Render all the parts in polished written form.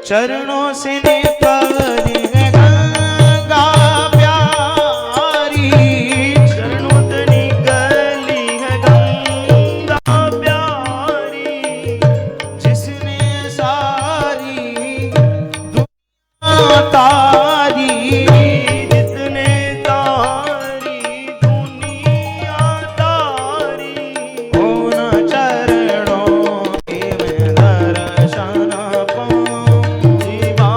चरणों से निकाली है गंगा प्यारी, चरणों से निकली है गंगा प्यारी, जिसने सारी दुनिया तारी, जिसने तारी दुनिया तारी। उन चरणों के मैं दर्शन पाऊं, जीवा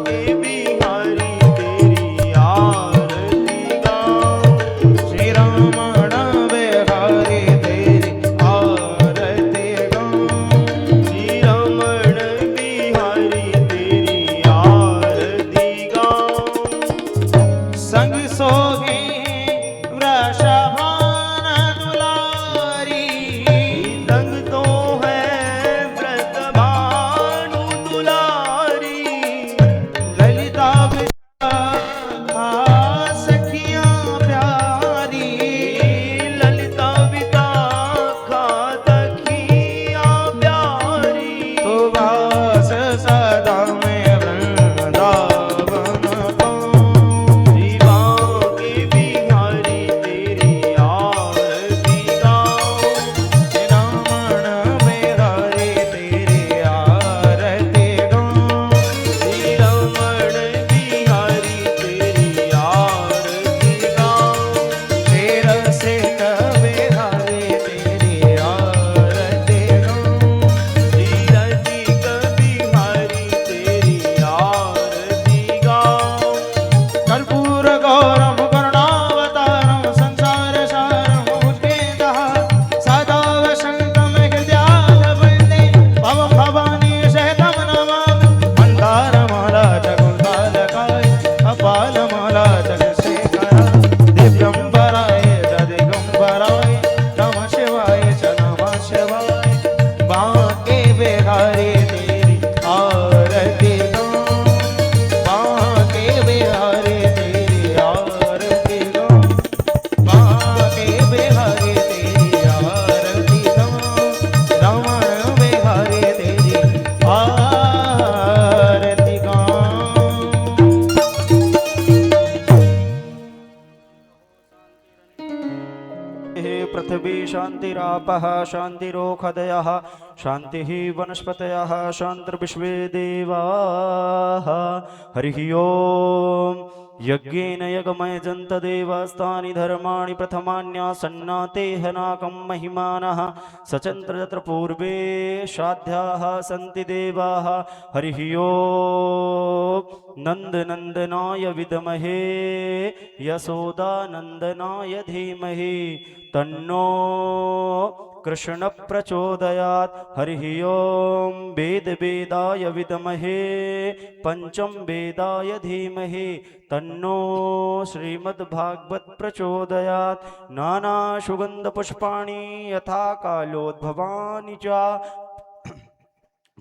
के बिहारी तेरी आरती गाऊं, श्री रमण बिहारी तेरी आरती गाऊं। श्री रमण बिहारी तेरी आरती गाऊं। संग सोहे वृषभान दुलारी, संग तो है व्रत भानु दुलारी, ललिता विशाखा सखियां प्यारी, ललिता विशाखा सखिया प्यारी। तो वास सदा में वृंदावन पाऊं, जीवा के बिहारी तेरी आरती गाऊं, श्री रमण बिहारी तेरी आरती गाऊं। श्री रमण बिहारी तेरी आरती गाऊं, शेर से बिहारी तेरी आरती गाऊं। श्री रसिक बिहारी तेरी आरती गाऊं। कर्पूर गौरम करुणावतारम संसार सारम भुजगेन्द्रः सदा वसन्तं हृदयारविन्दे भव भवानी सहितं नमामि। मन्दारमाला च कुन्दालकाय कपालमाला च शेखराय दिव्यम्बराय च दिगम्बराय नमः शिवाय च नमः शिवाय। बांके बिहारी तेरी आरती गाऊं, बांके बिहारी तेरी आरती गाऊं, बांके बिहारी तेरी आरती गाऊं, रमण बिहारी तेरी आरती गाऊं। पृथ्वी शान्तिरापः शान्तिरोषधयः शान्तिः वनस्पतयः शान्तिर्विश्वे देवाः। हरिः ओम्। यज्ञेन यज्ञमयजन्त देवास्तानि धर्माणि प्रथमान्यासन्नातेह नाकं महिमानः सचन्त्र यत्र पूर्वे श्राद्धाः सन्ति देवाः। हरिः ओम्। नन्दनन्दनाय विद्महे यशोदानन्दनाय धीमहि तन्नो कृष्ण प्रचोदयात्। हरिः ओम्। वेदवेदाय विद्महे पंचम वेदाय धीमहि तन्नो श्रीमद्भागवत प्रचोदयात्। नाना सुगन्धपुष्पाणि यथा कालोद्भवानि च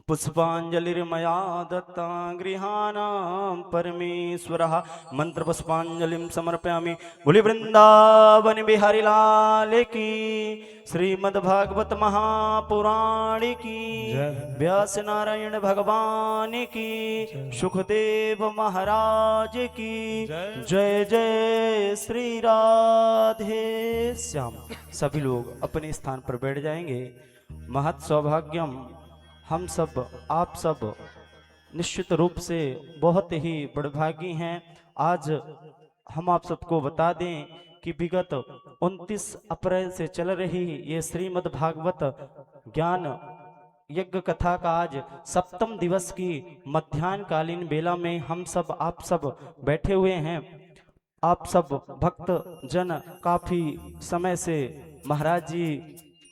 पुष्पांजलिर्मया दत्ता गृहाणां परमेश्वरः। मंत्रपुष्पांजलिं समर्पयामि। बोली वृंदावन बिहारी लाल की, श्रीमद्भागवत महापुराण की, व्यास नारायण भगवान की, सुखदेव महाराज की जय जय। श्री राधे श्याम। सभी लोग अपने स्थान पर बैठ जाएंगे। महत सौभाग्यम हम सब आप सब निश्चित रूप से बहुत ही बड़भागी हैं। आज हम आप सबको बता दें कि विगत 29 अप्रैल से चल रही ये श्रीमद् भागवत ज्ञान यज्ञ कथा का आज सप्तम दिवस की मध्याह्नकालीन बेला में हम सब आप सब बैठे हुए हैं। आप सब भक्त जन काफी समय से महाराज जी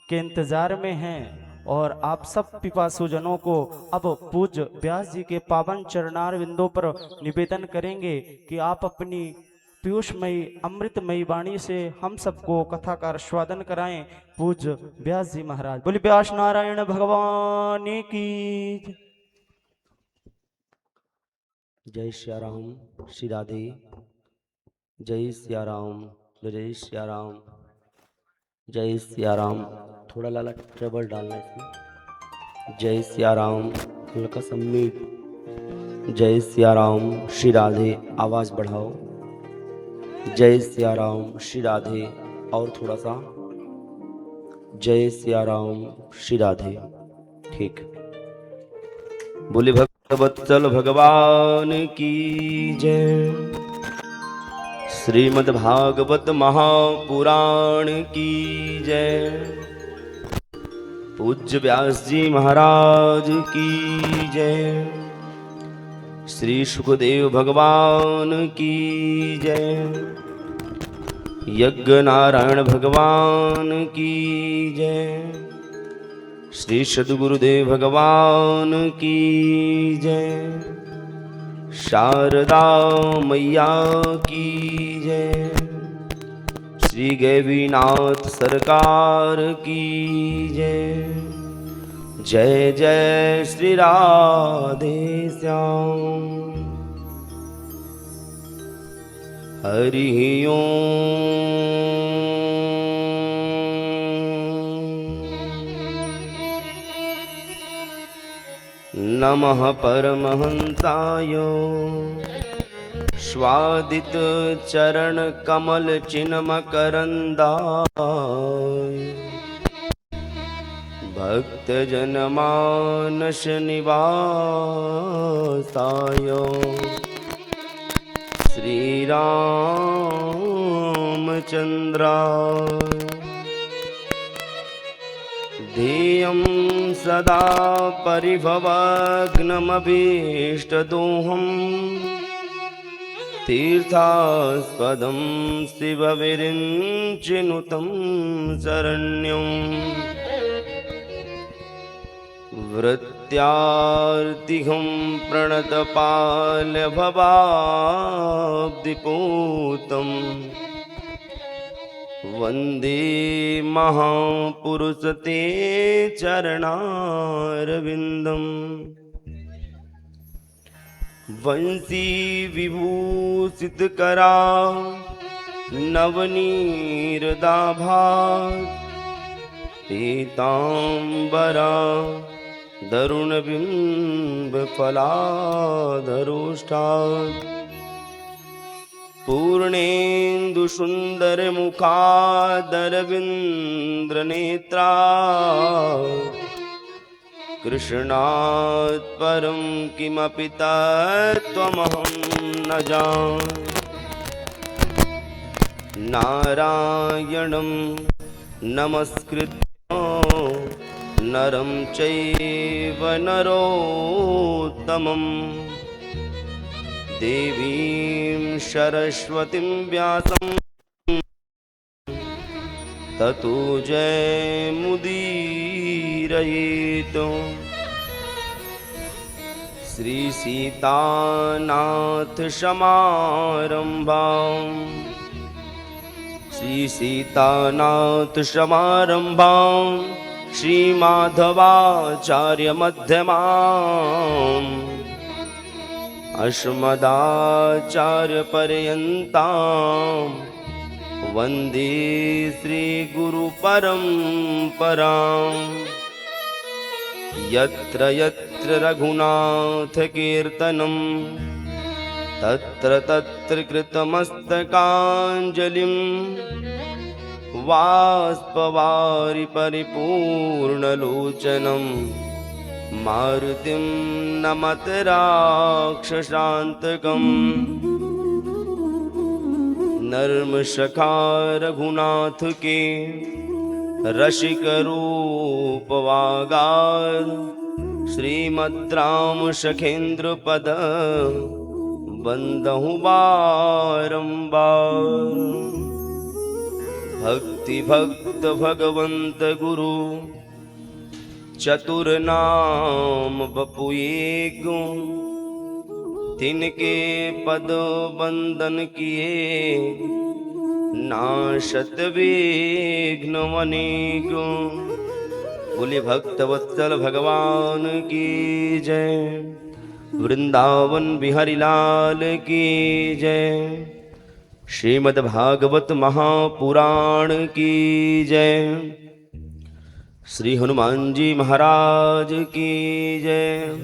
के इंतजार में हैं और आप सब पिपासु जनों को अब पूज्य व्यास जी के पावन चरणार विंदों पर निवेदन करेंगे कि आप अपनी पीयूषमयी अमृतमयी वाणी से हम सबको कथा का आस्वादन कराएं। पूज्य व्यास जी महाराज। बोले व्यास नारायण भगवान की। जय श्री राम श्री राधे। जय सिया राम जय सिया राम जय सिया राम। थोड़ा लाला ट्रेबल डालना इसमें। जय सिया राम हल्का सा मीट। जय सिया राम श्री राधे। आवाज बढ़ाओ। जय सिया राम श्री राधे। और थोड़ा सा। जय सिया राम श्री राधे। ठीक। बोले भक्तवत्सल भगवान की जय। श्रीमद् भागवत महापुराण की जय। पूज्य व्यास जी महाराज की जय। श्री सुखदेव भगवान की जय। यज्ञ नारायण भगवान की जय। श्री सद्गुरुदेव भगवान की जय। शारदा मैया की जय। श्री गैवीनाथ सरकार की जय। जय जय श्री राधे श्याम। हरि ओम। नमः परमहंसाय स्वादित चरण कमल चिन्मकरंदाय भक्त जनमानस निवासाय श्री रामचंद्राय ध्येयं सदा परिभवग्नमभीष्टदोहं तीर्थास्पदं शिवविरिञ्चिनुतं शरण्यं वृत्त्यार्तिहं प्रणतपालभवाब्धिपूतं वन्दे महापुरुष ते चरणारविन्दम् वंशी विभूषितकरा नवनीरदाभा पीताम्बरा दरुणबिम्बफलाधरोष्ठात् पूर्णेन्दुसुन्दरमुखादरविन्द्रनेत्रा कृष्णात् परं किमपि तत्त्वमहं न जाने नारायणं नमस्कृत्य नरं चैव नरोत्तमं देवीं सरस्वतीं व्यासं ततो जयमुदीरयेत् श्री सीतानाथ समारंभां श्री सीतानाथ समारंभां श्री माधवाचार्य मध्यमाम् अस्मदाचार्य पर्यन्तां वन्दे श्री गुरु परम्परां यत्र यत्र रघुनाथ कीर्तनं तत्र तत्र कृतमस्तकाञ्जलिं वाष्पवारि परिपूर्णलोचनं मारुतिं नमत राक्षसान्तकम् नर्मशखा रघुनाथ के रसिक रूप वागार श्रीमद् राम सखेन्द्र पद बंदहु बारंबार भक्ति भक्त भगवंत गुरु चतुर नाम बपुए गुण तिनके पद बंदन किए नाशत विघ्न अनेको। बोले भक्तवत्सल भगवान की जय। वृंदावन बिहारी लाल की जय। श्रीमद् भागवत महापुराण की जय। श्री हनुमान जी महाराज की जय।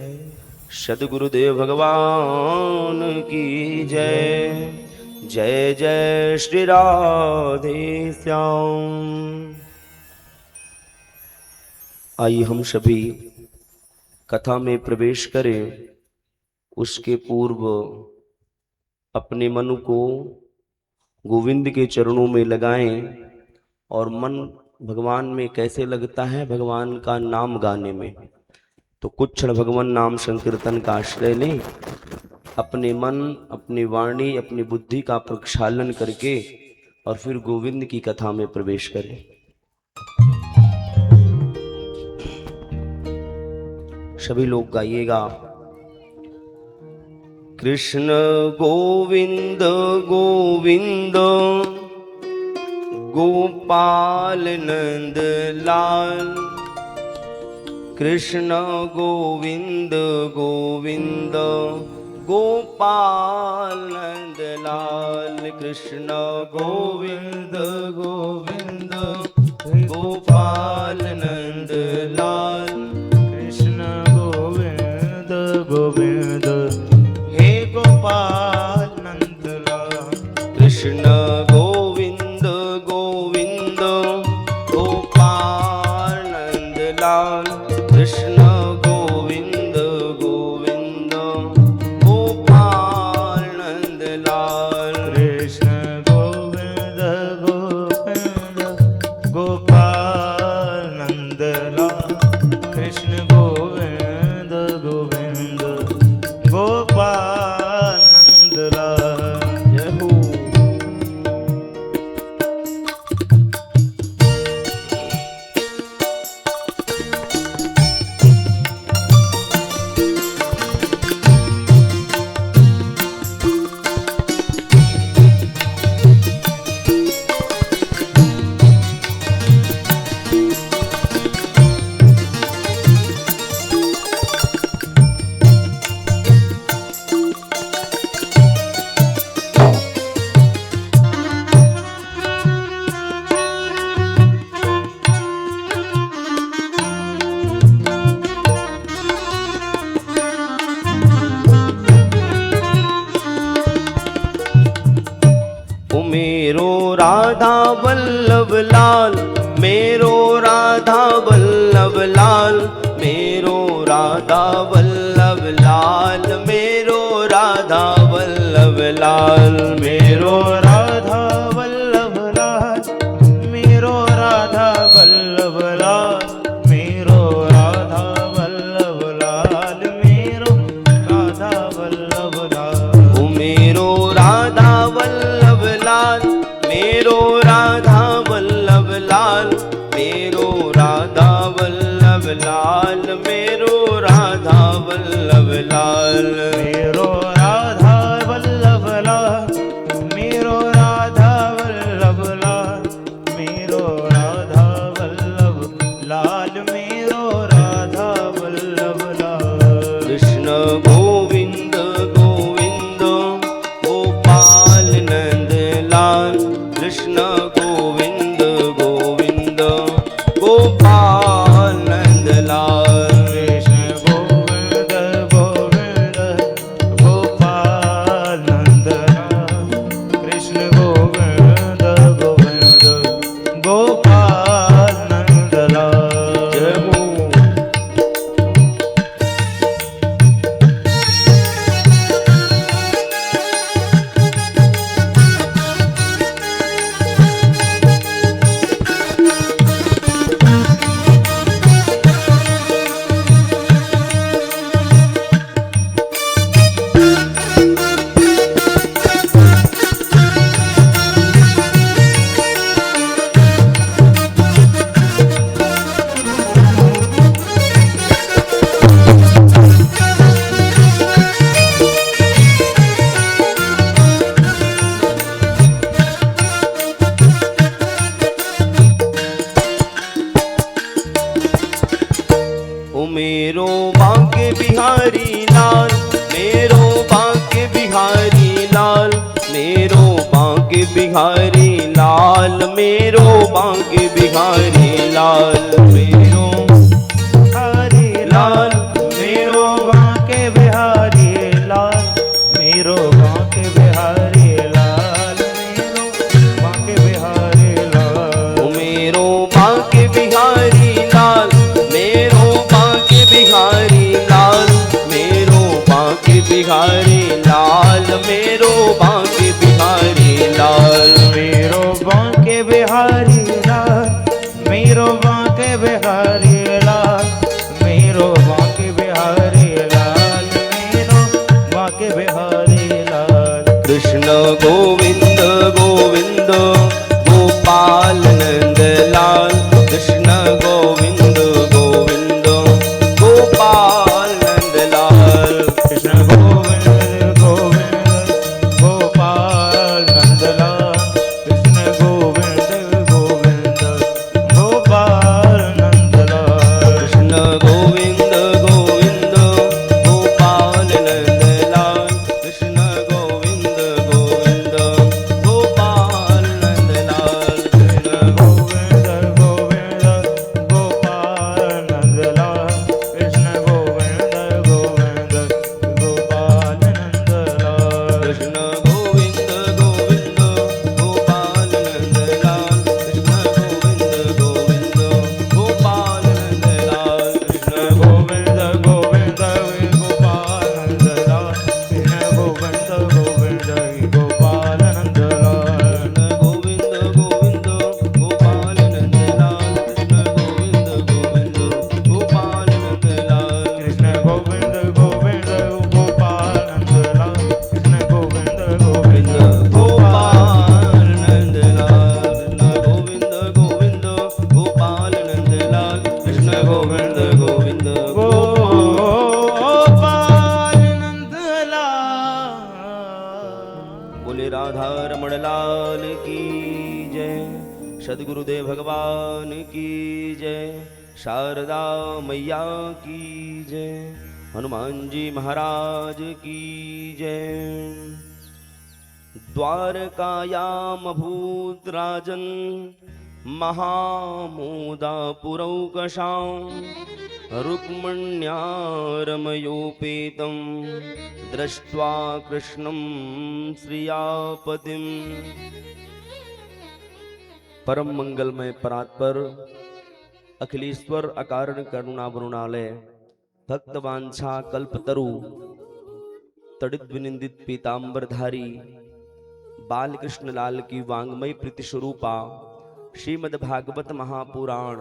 सद्गुरुदेव भगवान की जय। जय जय श्री राधे श्याम। आइए हम सभी कथा में प्रवेश करें। उसके पूर्व अपने मन को गोविंद के चरणों में लगाएं और मन भगवान में कैसे लगता है, भगवान का नाम गाने में। तो कुछ क्षण भगवान नाम संकीर्तन का आश्रय लें। अपने मन, अपनी वाणी, अपनी बुद्धि का प्रक्षालन करके और फिर गोविंद की कथा में प्रवेश करें। सभी लोग गाइएगा। कृष्ण गोविंद गोविंद गोपाल नंद लाल। कृष्ण गोविंद गोविंद गोपाल नंद लाल। कृष्ण गोविंद गोविंद गोपाल नंद लाल। कृष्ण गोविंद गोविंद हे गोपाल नंदलाल। कृष्ण गोविंद गोविंद गोपाल नंद लाल। कृष्ण गोविंद गोविंद गोपाल नंद लाल। कृष्ण गोविंद गोविंद गोपाल नंदलाल। कृष्ण गोविंद गोविंद गोपाल नंदलाल। जय हो। मेरो राधा वल्लभ लाल, मेरो राधा वल्लभ लाल, मेरो राधा वल्लभ लाल, मेरो राधा वल्लभ लाल, मेरो राधा वल्लभ लाल, मेरो राधा वल्लभ लाल, मेरो राधा वल्लभ लाल, मेरो राधा वल्लभ लाल। ओ मेरो राधा वल्लभ लाल, मेरो राधा वल्लभ लाल, मेरो राधा वल्लभ लाल, मेरो राधा वल्लभ लाल, मेरो राधा वल्लभ लाल, मेरो राधा वल्लभ लाल, मेरो राधा वल्लभ लाल, मेरो राधा वल्लभ लाल। कृष्ण गोविंद गोविंद गोपाल नंद लाल, कृष्ण गोविंद गोविंद गोपाल नंद लाल, कृष्ण गोविंद गोविंद गोपाल नंद लाल, कृष्ण गोविंद गोविंद गोपाल नंद लाल। जय हो। ओ मेरो बांके बिहारी लाल, मेरो बांके बिहारी लाल, मेरो बांके बिहारी लाल, मेरो बांके बिहारी लाल, मेरो हरि लाल, मेरो बांके बिहारी लाल मेरो बांके बिहारी लाल मेरो बांके बिहारी लाल मेरो बांके बिहारी लाल मेरो बांके बिहारी लाल मेरो बांके बिहारी लाल कृष्ण गोविंद गोविंद गोपाल नंद लाल कृष्ण गोविंद गोविंद गोपाल नंद लाल कृष्ण गोविंद गोविंद गोपाल नंदलाल कृष्ण गोविंद गोविंद गोपाल नंदलाल कृष्ण गोविंद गोविंद गोपाल नंद लाल कृष्ण गोविंद गोविंद गोपाल नंद लाल कृष्ण गोविंद गोविंद गोपाल नंदलाल कृष्ण गोविंद गोविंद गोपाल नंदलाल कृष्ण गोविंद गोविंद गोपाल नंद लाल कृष्ण गोविंद गोविंद गोपाल नंद लाल कृष्ण गोविंद गोविंद गोपाल नंदलाल कृष्ण गोविंद गोविंद गोपाल नंदलाल गोविंद गोविंद गोपाल नंद लाल कृष्ण गोविंद गोविंद गोपाल नंद लाल कृष्ण गोविंद गोविंद गोपाल नंदलाल कृष्ण गोविंद गोविंद गोपाल नंद लाल कृष्ण गोविंद गोविंद गोपाल नंद लाल कृष्ण गोविंद गोविंद गोपाल नंदलाल बोले राधा रमण लाल की जय सदगुरुदेव भगवान की जय शारदा मैया की जय हनुमान जी महाराज की जय द्वारकायाम भूत राजन महामोदापुरौकशां रुक्मण्यारमयोपेतं दृष्ट्वा कृष्णं श्रियापतिम् परम मंगलमय परात्पर अखिलेश्वर अकारण करुणा वरुणालय भक्त वांछा कल्पतरु तड़ित विनिंदित पीतांबरधारी बाल कृष्ण लाल की वांगमय प्रीति स्वरूपा श्रीमद् भागवत महापुराण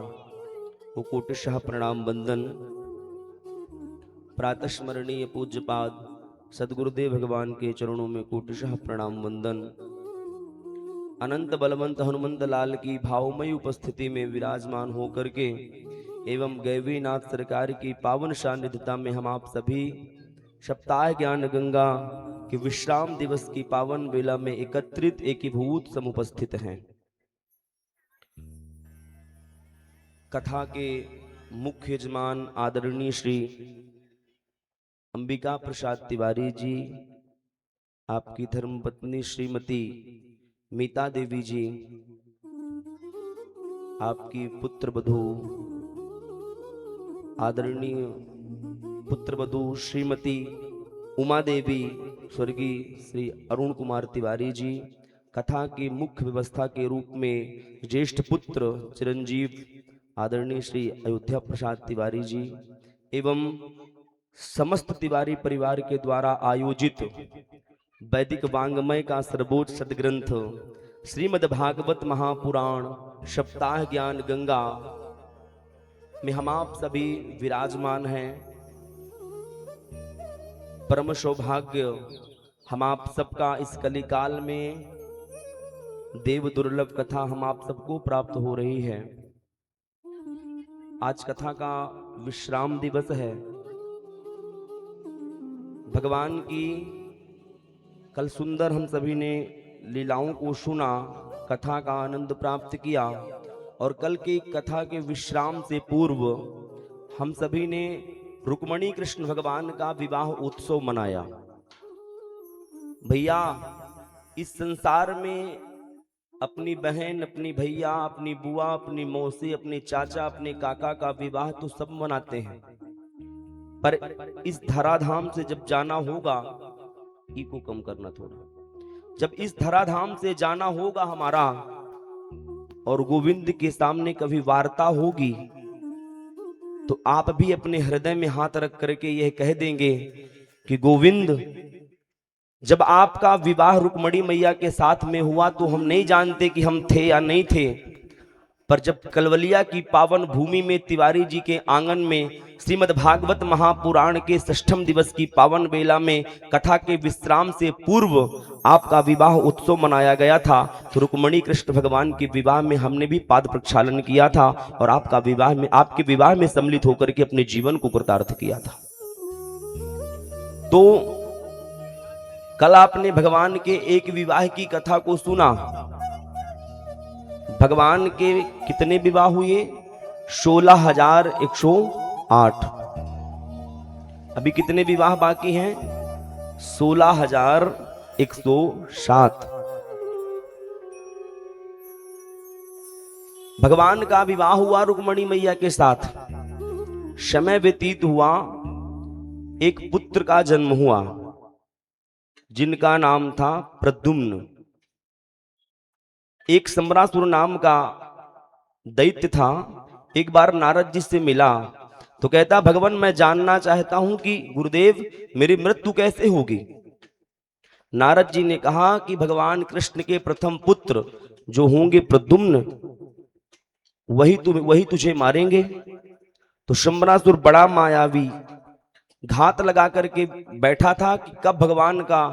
को कोटिशः प्रणाम वंदन। प्रातः स्मरणीय पूज्यपाद सदगुरुदेव भगवान के चरणों में कोटिशः प्रणाम वंदन। अनंत बलवंत हनुमंत लाल की भावमयी उपस्थिति में विराजमान होकर के एवं गैवीनाथ सरकार की पावन सानिध्यता में हम आप सभी सप्ताह ज्ञान गंगा के विश्राम दिवस की पावन बेला में एकत्रित एकीभूत समुपस्थित हैं। कथा के मुख्य यजमान आदरणीय श्री अंबिका प्रसाद तिवारी जी, आपकी धर्मपत्नी श्रीमती मीता देवी जी, आपकी पुत्र वधू आदरणीय पुत्र वधू श्रीमती उमा देवी, स्वर्गीय श्री अरुण कुमार तिवारी जी, कथा की मुख्य व्यवस्था के रूप में ज्येष्ठ पुत्र चिरंजीव आदरणीय श्री अयोध्या प्रसाद तिवारी जी एवं समस्त तिवारी परिवार के द्वारा आयोजित वैदिक वांग्मय का सर्वोच्च सदग्रंथ श्रीमद् भागवत महापुराण सप्ताह ज्ञान गंगा में हम आप सभी विराजमान हैं। परम सौभाग्य हम आप सबका इस कलिकाल में देव दुर्लभ कथा हम आप सबको प्राप्त हो रही है। आज कथा का विश्राम दिवस है। भगवान की कल सुंदर हम सभी ने लीलाओं को सुना, कथा का आनंद प्राप्त किया और कल की कथा के विश्राम से पूर्व हम सभी ने रुक्मणी कृष्ण भगवान का विवाह उत्सव मनाया। भैया, इस संसार में अपनी बहन, अपनी भैया, अपनी बुआ, अपनी मौसी, अपने चाचा, अपने काका का विवाह तो सब मनाते हैं, पर इस धराधाम से जब जाना होगा, ईको कम करना थोड़ा, जब इस धराधाम से जाना होगा हमारा और गोविंद के सामने कभी वार्ता होगी तो आप भी अपने हृदय में हाथ रख करके यह कह देंगे कि गोविंद, जब आपका विवाह रुक्मणी मैया के साथ में हुआ तो हम नहीं जानते कि हम थे या नहीं थे, पर जब कलवलिया की पावन भूमि में तिवारी जी के आंगन में श्रीमद् भागवत महापुराण के षष्ठम दिवस की पावन बेला में कथा के विश्राम से पूर्व आपका विवाह उत्सव मनाया गया था, तो रुक्मणी कृष्ण भगवान के विवाह में हमने भी पाद प्रक्षालन किया था और आपका विवाह में, आपके विवाह में सम्मिलित होकर के अपने जीवन को कृतार्थ किया था। तो कल आपने भगवान के एक विवाह की कथा को सुना। भगवान के कितने विवाह हुए? 16,108। अभी कितने विवाह बाकी हैं? 16,107। भगवान का विवाह हुआ रुक्मणी मैया के साथ। समय व्यतीत हुआ, एक पुत्र का जन्म हुआ जिनका नाम था प्रद्युम्न। एक सम्रासुर नाम का दैत्य था, एक बार नारद जी से मिला तो कहता, भगवान मैं जानना चाहता हूं कि गुरुदेव मेरी मृत्यु कैसे होगी। नारद जी ने कहा कि भगवान कृष्ण के प्रथम पुत्र जो होंगे प्रद्युम्न, वही तुझे मारेंगे। तो सम्रासुर बड़ा मायावी घात लगा करके बैठा था कि कब भगवान का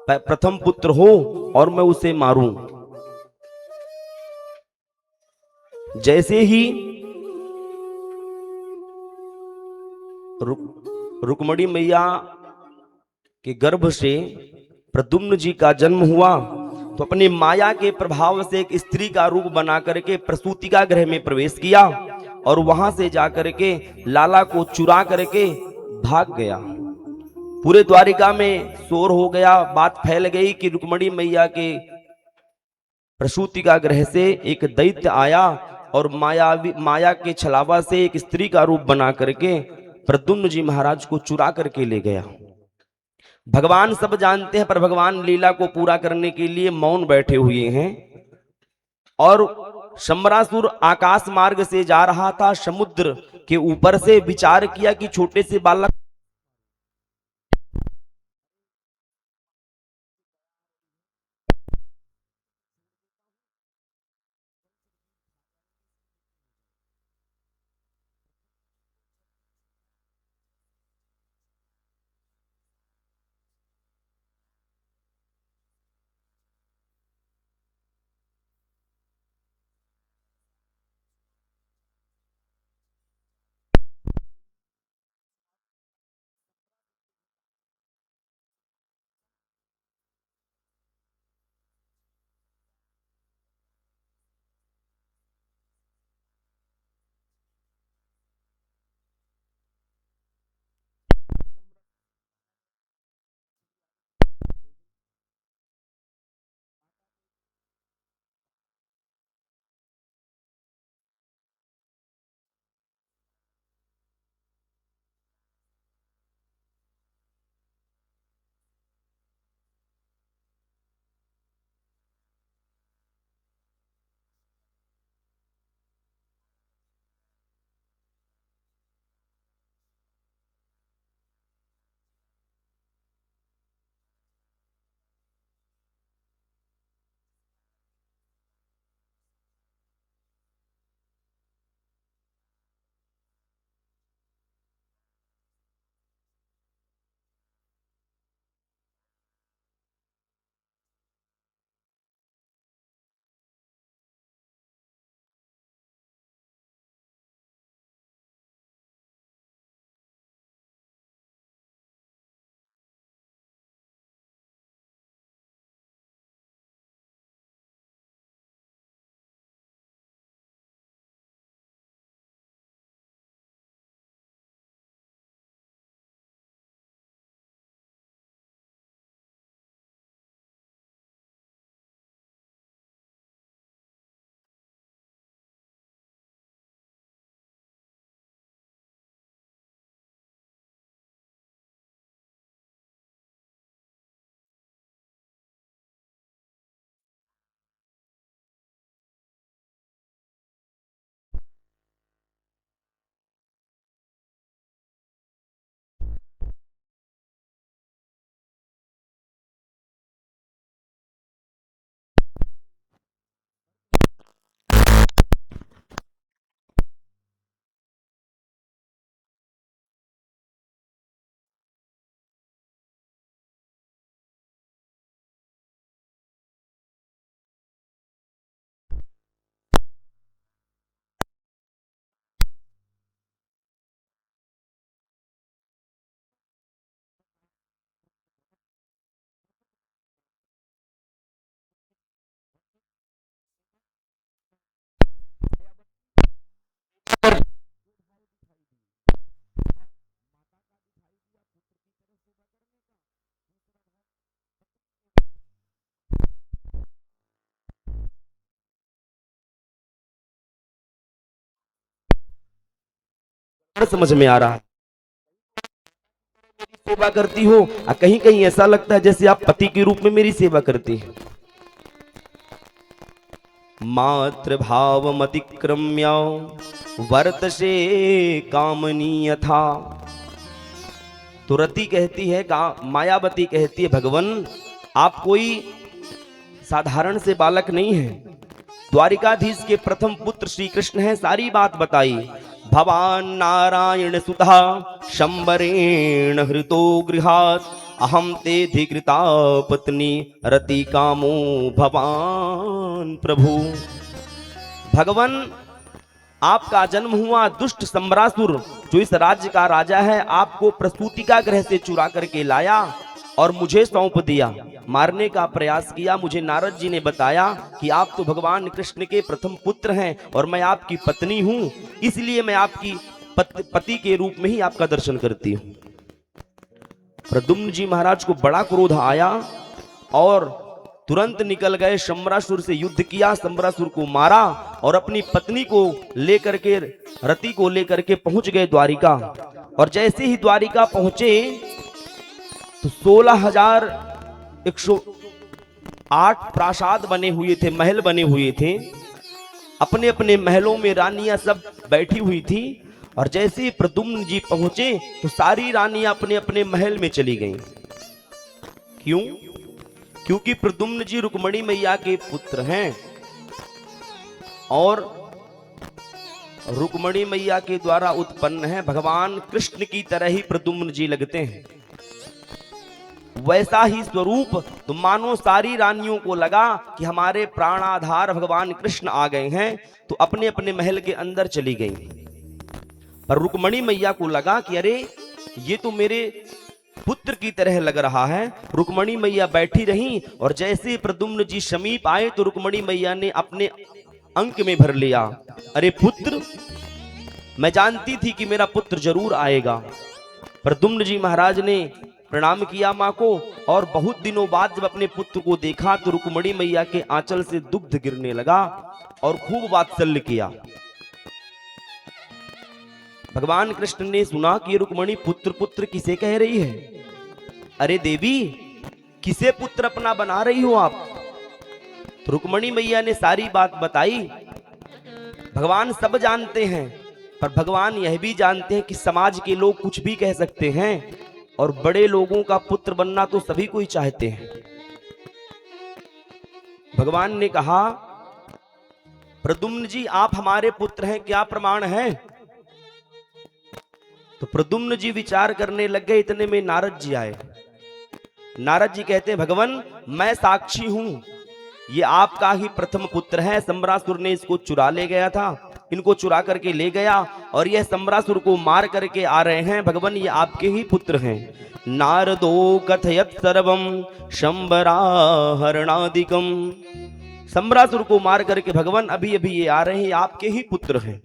प्रथम पुत्र हो और मैं उसे मारूं। जैसे ही रुक्मणी मैया के गर्भ से प्रद्युम्न जी का जन्म हुआ तो अपनी माया के प्रभाव से एक स्त्री का रूप बना करके प्रसूतिका गृह में प्रवेश किया और वहां से जाकर के लाला को चुरा करके भाग गया। पूरे द्वारिका में शोर हो गया, बात फैल गई कि रुक्मणी मैया के प्रसूतिका गृह से एक दैत्य आया और माया के छलावा से एक स्त्री का रूप बना करके प्रद्युम्न जी महाराज को चुरा करके ले गया। भगवान सब जानते हैं, पर भगवान लीला को पूरा करने के लिए मौन बैठे हुए हैं। और शंबरासुर आकाश मार्ग से जा रहा था, समुद्र के ऊपर से विचार किया कि छोटे से बालक उदाहरण समझ में आ रहा है। मेरी सेवा करती हो, कहीं कहीं ऐसा लगता है जैसे आप पति के रूप में मेरी सेवा करती हैं। मातृभावमतिक्रम्य वर्तसे कामनीय था। तो रति कहती है, मायावती कहती है, भगवान आप कोई साधारण से बालक नहीं है, द्वारिकाधीश के प्रथम पुत्र श्री कृष्ण हैं। सारी बात बताई। भवान नारायण सुधा शंबरेण हृतो गृहात् अहम ते धिकृता पत्नी रति कामो भवान प्रभु। भगवान आपका जन्म हुआ दुष्ट सम्रासुर, जो इस राज्य का राजा है, आपको प्रसूतिका गृह से चुरा करके लाया और मुझे सौंप दिया। मारने का प्रयास किया। मुझे नारद जी ने बताया कि आप तो भगवान कृष्ण के प्रथम पुत्र हैं और मैं आपकी पत्नी हूं, इसलिए मैं आपकी पति के रूप में ही आपका दर्शन करती हूं। प्रद्युम्न जी महाराज को बड़ा क्रोध आया और तुरंत निकल गए, शंबरासुर से युद्ध किया, शंबरासुर को मारा और अपनी पत्नी को लेकर के, रति को लेकर के पहुंच गए द्वारिका। और जैसे ही द्वारिका पहुंचे तो 16,108 प्रासाद बने हुए थे, महल बने हुए थे। अपने अपने महलों में रानियां सब बैठी हुई थी। और जैसे ही प्रद्युम्न जी पहुंचे तो सारी रानियां अपने अपने महल में चली गईं। क्यों? क्योंकि प्रद्युम्न जी रुक्मणी मैया के पुत्र हैं और रुक्मणी मैया के द्वारा उत्पन्न है। भगवान कृष्ण की तरह ही प्रद्युम्न जी लगते हैं, वैसा ही स्वरूप। तो मानो सारी रानियों को लगा कि हमारे प्राणाधार भगवान कृष्ण आ गए हैं, तो अपने अपने महल के अंदर चली गईं। पर रुक्मणी मैया को लगा कि अरे ये तो मेरे पुत्र की तरह लग रहा है। रुक्मणी मैया बैठी रहीं और जैसे प्रद्युम्न जी समीप आए तो रुक्मणी मैया ने अपने अंक में भर लिया, अरे पुत्र, मैं जानती थी कि मेरा पुत्र जरूर आएगा। प्रद्युम्न जी महाराज ने प्रणाम किया मां को और बहुत दिनों बाद जब अपने पुत्र को देखा तो रुक्मणी मैया के आंचल से दुग्ध गिरने लगा और खूब वात्सल्य किया। भगवान कृष्ण ने सुना कि रुक्मणी पुत्र पुत्र किसे कह रही है। अरे देवी, किसे पुत्र अपना बना रही हो आप? तो रुक्मणी मैया ने सारी बात बताई। भगवान सब जानते हैं, पर भगवान यह भी जानते हैं कि समाज के लोग कुछ भी कह सकते हैं और बड़े लोगों का पुत्र बनना तो सभी कोई चाहते हैं। भगवान ने कहा, प्रद्युम्न जी आप हमारे पुत्र हैं, क्या प्रमाण है? तो प्रद्युम्न जी विचार करने लग गए। इतने में नारद जी आए। नारद जी कहते हैं, भगवान मैं साक्षी हूं, ये आपका ही प्रथम पुत्र है। शंबरासुर ने इसको चुरा ले गया था, इनको चुरा करके ले गया और यह शंबरासुर को मार करके आ रहे हैं। भगवान ये आपके ही पुत्र हैं। नारदो कथयत सर्वम शंबराहरणादिकम। शंबरासुर को मार करके भगवान अभी अभी ये आ रहे हैं, आपके ही पुत्र हैं।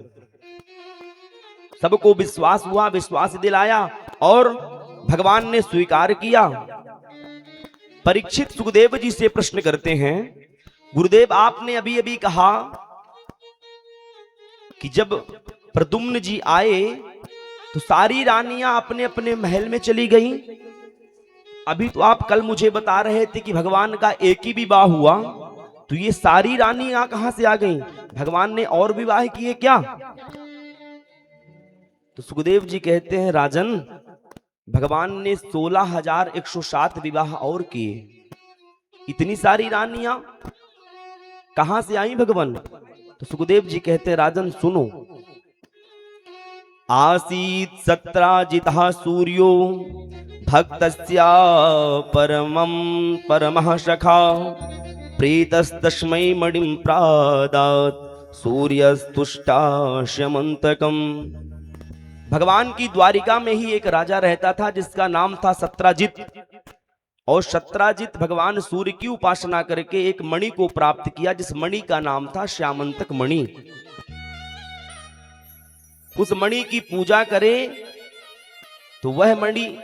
सबको विश्वास हुआ, विश्वास दिलाया और भगवान ने स्वीकार किया। परीक्षित सुखदेव जी से प्रश्न करते हैं, गुरुदेव आपने अभी अभी कहा कि जब प्रद्युम्न जी आए तो सारी रानियां अपने अपने महल में चली गईं। अभी तो आप कल मुझे बता रहे थे कि भगवान का एक ही विवाह हुआ, तो ये सारी रानियां कहां से आ गईं? भगवान ने और विवाह किए क्या? तो सुखदेव जी कहते हैं, राजन, भगवान ने 16,107 विवाह और किए। इतनी सारी रानियां कहां से आई भगवान? तो सुखदेव जी कहते हैं, राजन सुनो। आसीत सत्राजितः सूर्यो भक्तस्या परमः सखा प्रीतस्तस्मै मणिं प्रादात् सूर्यस्तुष्टाश्यमन्तकम्। भगवान की द्वारिका में ही एक राजा रहता था जिसका नाम था सत्राजित। और सत्राजित भगवान सूर्य की उपासना करके एक मणि को प्राप्त किया, जिस मणि का नाम था श्यामंतक मणि। उस मणि की पूजा करे तो वह मणि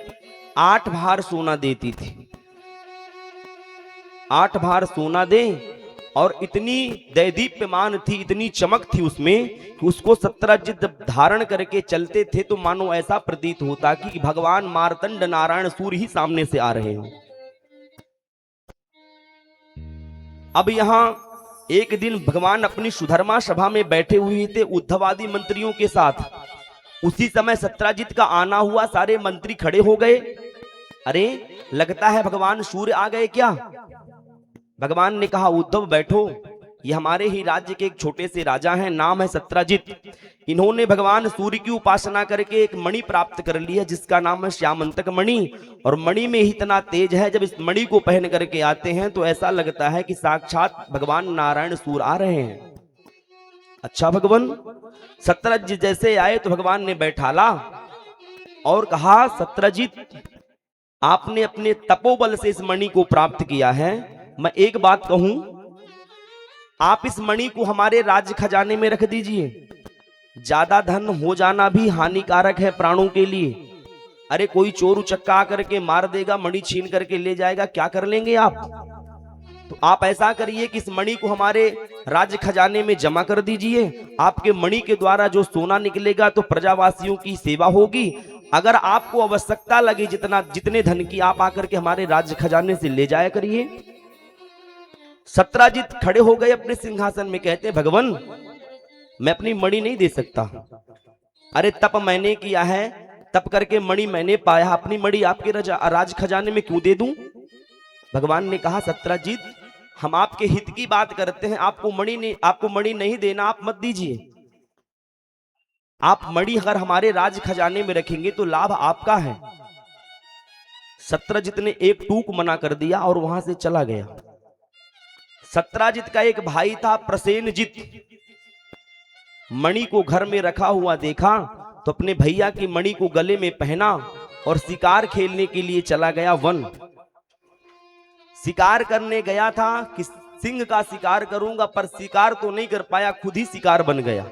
8 भार सोना देती थी। 8 भार सोना दे और इतनी दैदीप्यमान थी, इतनी चमक थी उसमें कि उसको सत्यजित जब धारण करके चलते थे तो मानो ऐसा प्रतीत होता कि भगवान मार्तंड नारायण सूर्य ही सामने से आ रहे हो। अब यहां एक दिन भगवान अपनी सुधर्मा सभा में बैठे हुए थे उद्धवादी मंत्रियों के साथ। उसी समय सत्यजित का आना हुआ, सारे मंत्री खड़े हो गए। अरे लगता है भगवान सूर्य आ गए क्या? भगवान ने कहा उद्धव बैठो, ये हमारे ही राज्य के एक छोटे से राजा हैं, नाम है सत्यजित। इन्होंने भगवान सूर्य की उपासना करके एक मणि प्राप्त कर ली है जिसका नाम है श्यामंतक मणि। और मणि में ही इतना तेज है, जब इस मणि को पहन करके आते हैं तो ऐसा लगता है कि साक्षात भगवान नारायण सूर्य आ रहे हैं। अच्छा भगवान, सत्यजित जैसे आए तो भगवान ने बैठाला और कहा सत्यजित, आपने अपने तपोबल से इस मणि को प्राप्त किया है। मैं एक बात कहूं, आप इस मणि को हमारे राज्य खजाने में रख दीजिए। ज्यादा धन हो जाना भी हानिकारक है प्राणों के लिए। अरे कोई चोर उचक्का आकर के मार देगा, मणि छीन करके ले जाएगा, क्या कर लेंगे आप? तो आप ऐसा करिए कि इस मणि को हमारे राज्य खजाने में जमा कर दीजिए। आपके मणि के द्वारा जो सोना निकलेगा तो प्रजावासियों की सेवा होगी। अगर आपको आवश्यकता लगे जितने धन की, आप आकर के हमारे राज्य खजाने से ले जाया करिए। सत्यजित खड़े हो गए अपने सिंहासन में, कहते भगवान मैं अपनी मणि नहीं दे सकता। अरे तप मैंने किया है, तप करके मणि मैंने पाया, अपनी मणि आपके राज खजाने में क्यों दे दूं? भगवान ने कहा सत्यजित, हम आपके हित की बात करते हैं, आपको मणि नहीं देना, आप मत दीजिए। आप मणि अगर हमारे राज खजाने में रखेंगे तो लाभ आपका है। सत्यजित ने एक टूक मना कर दिया और वहां से चला गया। सत्यजित का एक भाई था प्रसेनजित, मणि को घर में रखा हुआ देखा तो अपने भैया की मणि को गले में पहना और शिकार खेलने के लिए चला गया वन। शिकार करने गया था कि सिंह का शिकार करूंगा, पर शिकार तो नहीं कर पाया, खुद ही शिकार बन गया,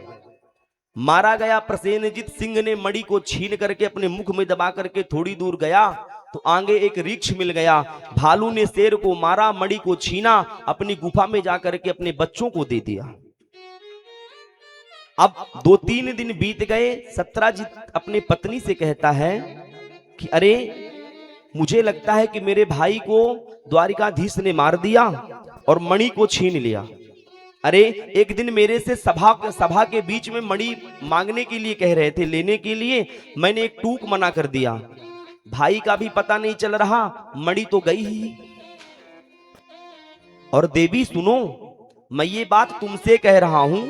मारा गया। प्रसेनजित सिंह ने मणि को छीन करके अपने मुख में दबा करके थोड़ी दूर गया तो आगे एक वृक्ष मिल गया। भालू ने शेर को मारा, मणि को छीना, अपनी गुफा में जाकर के अपने बच्चों को दे दिया। अब 2-3 दिन बीत गए। सत्यजित अपने पत्नी से कहता है कि अरे मुझे लगता है कि मेरे भाई को द्वारिकाधीश ने मार दिया और मणि को छीन लिया। अरे एक दिन मेरे से सभा के बीच में मणि मांगने के लिए कह रहे थे, लेने के लिए, मैंने एक टूक मना कर दिया। भाई का भी पता नहीं चल रहा, मणि तो गई ही। और देवी सुनो, मैं ये बात तुमसे कह रहा हूं,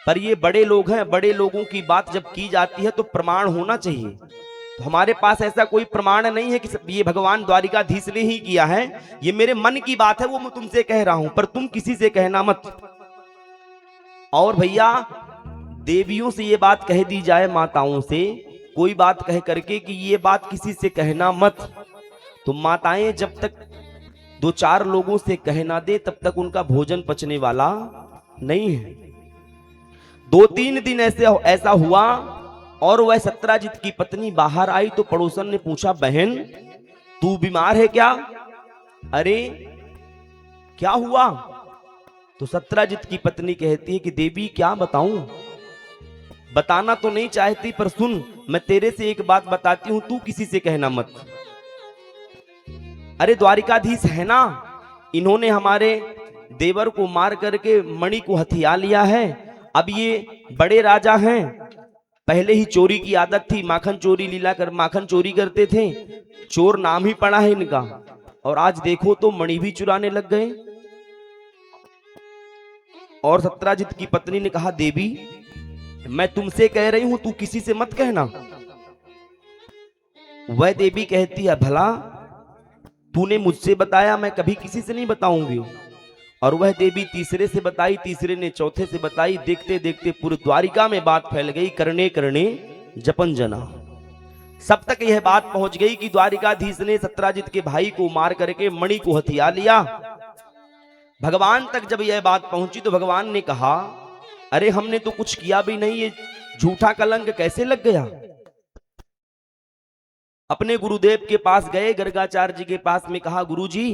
पर ये बड़े लोग हैं, बड़े लोगों की बात जब की जाती है तो प्रमाण होना चाहिए। तो हमारे पास ऐसा कोई प्रमाण नहीं है कि ये भगवान द्वारिकाधीश ने ही किया है, ये मेरे मन की बात है, वो मैं तुमसे कह रहा हूं, पर तुम किसी से कहना मत। और भैया देवियों से ये बात कह दी जाए, माताओं से कोई बात कह करके कि ये बात किसी से कहना मत, तो माताएं जब तक 2-4 लोगों से कहना दे तब तक उनका भोजन पचने वाला नहीं है। 2-3 दिन ऐसा हुआ और वह सत्यजित की पत्नी बाहर आई तो पड़ोसन ने पूछा, बहन तू बीमार है क्या? अरे क्या हुआ? तो सत्यजित की पत्नी कहती है कि देवी क्या बताऊं, बताना तो नहीं चाहती, पर सुन मैं तेरे से एक बात बताती हूं, तू किसी से कहना मत। अरे द्वारिकाधीश है ना, इन्होंने हमारे देवर को मार करके मणि को हथिया लिया है। अब ये बड़े राजा हैं, पहले ही चोरी की आदत थी, माखन चोरी करते थे, चोर नाम ही पड़ा है इनका, और आज देखो तो मणि भी चुराने लग गए। और सत्यजित की पत्नी ने कहा, देवी मैं तुमसे कह रही हूं, तू किसी से मत कहना। वह देवी कहती है, भला तूने मुझसे बताया, मैं कभी किसी से नहीं बताऊंगी। और वह देवी तीसरे से बताई, तीसरे ने चौथे से बताई, देखते देखते पूरी द्वारिका में बात फैल गई, करने करने जपन जना। सब तक यह बात पहुंच गई कि द्वारिकाधीश ने सत्यजित के भाई को मार करके मणि को हथिया लिया। भगवान तक जब यह बात पहुंची तो भगवान ने कहा, अरे हमने तो कुछ किया भी नहीं, ये झूठा कलंक कैसे लग गया? अपने गुरुदेव के पास गए, गर्गाचार्य जी के पास में कहा, गुरुजी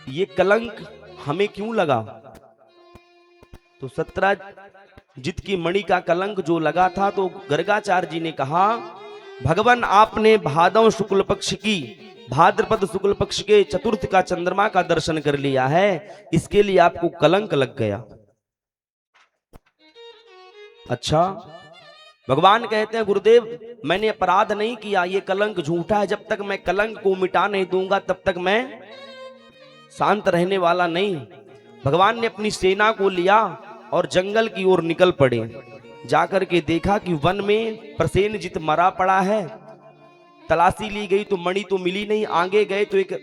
ये कलंक हमें क्यों लगा? तो सत्यजित की मणि का कलंक जो लगा था, तो गर्गाचार्य जी ने कहा, भगवान आपने भाद्र शुक्ल पक्ष के चतुर्थ का चंद्रमा का दर्शन कर लिया है, इसके लिए आपको कलंक लग गया। अच्छा, भगवान कहते हैं गुरुदेव मैंने अपराध नहीं किया, ये कलंक झूठा है, जब तक मैं कलंक को मिटा नहीं दूंगा तब तक मैं शांत रहने वाला नहीं। भगवान ने अपनी सेना को लिया और जंगल की ओर निकल पड़े। जाकर के देखा कि वन में प्रसेनजित मरा पड़ा है। तलाशी ली गई तो मणि तो मिली नहीं। आगे गए तो एक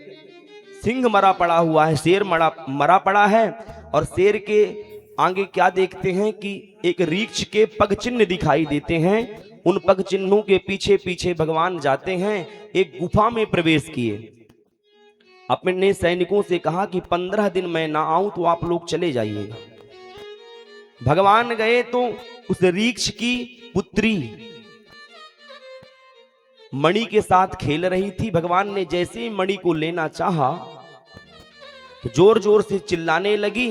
सिंह मरा पड़ा हुआ है, शेर मरा पड़ा है। और शेर के आगे क्या देखते हैं कि एक वृक्ष के पग चिन्ह दिखाई देते हैं। उन पग चिन्हों के पीछे पीछे भगवान जाते हैं, एक गुफा में प्रवेश किए। अपने सैनिकों से कहा कि 15 दिन मैं ना आऊं तो आप लोग चले जाइएगा। भगवान गए तो उस वृक्ष की पुत्री मणि के साथ खेल रही थी। भगवान ने जैसे ही मणि को लेना चाहा तो जोर जोर से चिल्लाने लगी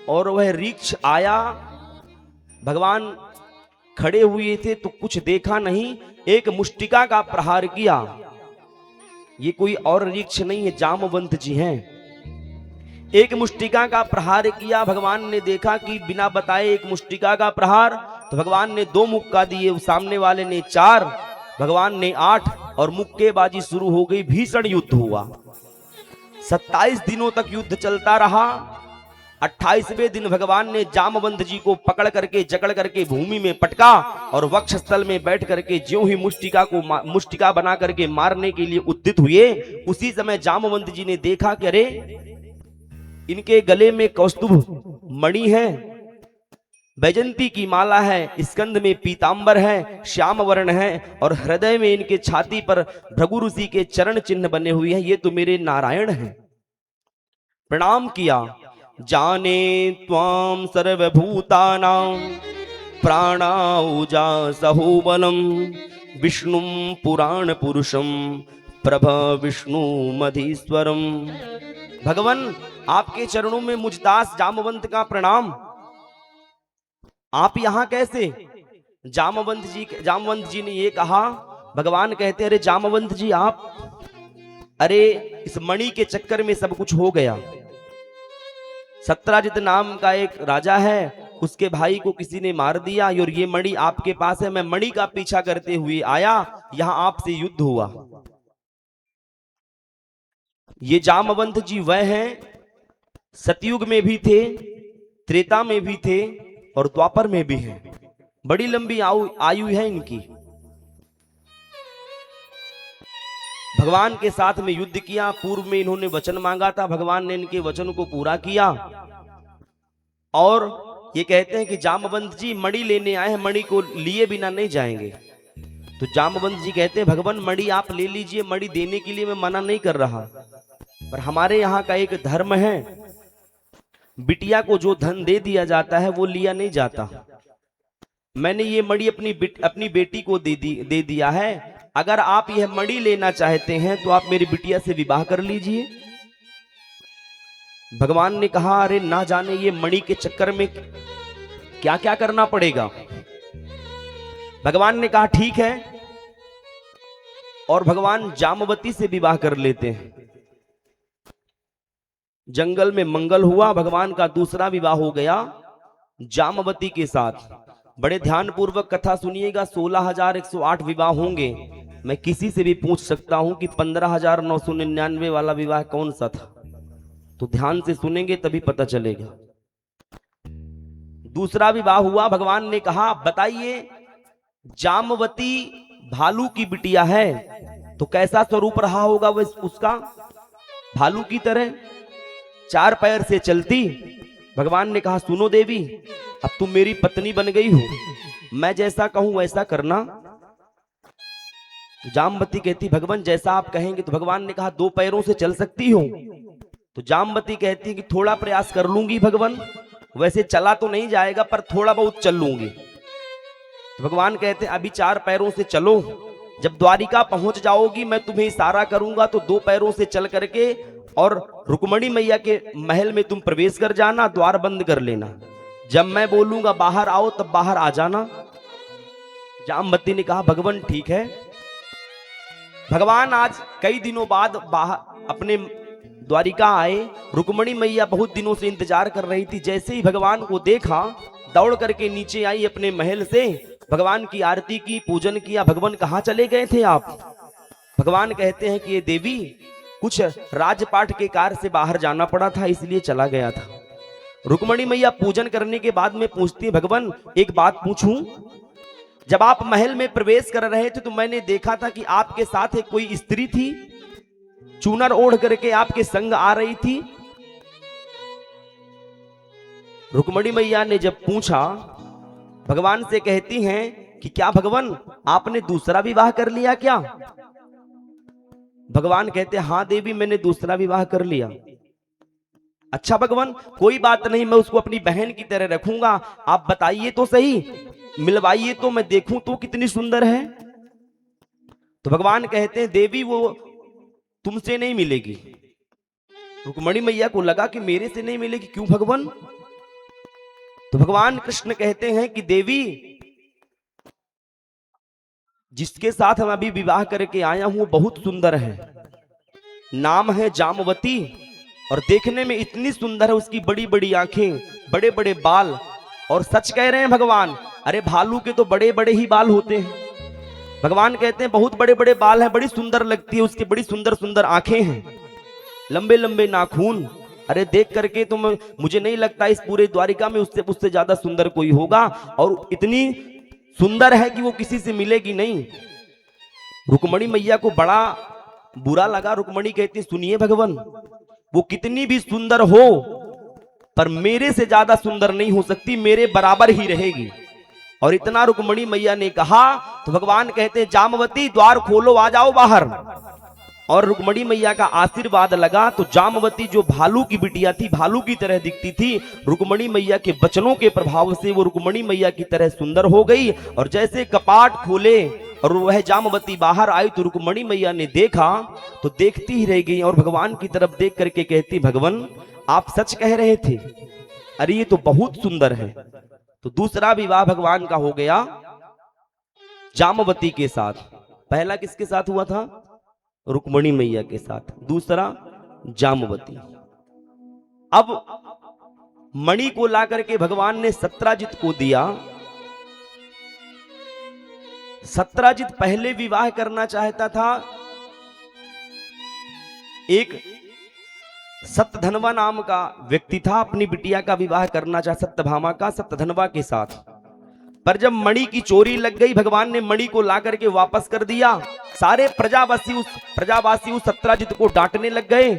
और वह वृक्ष आया। भगवान खड़े हुए थे तो कुछ देखा नहीं, एक मुष्टिका का प्रहार किया। ये कोई और वृक्ष नहीं है, जामवंत जी हैं। एक मुष्टिका का प्रहार किया। भगवान ने देखा कि बिना बताए एक मुष्टिका का प्रहार, तो भगवान ने 2 मुक्का दिए, सामने वाले ने 4, भगवान ने 8 और मुक्केबाजी शुरू हो गई। भीषण युद्ध हुआ। 27 दिनों तक युद्ध चलता रहा। 28वें दिन भगवान ने जामवंत जी को पकड़ करके जकड़ करके भूमि में पटका और वक्षस्थल में बैठ करके ज्यों ही मुष्टिका बना करके मारने के लिए उद्यत हुए, उसी समय जामवंत जी ने देखा कि अरे इनके गले में कौस्तुभ मणि है, बैजंती की माला है, स्कंद में पीतांबर है, श्याम वर्ण है और हृदय में इनके छाती पर भृगु ऋषि के चरण चिन्ह बने हुए हैं। ये तो मेरे नारायण हैं। प्रणाम किया। जाने त्वाम सर्वभूतानां प्राणाउजा सहोबलम विष्णुं पुराण पुरुषम प्रभ विष्णु मधीश्वरम। भगवान आपके चरणों में मुझदास जामवंत का प्रणाम। आप यहां कैसे? जामवंत जी ने ये कहा। भगवान कहते अरे जामवंत जी आप, अरे इस मणि के चक्कर में सब कुछ हो गया। सत्यजित नाम का एक राजा है, उसके भाई को किसी ने मार दिया और ये मणि आपके पास है। मैं मणि का पीछा करते हुए आया, यहां आपसे युद्ध हुआ। ये जामवंत जी वह हैं, सतयुग में भी थे, त्रेता में भी थे और द्वापर में भी हैं। बड़ी लंबी आयु है इनकी। भगवान के साथ में युद्ध किया। पूर्व में इन्होंने वचन मांगा था, भगवान ने इनके वचन को पूरा किया। और ये कहते हैं कि जामवंत जी मणि लेने आए हैं, मणि को लिए बिना नहीं जाएंगे। तो जामवंत जी कहते हैं भगवान मणि आप ले लीजिए, मणि देने के लिए मैं मना नहीं कर रहा, पर हमारे यहाँ का एक धर्म है, बिटिया को जो धन दे दिया जाता है वो लिया नहीं जाता। मैंने ये मणि अपनी बेटी को दे दिया है। अगर आप यह मणि लेना चाहते हैं तो आप मेरी बिटिया से विवाह कर लीजिए। भगवान ने कहा अरे ना जाने ये मणि के चक्कर में क्या क्या करना पड़ेगा। भगवान ने कहा ठीक है, और भगवान जामवती से विवाह कर लेते हैं। जंगल में मंगल हुआ, भगवान का दूसरा विवाह हो गया जामवती के साथ। बड़े ध्यान पूर्वक कथा सुनिएगा। 16,108 विवाह होंगे। मैं किसी से भी पूछ सकता हूं कि 15,999 वाला विवाह कौन सा था, तो ध्यान से सुनेंगे तभी पता चलेगा। दूसरा विवाह हुआ। भगवान ने कहा बताइए जामवती भालू की बिटिया है तो कैसा स्वरूप रहा होगा वह उसका? भालू की तरह 4 पैर से चलती। भगवान ने कहा सुनो देवी, अब तुम मेरी पत्नी बन गई हो, मैं जैसा कहूं वैसा करना। जामवती कहती भगवान जैसा आप कहेंगे। तो भगवान ने कहा 2 पैरों से चल सकती हो? तो जामवती कहती कि थोड़ा प्रयास कर लूंगी भगवान, वैसे चला तो नहीं जाएगा पर थोड़ा बहुत चल लूंगी। तो भगवान कहते अभी 4 पैरों से चलो, जब द्वारिका पहुंच जाओगी मैं तुम्हें इशारा करूंगा तो 2 पैरों से चल करके और रुक्मणी मैया के महल में तुम प्रवेश कर जाना, द्वार बंद कर लेना। जब मैं बोलूंगा बाहर आओ तब बाहर आ जाना। जामवती ने कहा भगवान ठीक है। भगवान आज कई दिनों बाद बाहर अपने द्वारिका आए। रुक्मणी मैया बहुत दिनों से इंतजार कर रही थी। जैसे ही भगवान को देखा दौड़ करके नीचे आई अपने महल से, भगवान की आरती की, पूजन किया। भगवान कहाँ चले गए थे आप? भगवान कहते हैं कि ये देवी कुछ राजपाट के कार्य से बाहर जाना पड़ा था, इसलिए चला गया था। रुक्मणी मैया पूजन करने के बाद में पूछती है भगवान एक बात पूछूं? जब आप महल में प्रवेश कर रहे थे तो मैंने देखा था कि आपके साथ एक कोई स्त्री थी, चूनर ओढ़ करके आपके संग आ रही थी। रुक्मणी मैया ने जब पूछा, भगवान से कहती हैं कि क्या भगवान आपने दूसरा विवाह कर लिया क्या? भगवान कहते हाँ देवी मैंने दूसरा विवाह कर लिया। अच्छा भगवान कोई बात नहीं, मैं उसको अपनी बहन की तरह रखूंगा, आप बताइए तो सही, मिलवाइए तो मैं देखूं तो कितनी सुंदर है। तो भगवान कहते हैं देवी वो तुमसे नहीं मिलेगी। रुक्मणी मैया को लगा कि मेरे से नहीं मिलेगी, क्यों भगवान? तो भगवान कृष्ण कहते हैं कि देवी जिसके साथ हम अभी विवाह करके आया हूं वो बहुत सुंदर है, नाम है जामवती, और देखने में इतनी सुंदर है, उसकी बड़ी बड़ी आंखें, बड़े बड़े बाल, और सच कह रहे हैं भगवान, अरे भालू के तो बड़े बड़े ही बाल होते हैं। भगवान कहते हैं बहुत बड़े बड़े बाल हैं, बड़ी सुंदर लगती है, उसकी बड़ी सुंदर सुंदर आंखें हैं, लंबे लंबे नाखून। अरे देख करके तो मुझे नहीं लगता इस पूरे द्वारिका में उससे ज्यादा सुंदर कोई होगा, और इतनी सुंदर है कि वो किसी से मिलेगी नहीं। रुक्मणी मैया को बड़ा बुरा लगा। रुक्मणी कहती सुनिए भगवान, वो कितनी भी सुंदर हो पर मेरे से ज्यादा सुंदर नहीं हो सकती, मेरे बराबर ही रहेगी। और इतना रुक्मणी मैया ने कहा तो भगवान कहते जामवती द्वार खोलो, आ जाओ बाहर। और रुक्मणी मैया का आशीर्वाद लगा तो जामवती जो भालू की बिटिया थी, भालू की तरह दिखती थी, रुक्मणी मैया के वचनों के प्रभाव से वो रुक्मणी मैया की तरह सुंदर हो गई। और जैसे कपाट खोले और वह जामवती बाहर आई तो रुक्मणी मैया ने देखा तो देखती ही रह गई, और भगवान की तरफ देख करके कहती भगवान आप सच कह रहे थे, अरे ये तो बहुत सुंदर है। तो दूसरा विवाह भगवान का हो गया जामवती के साथ। पहला किसके साथ हुआ था? रुक्मणी मैया के साथ, दूसरा जामवती। अब मणि को ला करके भगवान ने सत्राजित को दिया। सत्राजित पहले विवाह करना चाहता था एक सत्यधनवा नाम का व्यक्ति था, अपनी बिटिया का विवाह करना चाह सत्यभामा का सत्यधनवा के साथ। पर जब मणि की चोरी लग गई भगवान ने मणि को ला करके वापस कर दिया। सारे प्रजावासी उस सत्राजित को डांटने लग गए,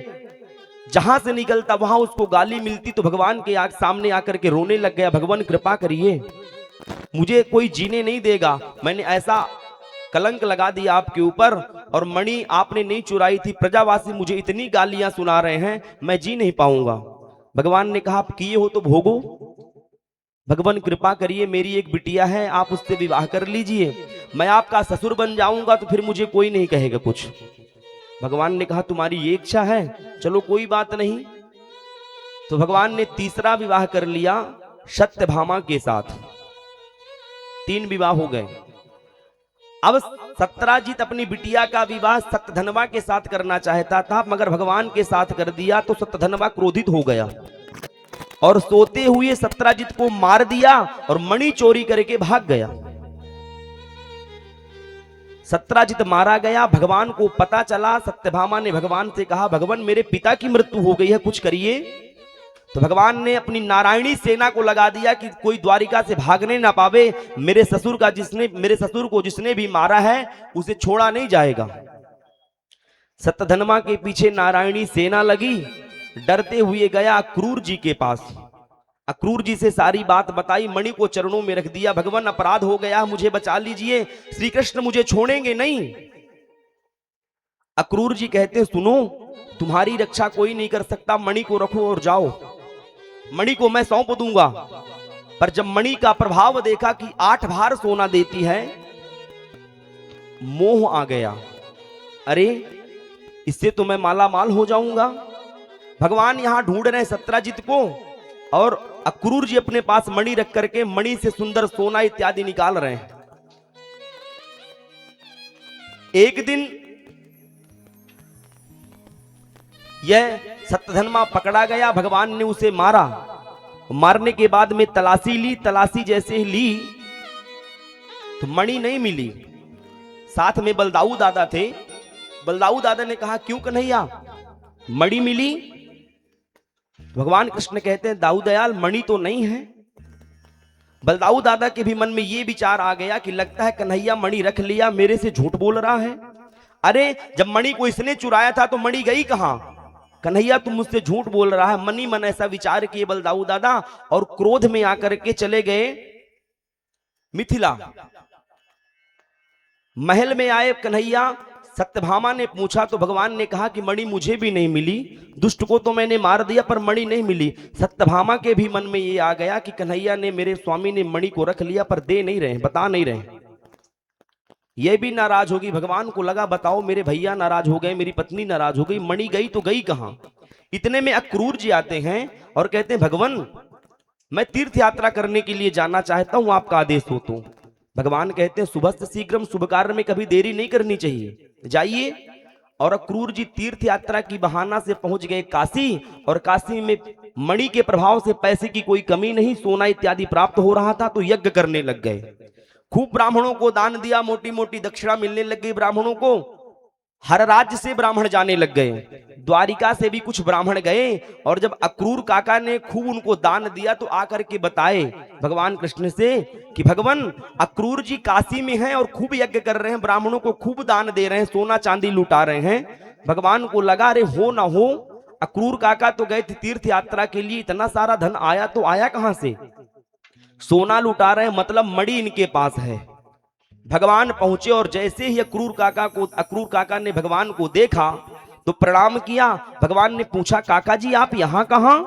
जहां से निकलता वहां उसको गाली मिलती तो भगवान के सामने आकर के रोने लग गया, भगवान कृपा करिए मुझे कोई जीने नहीं देगा, मैंने ऐसा कलंक लगा दिया आपके ऊपर, और मणि आपने नहीं चुराई थी, प्रजावासी मुझे इतनी गालियां सुना रहे हैं, मैं जी नहीं पाऊंगा। भगवान ने कहा आप किए हो तो भोगो, भगवान कृपा करिए मेरी एक बिटिया है, आप उससे विवाह कर लीजिए, मैं आपका ससुर बन जाऊंगा तो फिर मुझे कोई नहीं कहेगा कुछ। भगवान ने कहा तुम्हारी ये इच्छा है, चलो कोई बात नहीं। तो भगवान ने तीसरा विवाह कर लिया सत्यभामा के साथ। 3 विवाह हो गए। अब सत्राजित अपनी बिटिया का विवाह सत्यधनवा के साथ करना चाहता था, मगर भगवान के साथ कर दिया तो सत्यधनवा क्रोधित हो गया और सोते हुए सत्राजित को मार दिया और मणि चोरी करके भाग गया। सत्राजित मारा गया, भगवान को पता चला। सत्यभामा ने भगवान से कहा भगवान मेरे पिता की मृत्यु हो गई है, कुछ करिए। तो भगवान ने अपनी नारायणी सेना को लगा दिया कि कोई द्वारिका से भागने ना पावे, मेरे ससुर को जिसने भी मारा है उसे छोड़ा नहीं जाएगा। सत्यधनवा के पीछे नारायणी सेना लगी, डरते हुए गया अक्रूर जी के पास। अक्रूर जी से सारी बात बताई, मणि को चरणों में रख दिया, भगवान अपराध हो गया मुझे बचा लीजिए, श्री कृष्ण मुझे छोड़ेंगे नहीं। अक्रूर जी कहते सुनो तुम्हारी रक्षा कोई नहीं कर सकता, मणि को रखो और जाओ, मणि को मैं सौंप दूंगा। पर जब मणि का प्रभाव देखा कि 8 भार सोना देती है, मोह आ गया, अरे इससे तो मैं माला माल हो जाऊंगा, भगवान यहां ढूंढ रहे हैं सत्राजित को, और अक्रूर जी अपने पास मणि रख करके मणि से सुंदर सोना इत्यादि निकाल रहे हैं। एक दिन यह सत्यधन्मा पकड़ा गया, भगवान ने उसे मारा। मारने के बाद में तलाशी ली, तलाशी जैसे ही ली तो मणि नहीं मिली। साथ में बलदाऊ दादा थे। बलदाऊ दादा ने कहा, क्यों कन्हैया मणि मिली? भगवान कृष्ण कहते हैं, दाऊ दयाल मणि तो नहीं है। बलदाऊ दादा के भी मन में यह विचार आ गया कि लगता है कन्हैया मणि रख लिया, मेरे से झूठ बोल रहा है। अरे जब मणि को इसने चुराया था तो मणि गई कहां? कन्हैया तुम मुझसे झूठ बोल रहा है। मनी मन ऐसा विचार किए बलदाऊ दादा, और क्रोध में आकर के चले गए मिथिला। महल में आए कन्हैया, सत्यभामा ने पूछा तो भगवान ने कहा कि मणि मुझे भी नहीं मिली, दुष्ट को तो मैंने मार दिया पर मणि नहीं मिली। सत्यभामा के भी मन में ये आ गया कि कन्हैया ने, मेरे स्वामी ने मणि को रख लिया पर दे नहीं रहे, बता नहीं रहे। ये भी नाराज होगी। भगवान को लगा, बताओ मेरे भैया नाराज हो गए, मेरी पत्नी नाराज हो गई, मणि गई तो गई कहां? इतने में अक्रूर जी आते हैं और कहते हैं, भगवान मैं तीर्थ यात्रा करने के लिए जाना चाहता हूं, आपका आदेश हो तो। भगवान कहते हैं, सुबह शीघ्रम, शुभ कार्य में कभी देरी नहीं करनी चाहिए, जाइए। और अक्रूर जी तीर्थ यात्रा की बहाना से पहुंच गए काशी, और काशी में मणि के प्रभाव से पैसे की कोई कमी नहीं, सोना इत्यादि प्राप्त हो रहा था, तो यज्ञ करने लग गए। खूब ब्राह्मणों को दान दिया, मोटी मोटी दक्षिणा मिलने लग गई ब्राह्मणों को। हर राज्य से ब्राह्मण जाने लग गए, द्वारिका से भी कुछ ब्राह्मण गए। और जब अक्रूर काका ने खूब उनको दान दिया तो आकर के बताए भगवान कृष्ण से कि भगवान अक्रूर जी काशी में हैं और खूब यज्ञ कर रहे हैं, ब्राह्मणों को खूब दान दे रहे हैं, सोना चांदी लुटा रहे हैं। भगवान को लगा, अरे हो ना हो, अक्रूर काका तो गए थे तीर्थ यात्रा के लिए, इतना सारा धन आया तो आया कहां से? सोना लुटा रहे हैं, मतलब मणि इनके पास है। भगवान पहुंचे और जैसे ही अक्रूर काका ने भगवान को देखा तो प्रणाम किया। भगवान ने पूछा, काका जी आप यहां कहां?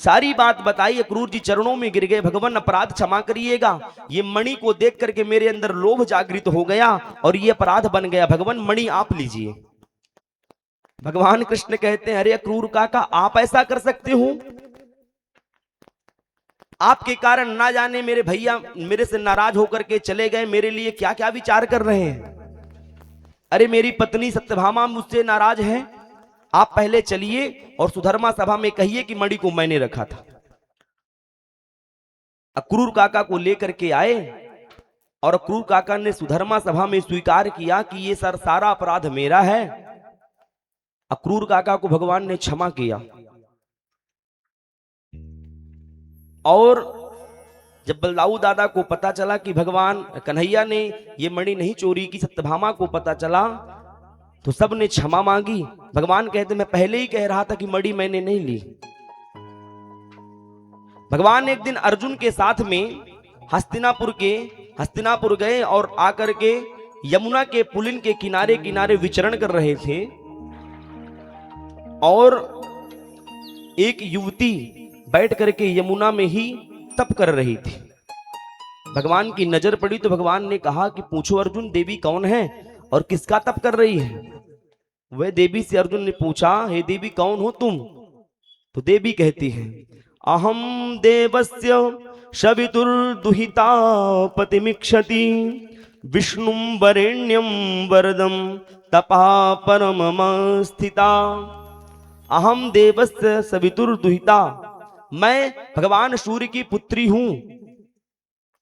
सारी बात बताई। अक्रूर जी चरणों में गिर गए, भगवान अपराध क्षमा करिएगा, ये मणि को देख करके मेरे अंदर लोभ जागृत हो गया और ये अपराध बन गया, भगवान मणि आप लीजिए। भगवान कृष्ण कहते हैं, अरे अक्रूर काका आप ऐसा कर सकते हो? आपके कारण ना जाने मेरे भैया मेरे से नाराज होकर के चले गए, मेरे लिए क्या क्या विचार कर रहे हैं। अरे मेरी पत्नी सत्यभामा मुझसे नाराज है, आप पहले चलिए और सुधर्मा सभा में कहिए कि मणि को मैंने रखा था। अक्रूर काका को लेकर के आए और अक्रूर काका ने सुधर्मा सभा में स्वीकार किया कि ये सारा अपराध मेरा है। अक्रूर काका को भगवान ने क्षमा किया। और जब बलदाऊ दादा को पता चला कि भगवान कन्हैया ने ये मणि नहीं चोरी की, सत्यभामा को पता चला तो सब ने क्षमा मांगी। भगवान कहते, मैं पहले ही कह रहा था कि मणि मैंने नहीं ली। भगवान एक दिन अर्जुन के साथ में हस्तिनापुर गए और आकर के यमुना के पुलिन के किनारे किनारे विचरण कर रहे थे, और एक युवती बैठ करके यमुना में ही तप कर रही थी। भगवान की नजर पड़ी तो भगवान ने कहा कि पूछो अर्जुन, देवी कौन है और किसका तप कर रही है? वह देवी से अर्जुन ने पूछा, हे देवी कौन हो तुम? तो देवी कहती है, अहम देवस्य शवितुर्दुहिता पतिमिक्षति विष्णुं वरेण्यं वरदं तपा परमम स्थिता। अहम देवस्य सवितुर्दुहिता, मैं भगवान सूर्य की पुत्री हूं,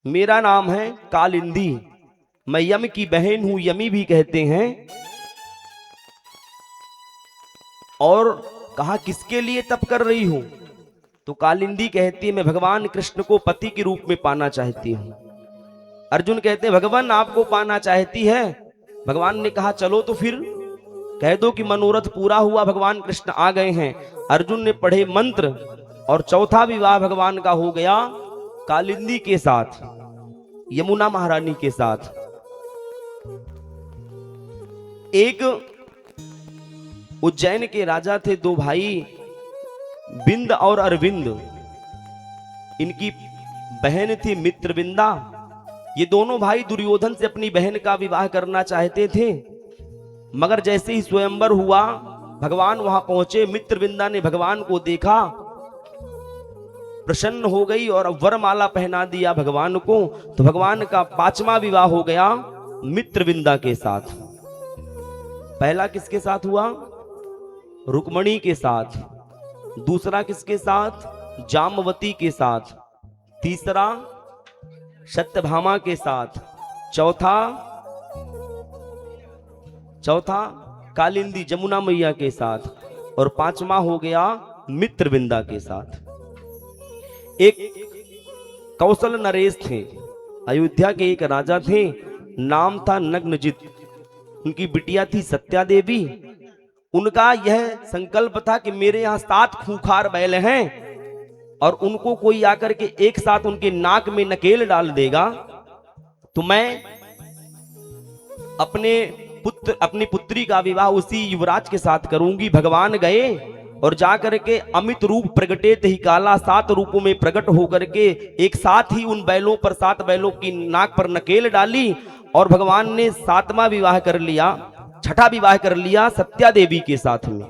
मेरा नाम है कालिंदी, मैं यम की बहन हूं, यमी भी कहते हैं। और कहा किसके लिए तप कर रही हूं? तो कालिंदी कहती है, मैं भगवान कृष्ण को पति के रूप में पाना चाहती हूं। अर्जुन कहते हैं, भगवान आपको पाना चाहती है? भगवान ने कहा चलो तो फिर कह दो कि मनोरथ पूरा हुआ, भगवान कृष्ण आ गए हैं। अर्जुन ने पढ़े मंत्र और चौथा विवाह भगवान का हो गया कालिंदी के साथ, यमुना महारानी के साथ। एक उज्जैन के राजा थे, दो भाई बिंद और अरविंद, इनकी बहन थी मित्रविंदा। ये दोनों भाई दुर्योधन से अपनी बहन का विवाह करना चाहते थे, मगर जैसे ही स्वयंवर हुआ भगवान वहां पहुंचे, मित्रविंदा ने भगवान को देखा, प्रसन्न हो गई और वरमाला पहना दिया भगवान को। तो भगवान का 5वां विवाह हो गया मित्रविंदा के साथ। पहला किसके साथ हुआ? रुक्मणी के साथ। दूसरा किसके साथ? जामवती के साथ। तीसरा सत्यभामा के साथ। चौथा कालिंदी जमुना मैया के साथ। और 5वां हो गया मित्रविंदा के साथ। एक कौशल नरेश थे, अयोध्या के एक राजा थे, नाम था नग्नजित। उनकी बिटिया थी सत्या देवी। उनका यह संकल्प था कि मेरे यहां 7 खूंखार बैल हैं और उनको कोई आकर के एक साथ उनके नाक में नकेल डाल देगा तो मैं अपनी पुत्री का विवाह उसी युवराज के साथ करूंगी। भगवान गए और जाकर के अमित रूप प्रगटे ही काला, 7 रूपों में प्रकट होकर के एक साथ ही उन बैलों पर 7 बैलों की नाक पर नकेल डाली और भगवान ने 7वां विवाह कर लिया, 6ठा विवाह कर लिया सत्या देवी के साथ में।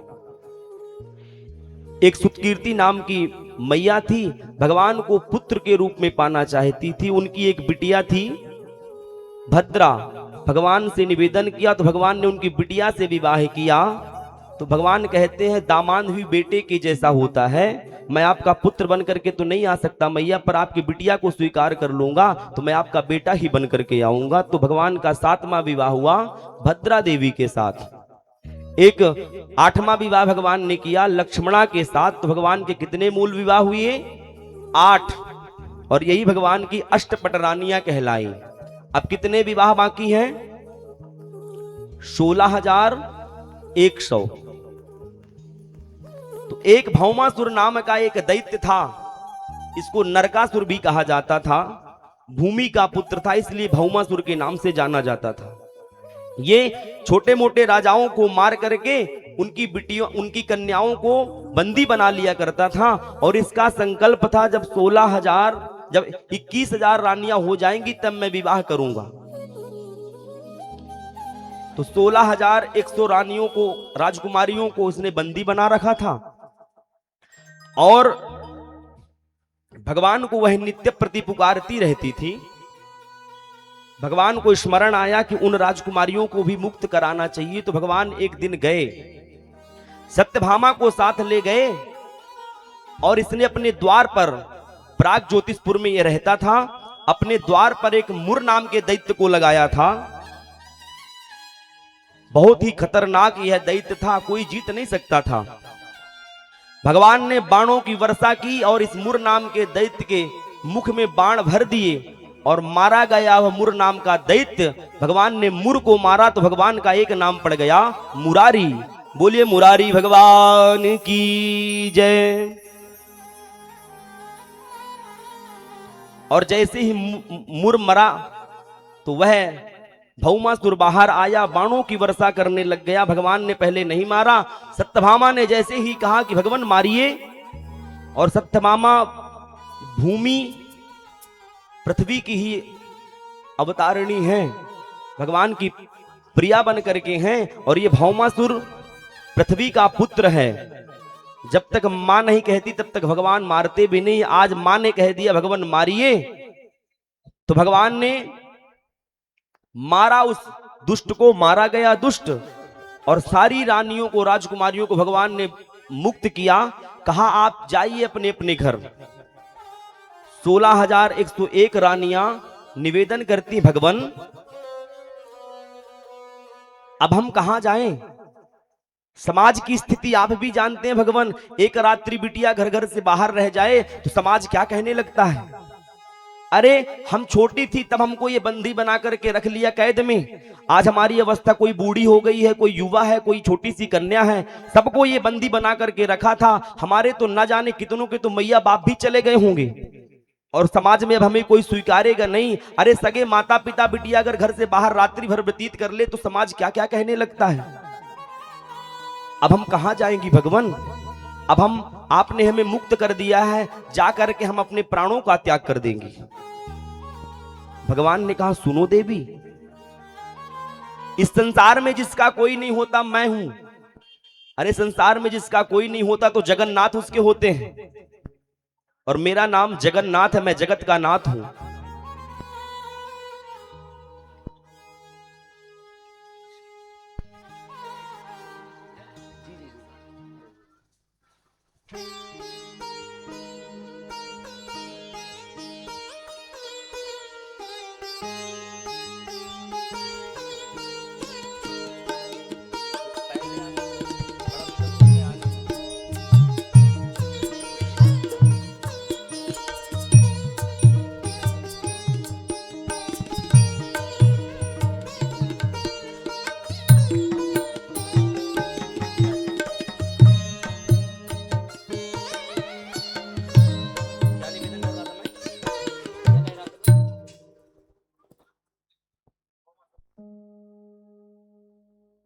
एक सुतकीर्ति नाम की मैया थी, भगवान को पुत्र के रूप में पाना चाहती थी। उनकी एक बिटिया थी भद्रा। भगवान से निवेदन किया तो भगवान ने उनकी बिटिया से विवाह किया। तो भगवान कहते हैं दामाद भी बेटे के जैसा होता है, मैं आपका पुत्र बन करके तो नहीं आ सकता मैया, पर आपकी बिटिया को स्वीकार कर लूंगा तो मैं आपका बेटा ही बन करके आऊंगा। तो भगवान का 7वां विवाह हुआ भद्रा देवी के साथ। एक 8वां विवाह भगवान ने किया लक्ष्मणा के साथ। तो भगवान के कितने मूल विवाह हुए? 8। और यही भगवान की अष्टपट रानियां कहलाई। अब कितने विवाह बाकी हैं? 16,100। तो एक भौमासुर नाम का एक दैत्य था, इसको नरकासुर भी कहा जाता था। भूमि का पुत्र था, इसलिए भौमासुर के नाम से जाना जाता था। ये छोटे मोटे राजाओं को मार करके उनकी बिटियों उनकी कन्याओं को बंदी बना लिया करता था। और इसका संकल्प था जब 21,000 रानियां हो जाएंगी तब मैं विवाह करूंगा। तो 16,100 रानियों को, राजकुमारियों को उसने बंदी बना रखा था। और भगवान को वह नित्य प्रति पुकारती रहती थी। भगवान को स्मरण आया कि उन राजकुमारियों को भी मुक्त कराना चाहिए। तो भगवान एक दिन गए, सत्यभामा को साथ ले गए और इसने अपने द्वार पर, प्राग ज्योतिषपुर में यह रहता था, अपने द्वार पर एक मुर नाम के दैत्य को लगाया था। बहुत ही खतरनाक यह दैत्य था, कोई जीत नहीं सकता था। भगवान ने बाणों की वर्षा की और इस मुर नाम के दैत्य के मुख में बाण भर दिए और मारा गया वह मुर नाम का दैत्य। भगवान ने मुर को मारा तो भगवान का एक नाम पड़ गया मुरारी। बोलिए मुरारी भगवान की जय। और जैसे ही मुर मरा तो वह भौमासुर बाहर आया, बाणों की वर्षा करने लग गया। भगवान ने पहले नहीं मारा। सत्यभामा ने जैसे ही कहा कि भगवान मारिए, और सत्यभामा भूमि पृथ्वी की ही अवतारिणी है, भगवान की प्रिया बन करके हैं। और ये भौमासुर पृथ्वी का पुत्र है। जब तक मां नहीं कहती तब तक भगवान मारते भी नहीं। आज मां ने कह दिया भगवान मारिए, तो भगवान ने मारा, उस दुष्ट को मारा गया दुष्ट। और सारी रानियों को, राजकुमारियों को भगवान ने मुक्त किया। कहा आप जाइए अपने अपने घर। 16,101 रानियां निवेदन करती भगवान अब हम कहां जाएं? समाज की स्थिति आप भी जानते हैं भगवान। एक रात्रि बिटिया घर घर से बाहर रह जाए तो समाज क्या कहने लगता है। अरे हम छोटी थी तब हमको ये बंदी बना करके रख लिया कैद में, आज हमारी अवस्था, कोई बूढ़ी हो गई है, कोई युवा है, कोई छोटी सी कन्या है, सबको ये बंदी बना करके रखा था। हमारे तो न जाने कितनों के तो मैया बाप भी चले गए होंगे और समाज में अब हमें कोई स्वीकारेगा नहीं। अरे सगे माता पिता बिटिया अगर घर से बाहर रात्रि भर व्यतीत कर ले तो समाज क्या क्या कहने लगता है। अब हम कहां जाएंगी भगवान? अब हम, आपने हमें मुक्त कर दिया है, जाकर के हम अपने प्राणों का त्याग कर देंगे। भगवान ने कहा सुनो देवी, इस संसार में जिसका कोई नहीं होता मैं हूं। अरे संसार में जिसका कोई नहीं होता तो जगन्नाथ उसके होते हैं, और मेरा नाम जगन्नाथ है, मैं जगत का नाथ हूं।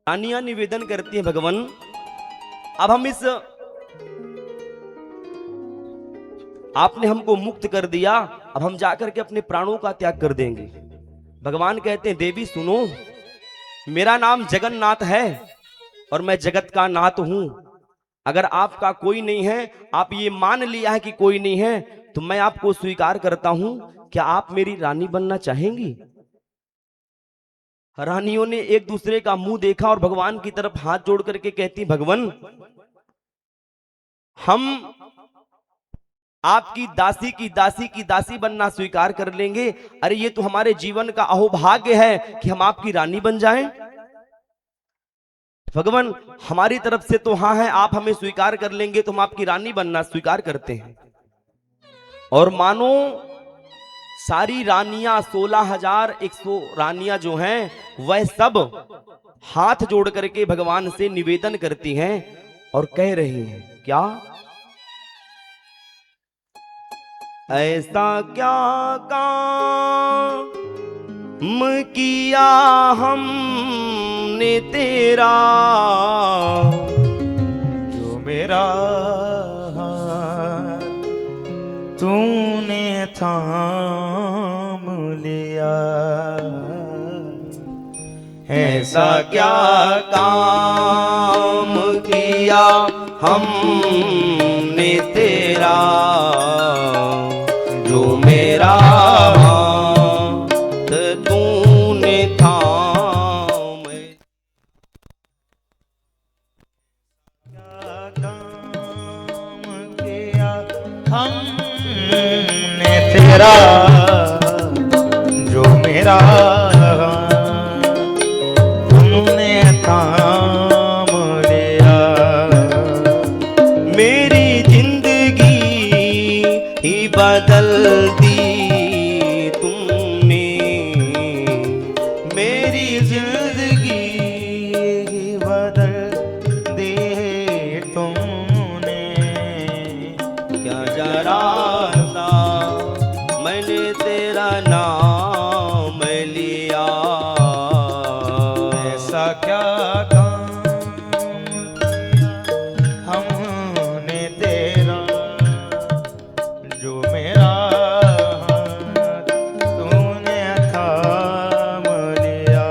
रानियां निवेदन करती हैं, भगवान अब हम इस आपने हमको मुक्त कर दिया, अब हम जाकर के अपने प्राणों का त्याग कर देंगे। भगवान कहते हैं देवी सुनो, मेरा नाम जगन्नाथ है और मैं जगत का नाथ हूं। अगर आपका कोई नहीं है, आप ये मान लिया है कि कोई नहीं है, तो मैं आपको स्वीकार करता हूं। क्या आप मेरी रानी बनना चाहेंगी? रानियों ने एक दूसरे का मुंह देखा और भगवान की तरफ हाथ जोड़ करके कहती, भगवान हम आपकी दासी की दासी की दासी बनना स्वीकार कर लेंगे। अरे ये तो हमारे जीवन का अहोभाग्य है कि हम आपकी रानी बन जाएं। भगवान हमारी तरफ से तो हाँ है, आप हमें स्वीकार कर लेंगे तो हम आपकी रानी बनना स्वीकार करते हैं। और मानो सारी रानियां 16,100 रानियां जो हैं वह सब हाथ जोड़ करके भगवान से निवेदन करती हैं और कह रही हैं क्या, ऐसा क्या काम किया हमने तेरा, जो मेरा हाथ तूने थाम लिया। ऐसा क्या काम किया हमने तेरा, जो मेरा हाथ तूने थाम। क्या काम किया हमने तेरा, जो मेरा तूने थाम लिया। मेरी जिंदगी ही बदल दी तुमने, मेरी जिंदगी जिंदगी बदल दी तुमने। क्या जरा सा मैंने तेरा नाम लिया। ऐसा क्या काम किया हमने तेरा, जो मेरा हाथ तूने थाम लिया।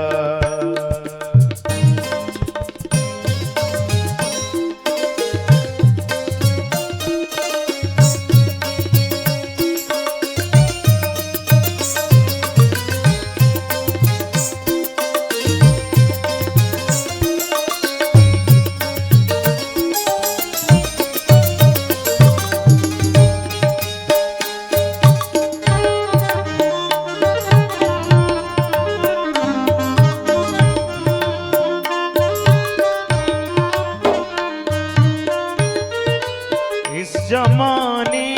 इस जमाने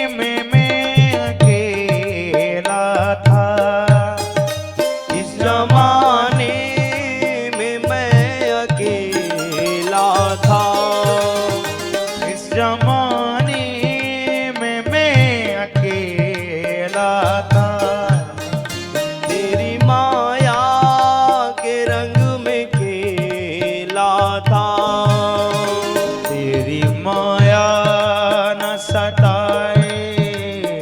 में मैं अकेला था, इस जमाने में मैं अकेला था। इस जमाने में मैं अकेला था। तेरी माया के रंग में खेला था। तेरी माया न सताए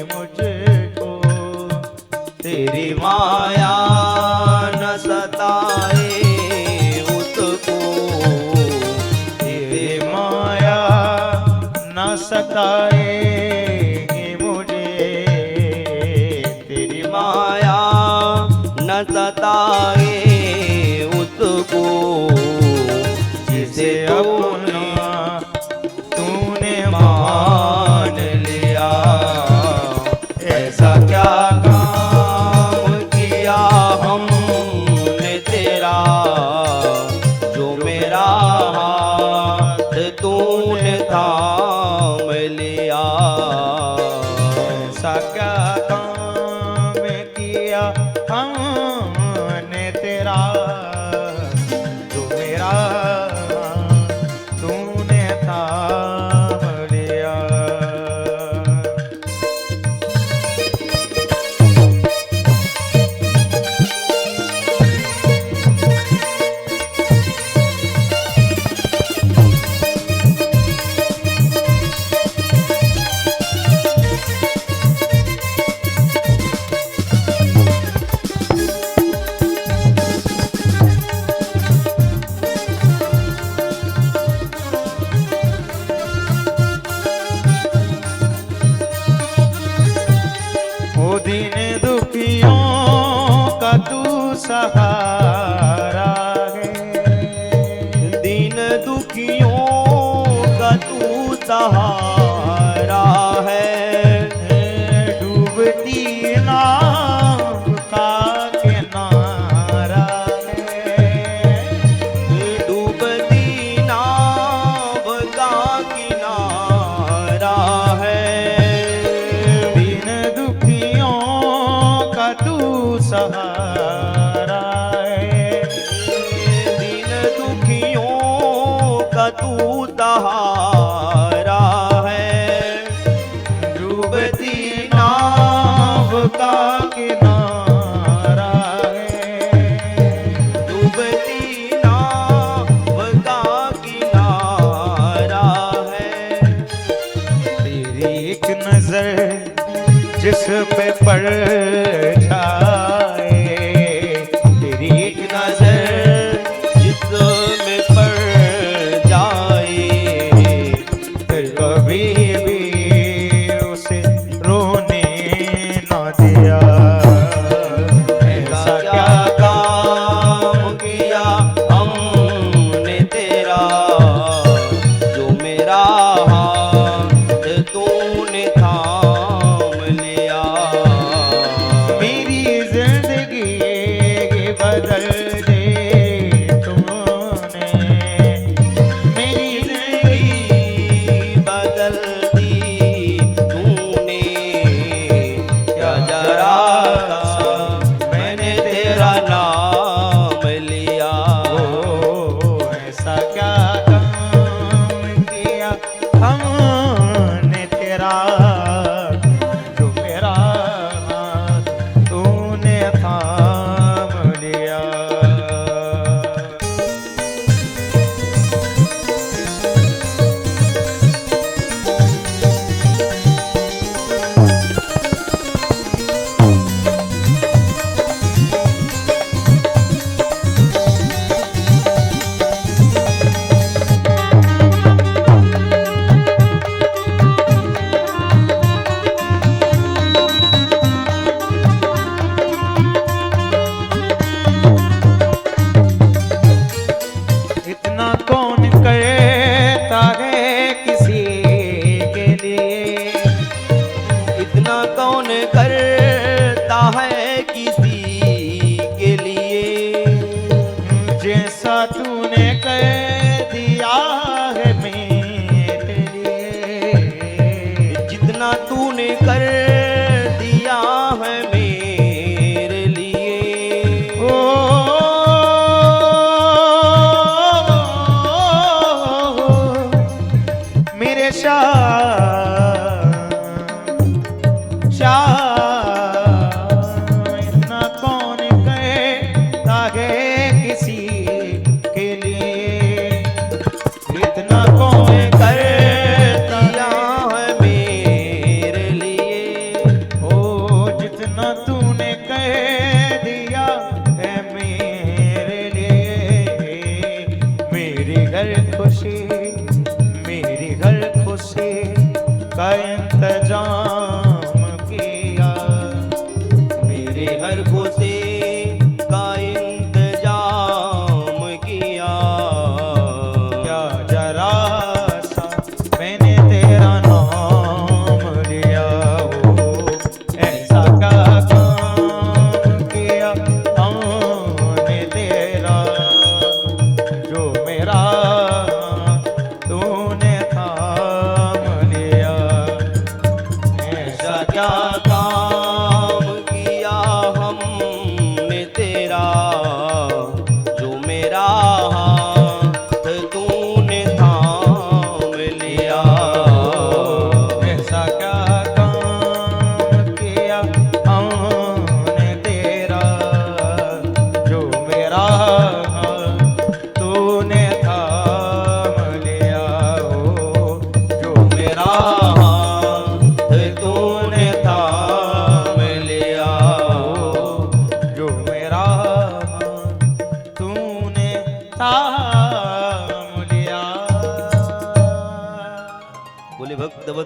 मुझको, तेरी माया न सताए उसको, जिसे अपना तूने मान लिया। ऐसा क्या काम किया हमने तेरा, जो मेरा हाथ तूने थाम लिया। ऐसा क्या काम किया हमने तेरा, जो मेरा तूने थाम लिया। ओ दिन दुखियों का तू सहारा है, दीन दुखियों का तू सहारा है। डूबती नाव का किनारा है, डूबती नाव का किनारा है। दीन दुखियों का तू सहारा है। दीन दुखियों का तू सहारा है। डूबती नाव का किनारा है, डूबती नाव का किनारा है। तेरी एक नजर जिस पे पड़ जाए, तेरी एक नजर जिसमें पड़ जाए, फिर कभी भी उसे रोने ना दिया। ऐसा क्या काम किया हमने तेरा, जो मेरा हाथ तूने थाम लिया। मेरी जिंदगी बदल दे तूने, मेरी जिंदगी बदल दी तूने। क्या जरा सा मैंने तेरा नाम लिया। ऐसा क्या काम किया हमने तेरा, जो मेरा हाथ तूने थाम लिया। इतना कौन कहता है किसी के लिए, इतना कौन करता है किसी के लिए। जैसा तूने कह दिया है मेरे लिए। जितना तूने कर दिया है मेरे लिए। ओ मेरे इतना कौन कहता है किसी के लिए, इतना कौन कर दिया है मेरे लिए। ओ जितना तूने कह दिया है मेरे लिए। मेरी हर खुशी, मेरी हर खुशी का इंतजाम किया। मेरे हर खुशी का इंतजाम किया। क्या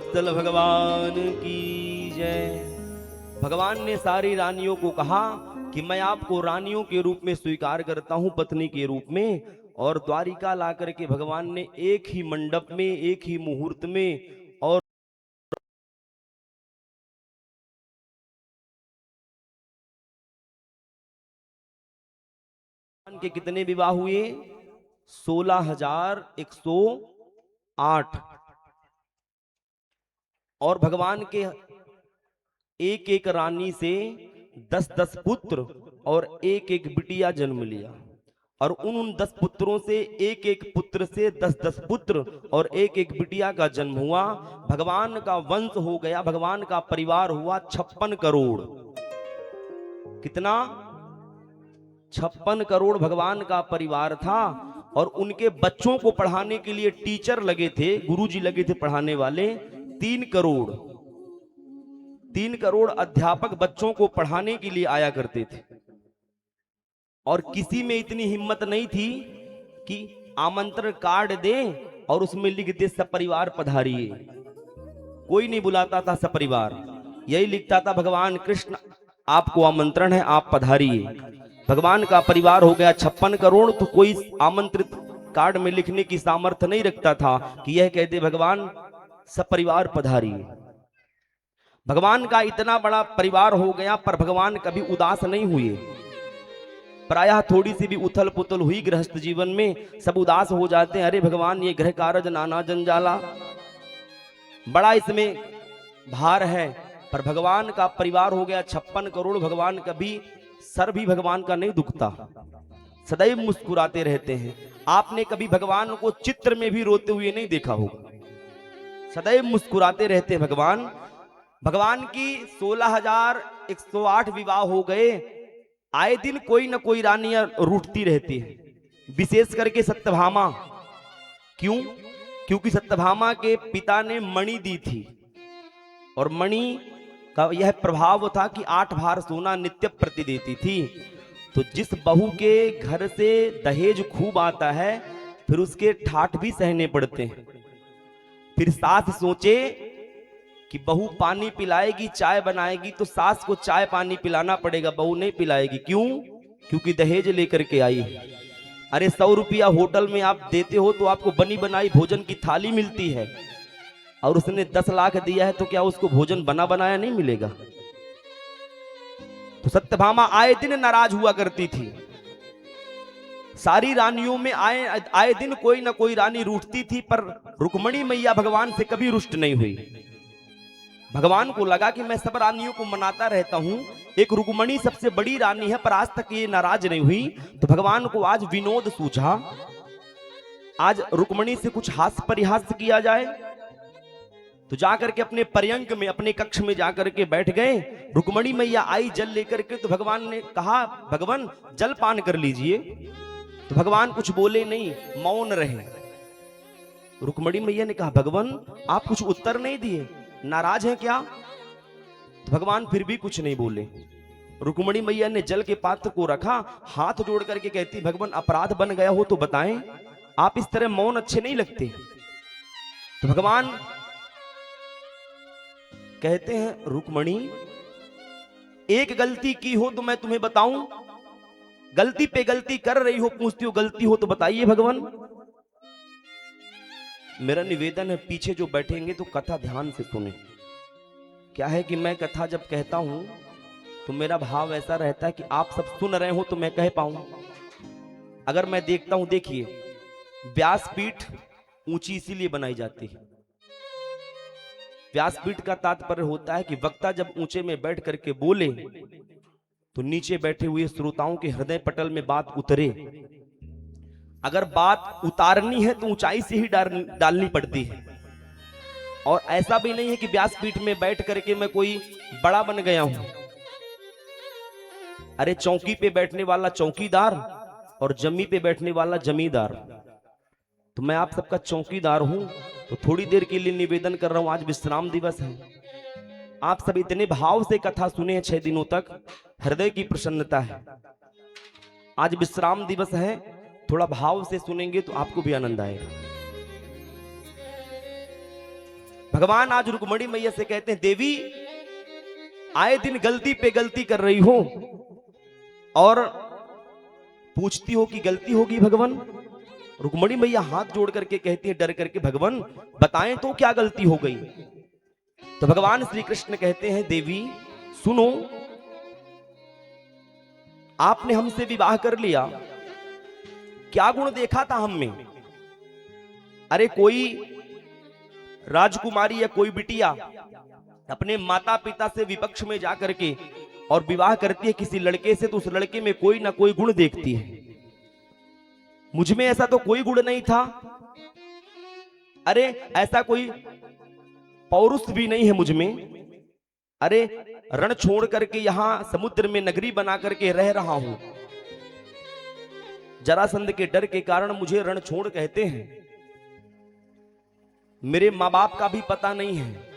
वत्सल भगवान की जय। भगवान ने सारी रानियों को कहा कि मैं आपको रानियों के रूप में स्वीकार करता हूं, पत्नी के रूप में। और द्वारिका ला करके भगवान ने एक ही मंडप में, एक ही मुहूर्त में, और के कितने विवाह हुए? 16,108। और भगवान के एक एक रानी से 10-10 पुत्र और एक एक बिटिया जन्म लिया। और उन 10 पुत्रों से एक एक पुत्र से 10-10 पुत्र और एक एक बिटिया का जन्म हुआ। भगवान का वंश हो गया, भगवान का परिवार हुआ 56 करोड़। कितना? 56 करोड़ भगवान का परिवार था। और उनके बच्चों को पढ़ाने के लिए टीचर लगे थे, गुरुजी लगे थे पढ़ाने वाले 3 करोड़। 3 करोड़ अध्यापक बच्चों को पढ़ाने के लिए आया करते थे। और किसी में इतनी हिम्मत नहीं थी कि आमंत्रण कार्ड दे और उसमें लिख दे सपरिवार पधारिए। कोई नहीं बुलाता था सपरिवार, यही लिखता था भगवान कृष्ण आपको आमंत्रण है, आप पधारिए। भगवान का परिवार हो गया 56 करोड़। तो कोई आमंत्रित कार्ड में लिखने की सामर्थ्य नहीं रखता था कि यह कह दे भगवान सपरिवार पधारिए। भगवान का इतना बड़ा परिवार हो गया, पर भगवान कभी उदास नहीं हुए। प्रायः थोड़ी सी भी उथल पुथल हुई गृहस्थ जीवन में, सब उदास हो जाते हैं। अरे भगवान ये गृह कारज नाना जंजाला, बड़ा इसमें भार है। पर भगवान का परिवार हो गया 56 करोड़। भगवान कभी सर भी भगवान का नहीं दुखता, सदैव मुस्कुराते रहते हैं। आपने कभी भगवान को चित्र में भी रोते हुए नहीं देखा होगा, सदैव मुस्कुराते रहते हैं भगवान। भगवान की 16,108 विवाह हो गए। आए दिन कोई न कोई रानियां रूठती रहती है, विशेष करके सत्यभामा। क्यों? क्योंकि सत्यभामा के पिता ने मणि दी थी, और मणि का यह प्रभाव था कि 8 भार सोना नित्य प्रति देती थी। तो जिस बहू के घर से दहेज खूब आता है, फिर उसके ठाठ भी सहने पड़ते हैं। फिर सास सोचे कि बहू पानी पिलाएगी, चाय बनाएगी, तो सास को चाय पानी पिलाना पड़ेगा, बहू नहीं पिलाएगी। क्यों? क्योंकि दहेज लेकर के आई है। अरे 100 रुपया होटल में आप देते हो तो आपको बनी बनाई भोजन की थाली मिलती है, और उसने 10 लाख दिया है तो क्या उसको भोजन बना बनाया नहीं मिलेगा? तो सत्यभामा आए दिन नाराज हुआ करती थी। सारी रानियों में आए दिन कोई ना कोई रानी रूठती थी, पर रुक्मणी मैया भगवान से कभी रुष्ट नहीं हुई। भगवान को लगा कि मैं सब रानियों को मनाता रहता हूं, एक रुक्मणी सबसे बड़ी रानी है, पर आज तक ये नाराज नहीं हुई। तो भगवान को आज विनोद सूझा, आज रुक्मणी से कुछ हास्य परिहास किया जाए। तो जाकर के अपने पर्यंक में, अपने कक्ष में जाकर के बैठ गए। रुक्मणी मैया आई जल लेकर के, तो भगवान ने कहा भगवान जल पान कर लीजिए। तो भगवान कुछ बोले नहीं, मौन रहे। रुक्मणी मैया ने कहा भगवान आप कुछ उत्तर नहीं दिए, नाराज हैं क्या? तो भगवान फिर भी कुछ नहीं बोले। रुक्मणी मैया ने जल के पात्र को रखा, हाथ जोड़ करके कहती भगवान अपराध बन गया हो तो बताएं, आप इस तरह मौन अच्छे नहीं लगते। तो भगवान कहते हैं रुक्मणी एक गलती की हो तो मैं तुम्हें बताऊं, गलती पे गलती कर रही हो, पूछती हो गलती हो तो बताइए भगवान। मेरा निवेदन है पीछे जो बैठेंगे तो कथा ध्यान से सुने। क्या है कि मैं कथा जब कहता हूं तो मेरा भाव ऐसा रहता है कि आप सब सुन रहे हो तो मैं कह पाऊं। अगर मैं देखता हूं, देखिए व्यासपीठ ऊंची इसीलिए बनाई जाती है। व्यासपीठ का तात्पर्य होता है कि वक्ता जब ऊंचे में बैठ करके बोले तो नीचे बैठे हुए श्रोताओं के हृदय पटल में बात उतरे। अगर बात उतारनी है तो ऊंचाई से ही डालनी पड़ती है। और ऐसा भी नहीं है कि व्यासपीठ में बैठ करके मैं कोई बड़ा बन गया हूं। अरे चौकी पे बैठने वाला चौकीदार और जमी पे बैठने वाला जमींदार, तो मैं आप सबका चौकीदार हूं। तो थोड़ी देर के लिए निवेदन कर रहा हूं, आज विश्राम दिवस है। आप सब इतने भाव से कथा सुने हैं 6 दिनों तक, हृदय की प्रसन्नता है। आज विश्राम दिवस है, थोड़ा भाव से सुनेंगे तो आपको भी आनंद आएगा। भगवान आज रुक्मणी मैया से कहते हैं, देवी आए दिन गलती पे गलती कर रही हो और पूछती हो कि गलती होगी भगवान। रुक्मणी मैया हाथ जोड़ करके कहती है डर करके, भगवान बताएं तो क्या गलती हो गई। तो भगवान श्री कृष्ण कहते हैं, देवी सुनो, आपने हमसे विवाह कर लिया, क्या गुण देखा था हम में? अरे कोई राजकुमारी या कोई बिटिया अपने माता पिता से विपक्ष में जाकर के और विवाह करती है किसी लड़के से, तो उस लड़के में कोई ना कोई गुण देखती है। मुझ में ऐसा तो कोई गुण नहीं था। अरे ऐसा कोई पौरुष भी नहीं है मुझ में। अरे रण छोड़ करके यहां समुद्र में नगरी बना करके रह रहा हूं। जरासंध के डर के कारण मुझे रण छोड़ कहते हैं। मेरे मां बाप का भी पता नहीं है।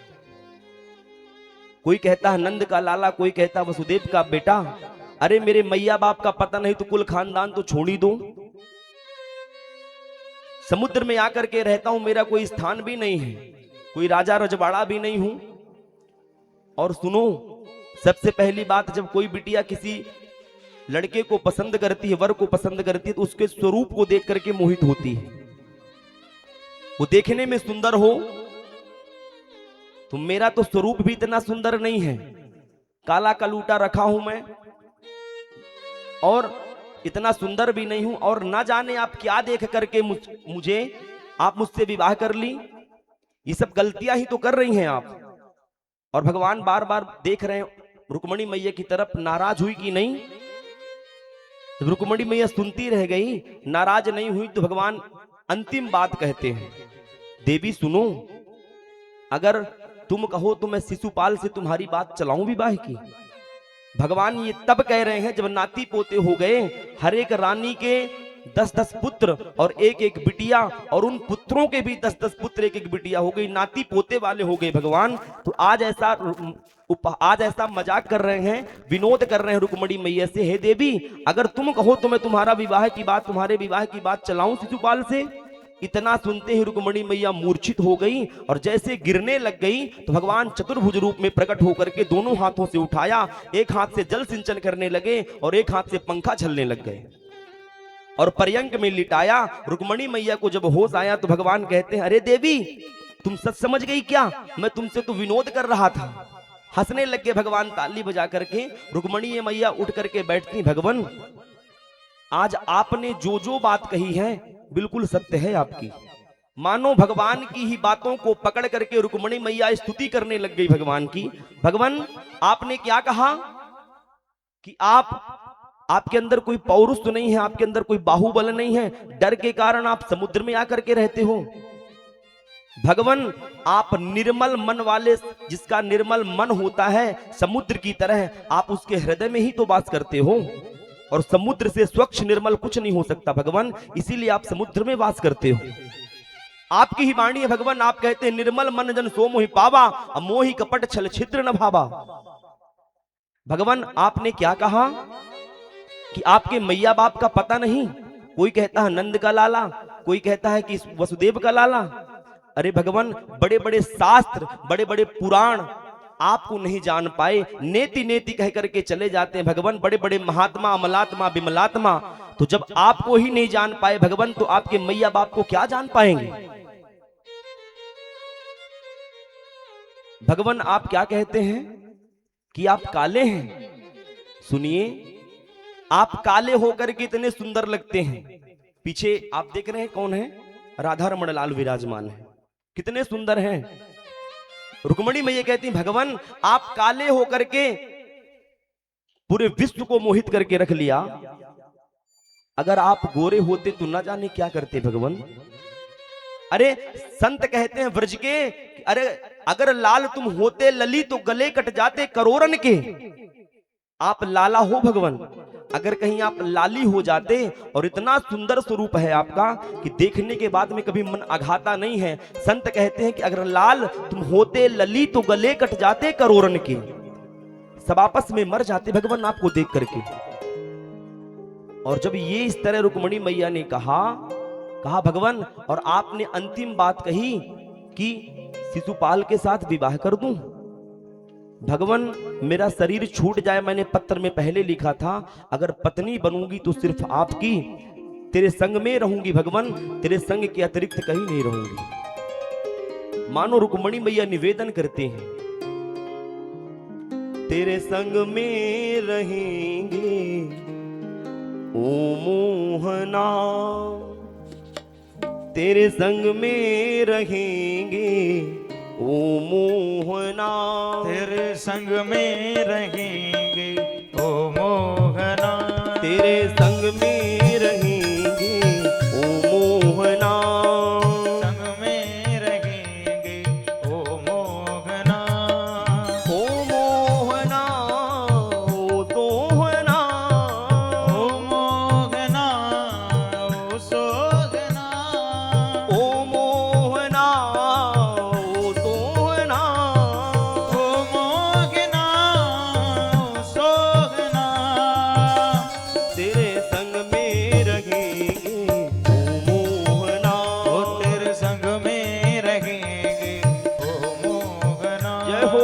कोई कहता है नंद का लाला, कोई कहता वसुदेव का बेटा। अरे मेरे मैया बाप का पता नहीं तो कुल खानदान तो छोड़ ही दो। समुद्र में आकर के रहता हूं, मेरा कोई स्थान भी नहीं है, कोई राजा रजवाड़ा भी नहीं हूं। और सुनो, सबसे पहली बात, जब कोई बिटिया किसी लड़के को पसंद करती है, वर को पसंद करती है, तो उसके स्वरूप को देख करके मोहित होती है। वो देखने में सुंदर हो तो मेरा तो स्वरूप भी इतना सुंदर नहीं है। काला कलूटा रखा हूं मैं और इतना सुंदर भी नहीं हूं, और ना जाने आप क्या देख करके मुझे आप मुझसे विवाह कर ली। ये सब गलतियां ही तो कर रही हैं आप। और भगवान बार बार देख रहे हैं रुक्मणी मैया की तरफ, नाराज हुई कि नहीं। जब रुक्मणी मैया सुनती रह गई, नाराज नहीं हुई, तो भगवान अंतिम बात कहते हैं, देवी सुनो, अगर तुम कहो तो मैं शिशुपाल से तुम्हारी बात चलाऊं विवाह की। भगवान ये तब कह रहे हैं जब नाती पोते हो गए, हर एक रानी के 10-10 पुत्र और एक एक बिटिया, और उन पुत्रों के भी 10-10 पुत्र एक एक बिटिया हो गई, नाती पोते वाले हो गए भगवान। तो आज ऐसा मजाक कर रहे हैं, विनोद कर रहे हैं रुक्मणी मैया से, हे देवी अगर तुम कहो तो मैं तुम्हारे विवाह की बात चलाऊं शिशुपाल से। इतना सुनते ही रुक्मणी मैया मूर्छित हो गई और जैसे गिरने लग गई, तो भगवान चतुर्भुज रूप में प्रकट होकर के दोनों हाथों से उठाया, एक हाथ से जल सिंचन करने लगे और एक हाथ से पंखा झलने लग गए और पर्यंक में लिटाया। रुक्मणी मैया को जब होश आया तो भगवान कहते हैं, अरे देवी तुम सच समझ गई क्या? मैं तुमसे तो विनोद कर रहा था। हंसने लग गए भगवान ताली बजा करके। रुक्मणी मैया उठ करके बैठती, भगवान आज आपने जो जो बात कही है बिल्कुल सत्य है आपकी। मानो भगवान की ही बातों को पकड़ करके रुक्मणी मैया स्तुति करने लग गई भगवान की। भगवान आपने क्या कहा कि आपके अंदर कोई पौरुष तो नहीं है, आपके अंदर कोई बाहुबल नहीं है, डर के कारण आप समुद्र में आकर के रहते हो। भगवान आप निर्मल मन वाले, जिसका निर्मल मन होता है समुद्र की तरह, आप उसके हृदय में ही तो वास करते हो, और समुद्र से स्वच्छ निर्मल कुछ नहीं हो सकता भगवान, इसीलिए आप समुद्र में वास करते हो। आपकी ही वाणी है भगवान, आप कहते हैं निर्मल मन जन सो मोहि पावा, मोहि कपट छल छिद्र न भावा। भगवान आपने क्या कहा कि आपके मैया बाप का पता नहीं? कोई कहता है नंद का लाला, कोई कहता है कि वसुदेव का लाला। अरे भगवान बड़े बड़े शास्त्र, बड़े बड़े पुराण आपको नहीं जान पाए, नेति नेति कह करके चले जाते हैं भगवान। बड़े बड़े महात्मा, अमलात्मा, विमलात्मा, तो जब आपको ही नहीं जान पाए भगवान, तो आपके मैया बाप को क्या जान पाएंगे? भगवान आप क्या कहते हैं कि आप काले हैं। सुनिए, आप काले होकर के इतने सुंदर लगते हैं। पीछे आप देख रहे हैं कौन है? राधा रमण लाल विराजमान है, कितने सुंदर हैं। रुक्मणी मैया कहती भगवान आप काले होकर के पूरे विश्व को मोहित करके रख लिया, अगर आप गोरे होते तो ना जाने क्या करते भगवान। अरे संत कहते हैं व्रज के, अरे अगर लाल तुम होते लली तो गले कट जाते करोरन के। आप लाला हो भगवान, अगर कहीं आप लाली हो जाते, और इतना सुंदर स्वरूप है आपका कि देखने के बाद में कभी मन आघाता नहीं है। संत कहते हैं कि अगर लाल तुम होते लली तो गले कट जाते करोरन के, सब आपस में मर जाते भगवान आपको देख करके। और जब ये इस तरह रुक्मणी मैया ने कहा भगवान, और आपने अंतिम बात कही कि शिशुपाल के साथ विवाह कर दूं? भगवान मेरा शरीर छूट जाए, मैंने पत्र में पहले लिखा था अगर पत्नी बनूंगी तो सिर्फ आपकी, तेरे संग में रहूंगी भगवान, तेरे संग के अतिरिक्त कहीं नहीं रहूंगी। मानो रुक्मणी मैया निवेदन करते हैं, तेरे संग में रहेंगे ओ मोहना, तेरे संग में रहेंगे ओ मोहना, तेरे संग में रहेंगे ओ मोहना, तेरे संग में रहेंगे ओ मोहना, संग में रहेंगे ओ मोहना, ओ मोहना ओ सोहना, ओ मोहना ओ सोहना, ओ मोहना ओ सोहना, ओ मोहना ओ सोहना, तेरे संग में रहेंगे ओ मोहना। ओ तेरे संग में रहेंगे ओ मोहना। जय हो।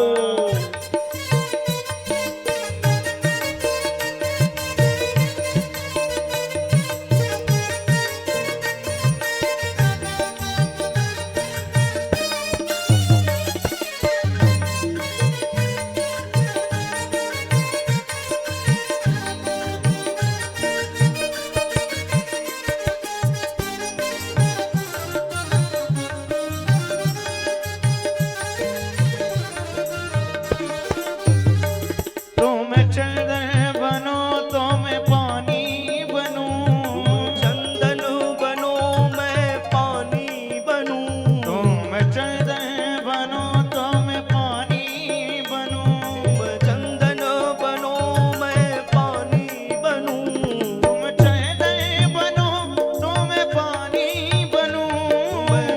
तुम चंदन बनो तो मैं पानी बनूं, चंदन बनो मैं पानी बनूं, तुम चंदन बनो तो मैं पानी बनूं, चंदन बनो मैं पानी बनूं, तुम चंदन बनो तो मैं पानी बनूं,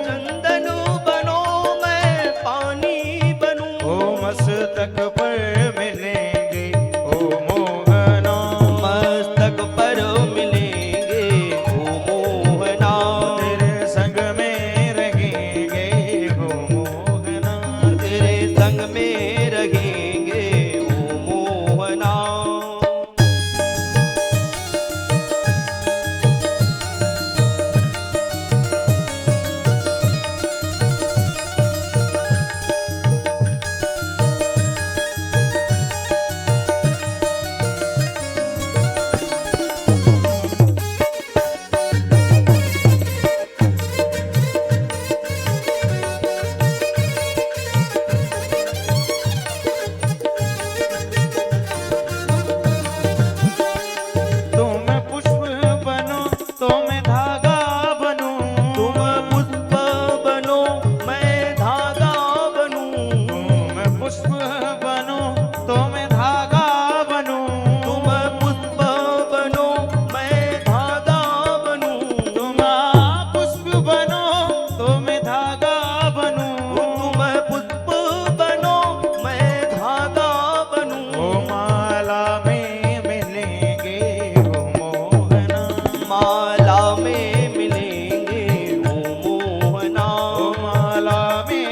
चंदन बनो मैं पानी बनूं, ओ मस्तक पर मिलेंगे ओ मोहना, मस्तक पर मिलेंगे ओ मोहना, तेरे संग में रहेंगे ओ मोहना, तेरे संग में रहेंगे ओ मोहना। तुम पुष्प बनो तो मैं धागा बनूं, तुम पुष्प बनो मैं धागा बनूं, तुम पुष्प बनो तो मैं धागा बनूं, तुम पुष्प बनो मैं धागा बनूं, तुम पुष्प बनो तो मैं धागा बनूं, तुम पुष्प बनो मैं धागा बनूं, ओ माला में मिलेंगे ओ मोहना, माला में मिलेंगे ओ मोहना, ओ माला में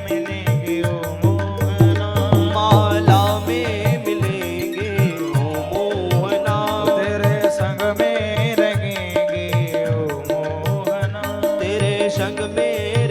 मिलेंगे ओ मोहना, माला में मिलेंगे ओ मोहना, तेरे संग में रहेंगे ओ मोहना, तेरे संग में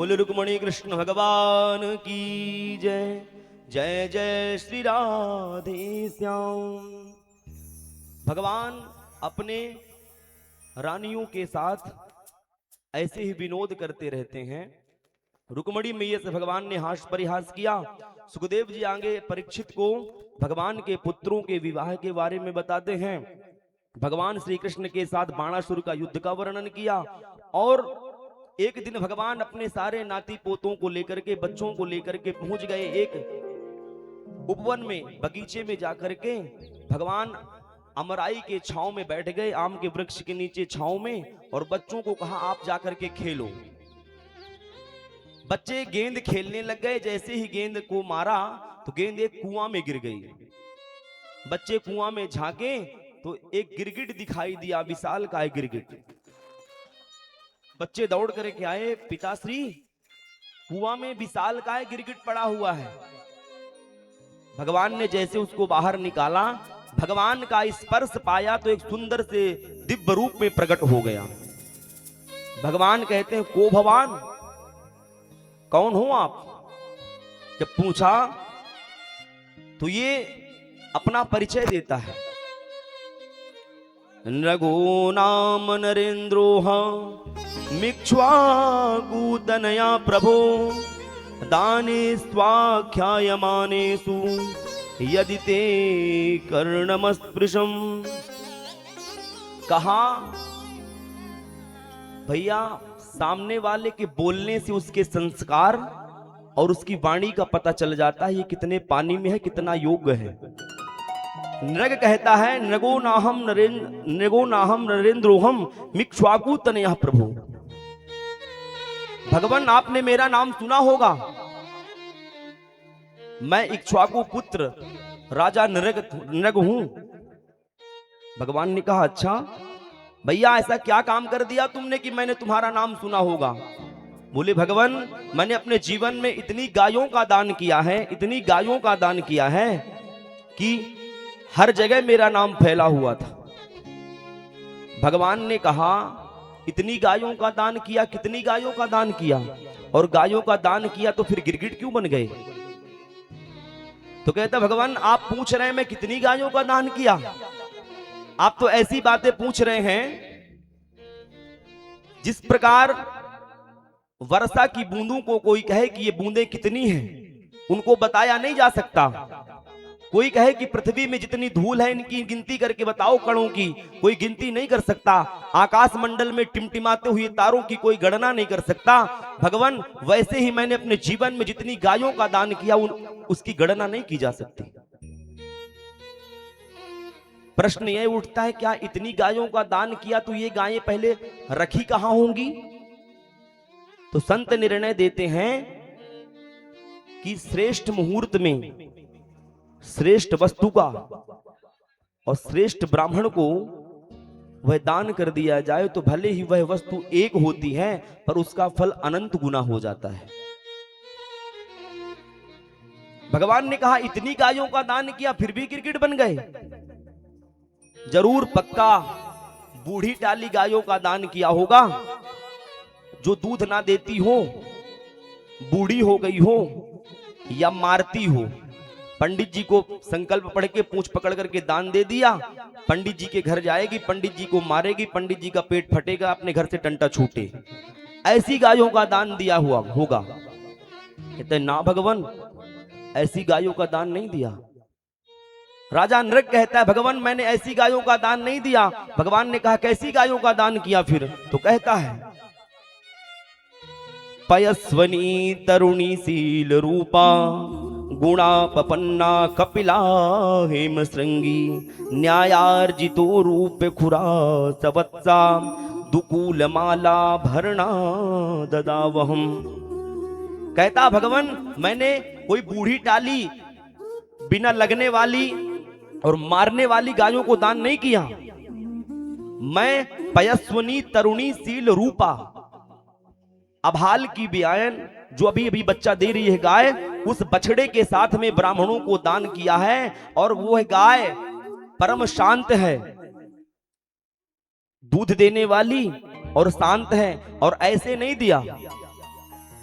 बोले रुक्मणी कृष्ण भगवान की जय। जय जय श्री राधे श्याम। भगवान अपने रानियों के साथ ऐसे ही विनोद करते रहते हैं। रुक्मणी मैया से भगवान ने हास्य परिहास किया। सुखदेव जी आगे परीक्षित को भगवान के पुत्रों के विवाह के बारे में बताते हैं। भगवान श्री कृष्ण के साथ बाणासुर का युद्ध का वर्णन किया। और एक दिन भगवान अपने सारे नाती पोतों को लेकर के, बच्चों को लेकर के पहुंच गए एक उपवन में, बगीचे में जाकर के भगवान अमराई के छांव में बैठ गए, आम के वृक्ष के नीचे छांव में, और बच्चों को कहा आप जाकर के खेलो। बच्चे गेंद खेलने लग गए। जैसे ही गेंद को मारा तो गेंद एक कुआं में गिर गई। बच्चे कुआं में झांके तो एक गिरगिट दिखाई दिया, विशाल काय गिरगिट। बच्चे दौड़ करके आए, पिताश्री कुआं में विशाल काय गिरगिट पड़ा हुआ है। भगवान ने जैसे उसको बाहर निकाला, भगवान का स्पर्श पाया तो एक सुंदर से दिव्य रूप में प्रकट हो गया। भगवान कहते हैं को भगवान, कौन हो आप? जब पूछा तो ये अपना परिचय देता है। नगो नाम नरेंद्रोह मिक्ष्वाकूतनया प्रभो दाने स्वाख्यायमानेषु यदि ते कर्णमस्पृशम। कहा भैया, सामने वाले के बोलने से उसके संस्कार और उसकी वाणी का पता चल जाता है ये कितने पानी में है, कितना योग्य है। नृग कहता है नगो नाहम नरेंद्रोहम मिक्ष्वाकूतनया प्रभु। भगवान आपने मेरा नाम सुना होगा, मैं इक्ष्वाकु पुत्र राजा नृग हूं। भगवान ने कहा अच्छा भैया, ऐसा क्या काम कर दिया तुमने कि मैंने तुम्हारा नाम सुना होगा? बोले भगवान, मैंने अपने जीवन में इतनी गायों का दान किया है, इतनी गायों का दान किया है कि हर जगह मेरा नाम फैला हुआ था। भगवान ने कहा इतनी गायों का दान किया, कितनी गायों का दान किया? और गायों का दान किया तो फिर गिरगिट क्यों बन गए? तो कहता भगवान आप पूछ रहे हैं मैं कितनी गायों का दान किया, आप तो ऐसी बातें पूछ रहे हैं जिस प्रकार वर्षा की बूंदों को कोई कहे कि ये बूंदें कितनी हैं, उनको बताया नहीं जा सकता। कोई कहे कि पृथ्वी में जितनी धूल है इनकी गिनती करके बताओ कणों की, कोई गिनती नहीं कर सकता। आकाश मंडल में टिमटिमाते हुए तारों की कोई गणना नहीं कर सकता। भगवान वैसे ही मैंने अपने जीवन में जितनी गायों का दान किया उसकी गणना नहीं की जा सकती। प्रश्न यह उठता है क्या इतनी गायों का दान किया तो ये गायें पहले रखी कहां होंगी? तो संत निर्णय देते हैं कि श्रेष्ठ मुहूर्त में श्रेष्ठ वस्तु का और श्रेष्ठ ब्राह्मण को वह दान कर दिया जाए तो भले ही वह वस्तु एक होती है पर उसका फल अनंत गुना हो जाता है। भगवान ने कहा इतनी गायों का दान किया फिर भी गिरगिट बन गए। जरूर पक्का बूढ़ी टाली गायों का दान किया होगा जो दूध ना देती हो, बूढ़ी हो गई हो या मारती हो। पंडित जी को संकल्प पढ़ के पूंछ पकड़ करके दान दे दिया, पंडित जी के घर जाएगी, पंडित जी को मारेगी, पंडित जी का पेट फटेगा, अपने घर से टंटा छूटे, ऐसी गायों का दान दिया हुआ होगा। कहते ना भगवान ऐसी गायों का दान नहीं दिया। राजा नृग कहता है भगवान मैंने ऐसी गायों का दान नहीं दिया। भगवान ने कहा कैसी गायों का दान किया फिर? तो कहता है पयस्वनी तरुणी शील रूपा गुणापन्ना कपिला हेम श्रृंगी न्यायार्जितो रूप खुरा सवत्सा दुकूल माला भरणा ददावहम। कहता भगवान मैंने कोई बूढ़ी टाली बिना लगने वाली और मारने वाली गायों को दान नहीं किया। मैं पयस्वनी तरुणी शील रूपा अभाल की ब्यायन जो अभी अभी बच्चा दे रही है गाय, उस बछड़े के साथ में ब्राह्मणों को दान किया है और वो गाय परम शांत है, दूध देने वाली और शांत है। और ऐसे नहीं दिया,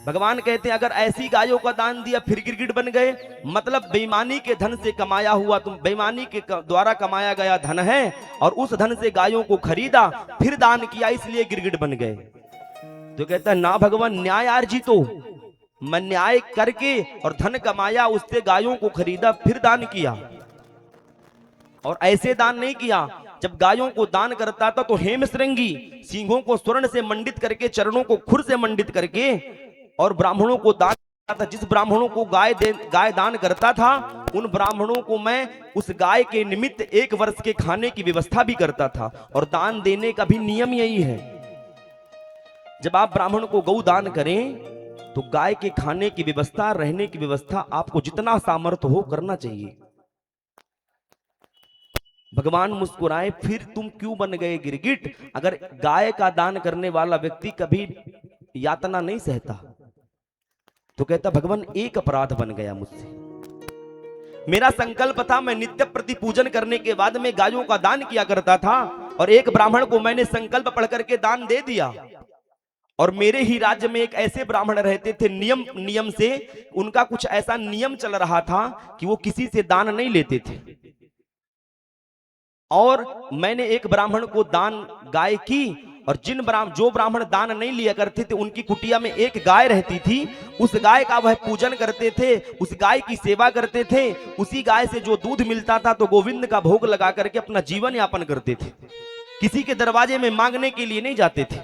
भगवान कहते हैं अगर ऐसी गायों का दान दिया फिर गिरगिट बन गए, मतलब बेईमानी के धन से कमाया हुआ, तुम बेईमानी के द्वारा कमाया गया धन है और उस धन से गायों को खरीदा फिर दान किया इसलिए गिरगिट बन गए। तो कहता है ना भगवान, न्याय अर्जितो, मैं न्याय करके और धन कमाया उससे गायों को खरीदा फिर दान किया, और ऐसे दान नहीं किया। जब गायों को दान करता था तो हेम श्रृंगी सींगों को स्वर्ण से मंडित करके, चरणों को खुर से मंडित करके और ब्राह्मणों को दान करता था। जिस ब्राह्मणों को गाय दान करता था उन ब्राह्मणों को मैं उस गाय के निमित्त 1 वर्ष के खाने की व्यवस्था भी करता था। और दान देने का भी नियम यही है, जब आप ब्राह्मण को गौ दान करें तो गाय के खाने की व्यवस्था, रहने की व्यवस्था आपको जितना सामर्थ्य हो करना चाहिए। भगवान मुस्कुराए, फिर तुम क्यों बन गए गिरगिट? अगर गाय का दान करने वाला व्यक्ति कभी यातना नहीं सहता तो कहता भगवान एक अपराध बन गया मुझसे, मेरा संकल्प था मैं नित्य प्रति पूजन करने के बाद में गायों का दान किया करता था और एक ब्राह्मण को मैंने संकल्प पढ़ करके दान दे दिया। और मेरे ही राज्य में एक ऐसे ब्राह्मण रहते थे, नियम से उनका कुछ ऐसा नियम चल रहा था कि वो किसी से दान नहीं लेते थे। और मैंने एक ब्राह्मण को दान गाय की और जो ब्राह्मण दान नहीं लिया करते थे उनकी कुटिया में एक गाय रहती थी, उस गाय का वह पूजन करते थे, उस गाय की सेवा करते थे। उसी गाय से जो दूध मिलता था तो गोविंद का भोग लगा करके अपना जीवन यापन करते थे, किसी के दरवाजे में मांगने के लिए नहीं जाते थे।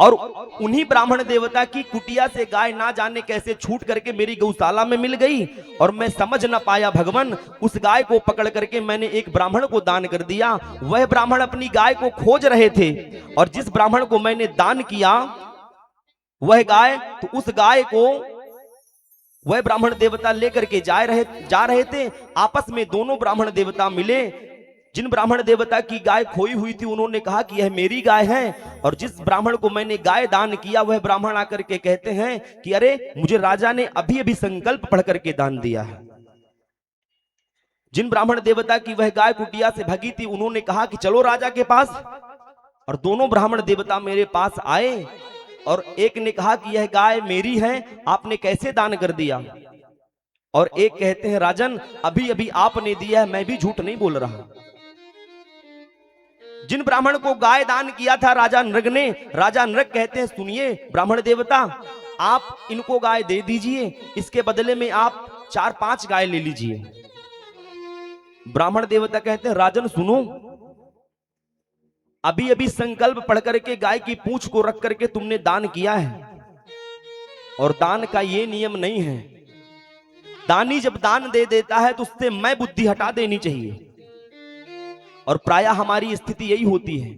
और उन्हीं ब्राह्मण देवता की कुटिया से गाय ना जाने कैसे छूट करके मेरी गौशाला में मिल गई और मैं समझ ना पाया भगवान, उस गाय को पकड़ करके मैंने एक ब्राह्मण को दान कर दिया। वह ब्राह्मण अपनी गाय को खोज रहे थे और जिस ब्राह्मण को मैंने दान किया वह गाय, तो उस गाय को वह ब्राह्मण देवता लेकर के जा रहे थे। आपस में दोनों ब्राह्मण देवता मिले। जिन ब्राह्मण देवता की गाय खोई हुई थी उन्होंने कहा कि यह मेरी गाय है, और जिस ब्राह्मण को मैंने गाय दान किया वह ब्राह्मण आकर के कहते हैं कि अरे मुझे राजा ने अभी अभी संकल्प पढ़ करके दान दिया है। जिन ब्राह्मण देवता की वह गाय कुटिया से भगी थी उन्होंने कहा कि चलो राजा के पास, और दोनों ब्राह्मण देवता मेरे पास आए और एक ने कहा कि यह गाय मेरी है, आपने कैसे दान कर दिया? और एक कहते हैं राजन अभी अभी आपने दिया है, मैं भी झूठ नहीं बोल रहा। जिन ब्राह्मण को गाय दान किया था राजा नृग ने, राजा नृग कहते हैं सुनिए ब्राह्मण देवता, आप इनको गाय दे दीजिए, इसके बदले में आप 4-5 गाय ले लीजिए। ब्राह्मण देवता कहते हैं राजन सुनो, अभी अभी संकल्प पढ़ करके गाय की पूंछ को रख करके तुमने दान किया है और दान का ये नियम नहीं है। दानी जब दान दे देता है तो उससे मैं बुद्धि हटा देनी चाहिए, और प्रायः हमारी स्थिति यही होती है।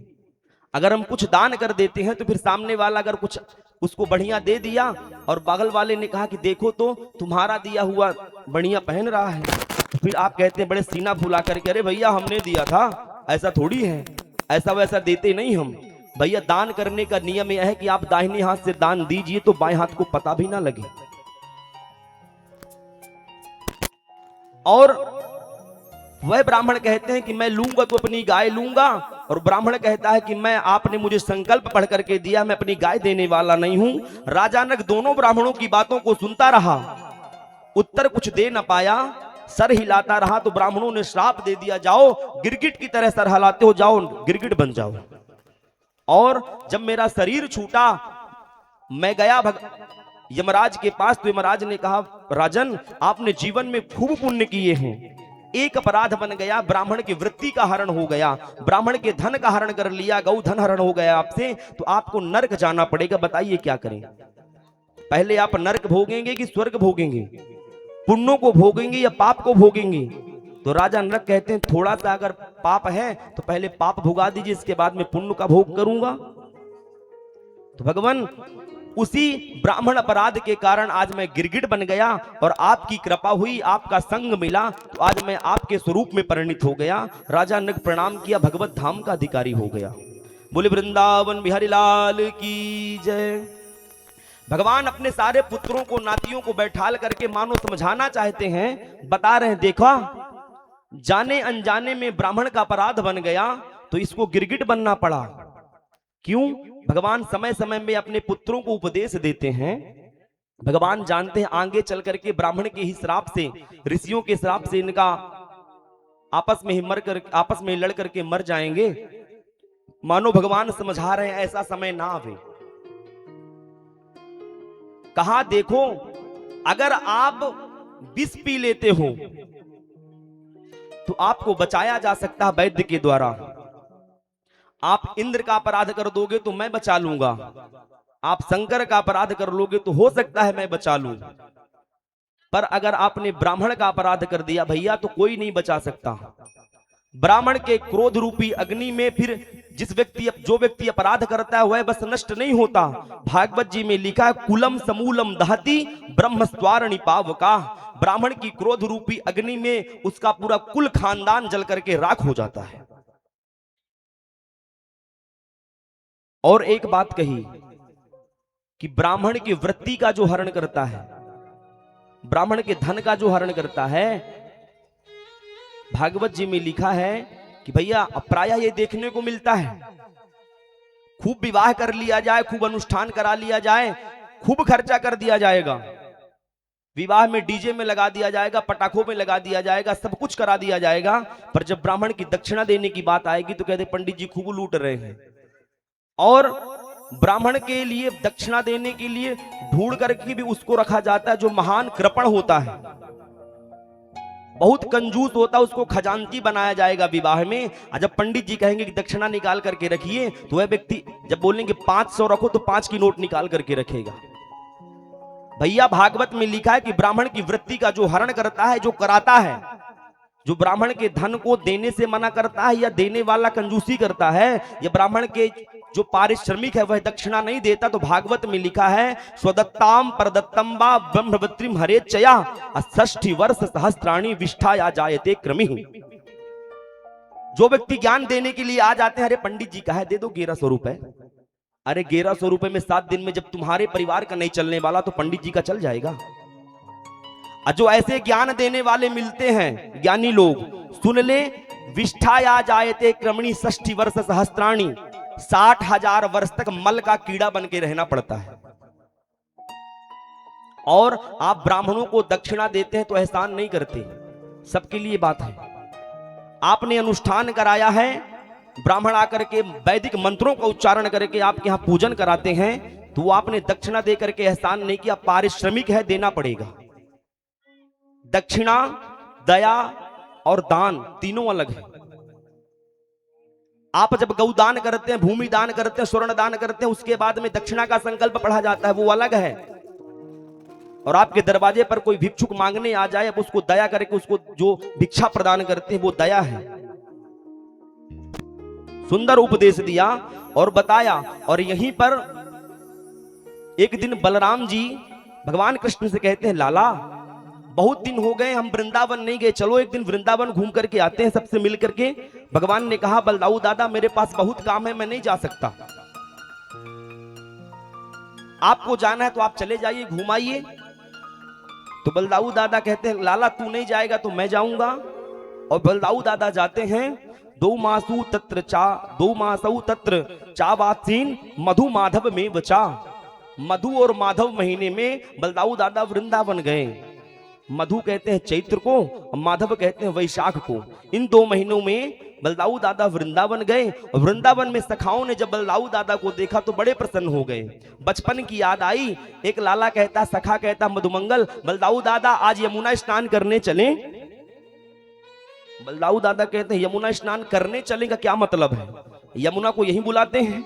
अगर हम कुछ दान कर देते हैं तो फिर सामने वाला अगर कुछ उसको बढ़िया दे दिया और बगल वाले ने कहा कि देखो तो तुम्हारा दिया हुआ बढ़िया पहन रहा है, तो फिर आप कहते हैं बड़े सीना फुला करके अरे भैया हमने दिया था, ऐसा थोड़ी है, ऐसा वैसा देते नहीं हम। भैया दान करने का नियम यह है कि आप दाहिने हाथ से दान दीजिए तो बाएं हाथ को पता भी ना लगे। और वह ब्राह्मण कहते हैं कि मैं लूंगा तो अपनी गाय लूंगा, और ब्राह्मण कहता है कि मैं आपने मुझे संकल्प पढ़ करके दिया, मैं अपनी गाय देने वाला नहीं हूं। राजा नग दोनों ब्राह्मणों की बातों को सुनता रहा, उत्तर कुछ दे न पाया, सर हिलाता रहा। तो ब्राह्मणों ने श्राप दे दिया, जाओ गिरगिट की तरह सर हिलाते हो, जाओ गिरगिट बन जाओ। और जब मेरा शरीर छूटा मैं गया यमराज के पास, तो यमराज ने कहा राजन आपने जीवन में खूब पुण्य किए हैं, एक अपराध बन गया, ब्राह्मण की वृत्ति का हरण हो गया, ब्राह्मण के धन का हरण कर लिया, गौ धन हरण हो गया आपसे, तो आपको नरक जाना पड़ेगा। बताइए क्या करें? पहले आप नरक भोगेंगे कि स्वर्ग भोगेंगे? पुण्यों को भोगेंगे या पाप को भोगेंगे? तो राजा नरक कहते हैं थोड़ा सा अगर पाप है तो पहले पाप भोगा दीजिए, इसके बाद में पुण्य का भोग करूंगा। तो भगवान उसी ब्राह्मण अपराध के कारण आज मैं गिरगिट बन गया और आपकी कृपा हुई, आपका संग मिला, तो आज मैं आपके स्वरूप में परिणित हो गया। राजा नग प्रणाम किया, भगवत धाम का अधिकारी हो गया। बोले वृंदावन बिहारी लाल की जय। भगवान अपने सारे पुत्रों को, नातियों को बैठाल करके मानो समझाना चाहते हैं, बता रहे हैं देखो जाने अनजाने में ब्राह्मण का अपराध बन गया तो इसको गिरगिट बनना पड़ा। क्यों? भगवान समय समय में अपने पुत्रों को उपदेश देते हैं। भगवान जानते हैं आगे चल करके ब्राह्मण के ही श्राप से, ऋषियों के श्राप से इनका आपस में लड़ करके मर जाएंगे। मानो भगवान समझा रहे हैं ऐसा समय ना आवे। कहा देखो, अगर आप विष पी लेते हो तो आपको बचाया जा सकता है वैद्य के द्वारा। आप इंद्र का अपराध कर दोगे तो मैं बचा लूंगा, आप शंकर का अपराध कर लोगे तो हो सकता है मैं बचा लूं, पर अगर आपने ब्राह्मण का अपराध कर दिया भैया तो कोई नहीं बचा सकता। ब्राह्मण के क्रोध रूपी अग्नि में फिर जो व्यक्ति अपराध करता है वह बस नष्ट नहीं होता। भागवत जी में लिखा है कुलम समूलम दहति ब्रह्मस्त्वारणि पावका। ब्राह्मण की क्रोध रूपी अग्नि में उसका पूरा कुल खानदान जल करके राख हो जाता है। और एक बात कही कि ब्राह्मण की वृत्ति का जो हरण करता है, ब्राह्मण के धन का जो हरण करता है, भागवत जी में लिखा है कि भैया प्रायः ये देखने को मिलता है, खूब विवाह कर लिया जाए, खूब अनुष्ठान करा लिया जाए, खूब खर्चा कर दिया जाएगा, विवाह में डीजे में लगा दिया जाएगा, पटाखों में लगा दिया जाएगा, सब कुछ करा दिया जाएगा, पर जब ब्राह्मण की दक्षिणा देने की बात आएगी तो कहते पंडित जी खूब लूट रहे हैं। और ब्राह्मण के लिए दक्षिणा देने के लिए ढूंढ करके भी उसको रखा जाता है जो महान कृपण होता है, बहुत कंजूस होता है, उसको खजांची बनाया जाएगा विवाह में। और जब पंडित जी कहेंगे कि दक्षिणा निकाल करके रखिए तो वह व्यक्ति जब बोलेंगे 500 रखो तो 5 की नोट निकाल करके रखेगा। भैया भागवत में लिखा है कि ब्राह्मण की वृत्ति का जो हरण करता है, जो कराता है, जो ब्राह्मण के धन को देने से मना करता है या देने वाला कंजूसी करता है, या ब्राह्मण के जो पारिश्रमिक है वह दक्षिणा नहीं देता, तो भागवत में लिखा है स्वदत्ताम परदत्तम वा ब्रह्मवत्रिम हरेच्चया 60 वर्ष सहस्त्राणि विष्ठाया जायते क्रमिः। जो व्यक्ति ज्ञान देने के लिए आ जाते हैं, अरे पंडित जी का है दे दो 1100 रुपए, अरे 1100 रुपए में 7 दिन में जब तुम्हारे परिवार का नहीं चलने वाला तो पंडित जी का चल जाएगा। जो ऐसे ज्ञान देने वाले मिलते हैं ज्ञानी लोग, सुन ले, विष्ठाया जायते क्रमणी 60 वर्ष सहस्त्राणि, 60,000 वर्ष तक मल का कीड़ा बन के रहना पड़ता है। और आप ब्राह्मणों को दक्षिणा देते हैं तो एहसान नहीं करते, सबके लिए बात है। आपने अनुष्ठान कराया है, ब्राह्मण आकर के वैदिक मंत्रों का उच्चारण करके आपके यहां पूजन कराते हैं, तो आपने दक्षिणा दे करके एहसान नहीं किया, पारिश्रमिक है देना पड़ेगा। दक्षिणा, दया और दान तीनों अलग है। आप जब गौदान करते हैं, भूमि दान करते हैं, स्वर्ण दान करते हैं, उसके बाद में दक्षिणा का संकल्प पढ़ा जाता है, वो अलग है। और आपके दरवाजे पर कोई भिक्षुक मांगने आ जाए, अब उसको दया करके उसको जो भिक्षा प्रदान करते हैं वो दया है। सुंदर उपदेश दिया और बताया। और यहीं पर एक दिन बलराम जी भगवान कृष्ण से कहते हैं लाला बहुत दिन हो गए हम वृंदावन नहीं गए, चलो एक दिन वृंदावन घूम करके आते हैं सबसे मिल करके। भगवान ने कहा बलदाऊ दादा मेरे पास बहुत काम है, मैं नहीं जा सकता, आपको जाना है तो आप चले जाइए, घुमाइए। तो बलदाऊ दादा कहते हैं लाला तू नहीं जाएगा तो मैं जाऊंगा। और बलदाऊ दादा जाते हैं। 2 मासु तत्र चावासीन मधु माधव में बचा। मधु और माधव महीने में बलदाऊ दादा वृंदावन गए। मधु कहते हैं चैत्र को, माधव कहते हैं वैशाख को। इन 2 महीनों में बलदाऊ दादा वृंदावन गए। वृंदावन में सखाओं ने जब बलदाऊ दादा को देखा तो बड़े प्रसन्न हो गए, बचपन की याद आई। एक लाला कहता, सखा कहता मधुमंगल बलदाऊ दादा आज यमुना स्नान करने चलें। बलदाऊ दादा कहते हैं यमुना स्नान करने चलेगा क्या मतलब है, यमुना को यहीं बुलाते हैं।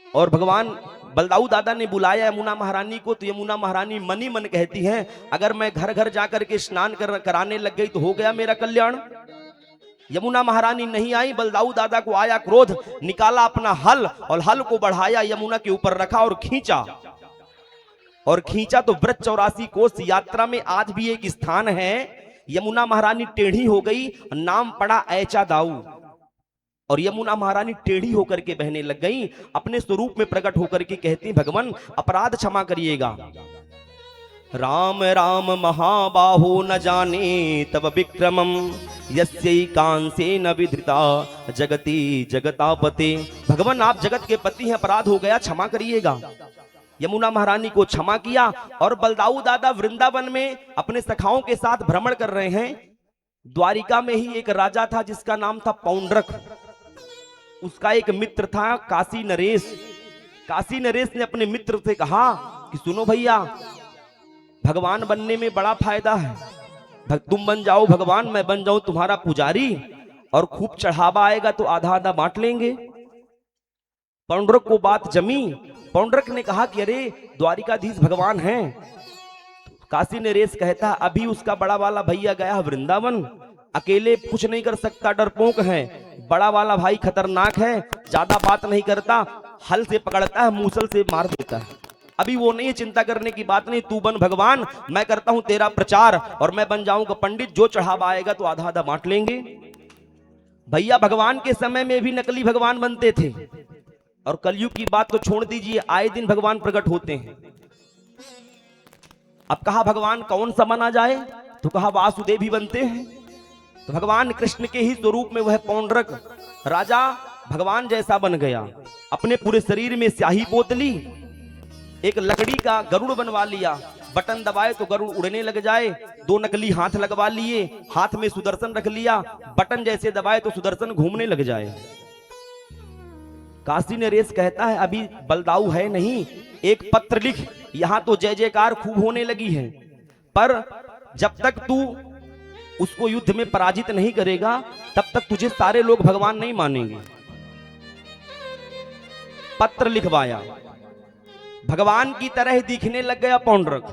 और भगवान बलदाऊ दादा ने बुलाया यमुना महारानी को, तो यमुना महारानी मनी मन कहती है अगर मैं घर घर जाकर के स्नान कराने लग गई तो हो गया मेरा कल्याण। यमुना महारानी नहीं आई। बलदाऊ दादा को आया क्रोध, निकाला अपना हल और हल को बढ़ाया, यमुना के ऊपर रखा और खींचा तो व्रत 84 कोस यात्रा में आज भी एक स्थान है। यमुना महारानी टेढ़ी हो गई, नाम पड़ा ऐचा दाऊ। और यमुना महारानी टेढ़ी होकर के बहने लग गई, अपने स्वरूप में प्रकट होकर के कहती भगवान अपराध क्षमा करिएगा। राम राम महाबाहो न जाने तब विक्रमम यस्यैकांसे न विधृता जगति जगतापते। भगवान आप जगत के पति हैं, अपराध हो गया, क्षमा करिएगा। यमुना महारानी को क्षमा किया और बलदाऊ दादा वृंदावन में अपने सखाओं के साथ भ्रमण कर रहे हैं। द्वारिका में ही एक राजा था जिसका नाम था पौंड्रक। उसका एक मित्र था काशी नरेश। काशी नरेश ने अपने मित्र से कहा कि सुनो भैया, भगवान बनने में बड़ा फायदा है, तुम बन जाओ भगवान, मैं बन जाऊं तुम्हारा पुजारी, और खूब चढ़ावा आएगा तो आधा आधा बांट लेंगे। पौंड्रक को बात जमी। पौंड्रक ने कहा कि अरे द्वारिकाधीश भगवान हैं। काशी नरेश कहता अभी उसका बड़ा वाला भैया गया वृंदावन, अकेले कुछ नहीं कर सकता, डरपोक है। बड़ा वाला भाई खतरनाक है, ज्यादा बात नहीं करता, हल से पकड़ता है, मूसल से मार देता है। अभी वो नहीं, चिंता करने की बात नहीं, तू बन भगवान, मैं करता हूं तेरा प्रचार और मैं बन जाऊंगा पंडित, जो चढ़ावा आएगा तो आधा आधा बांट लेंगे। भैया भगवान के समय में भी नकली भगवान बनते थे, और कलयुग की बात तो छोड़ दीजिए, आए दिन भगवान प्रकट होते हैं। अब कहा भगवान कौन सा बना जाए, तो कहा वासुदेव ही बनते हैं। तो भगवान कृष्ण के ही स्वरूप में वह पौंड्रक राजा भगवान जैसा बन गया। अपने पूरे शरीर में स्याही पोत ली, एक लकड़ी का गरुड़ बनवा लिया, बटन दबाए तो गरुड़ उड़ने लग जाए। दो नकली हाथ लगवा लिए, हाथ में सुदर्शन रख लिया, बटन जैसे दबाए तो सुदर्शन घूमने लग जाए। काशी नरेश कहता है अभी बलदाऊ है नहीं, एक पत्र लिख, यहां तो जय जयकार खूब होने लगी है, पर जब तक तू उसको युद्ध में पराजित नहीं करेगा तब तक तुझे सारे लोग भगवान नहीं मानेंगे। पत्र लिखवाया, भगवान की तरह दिखने लग गया पौंड्रक,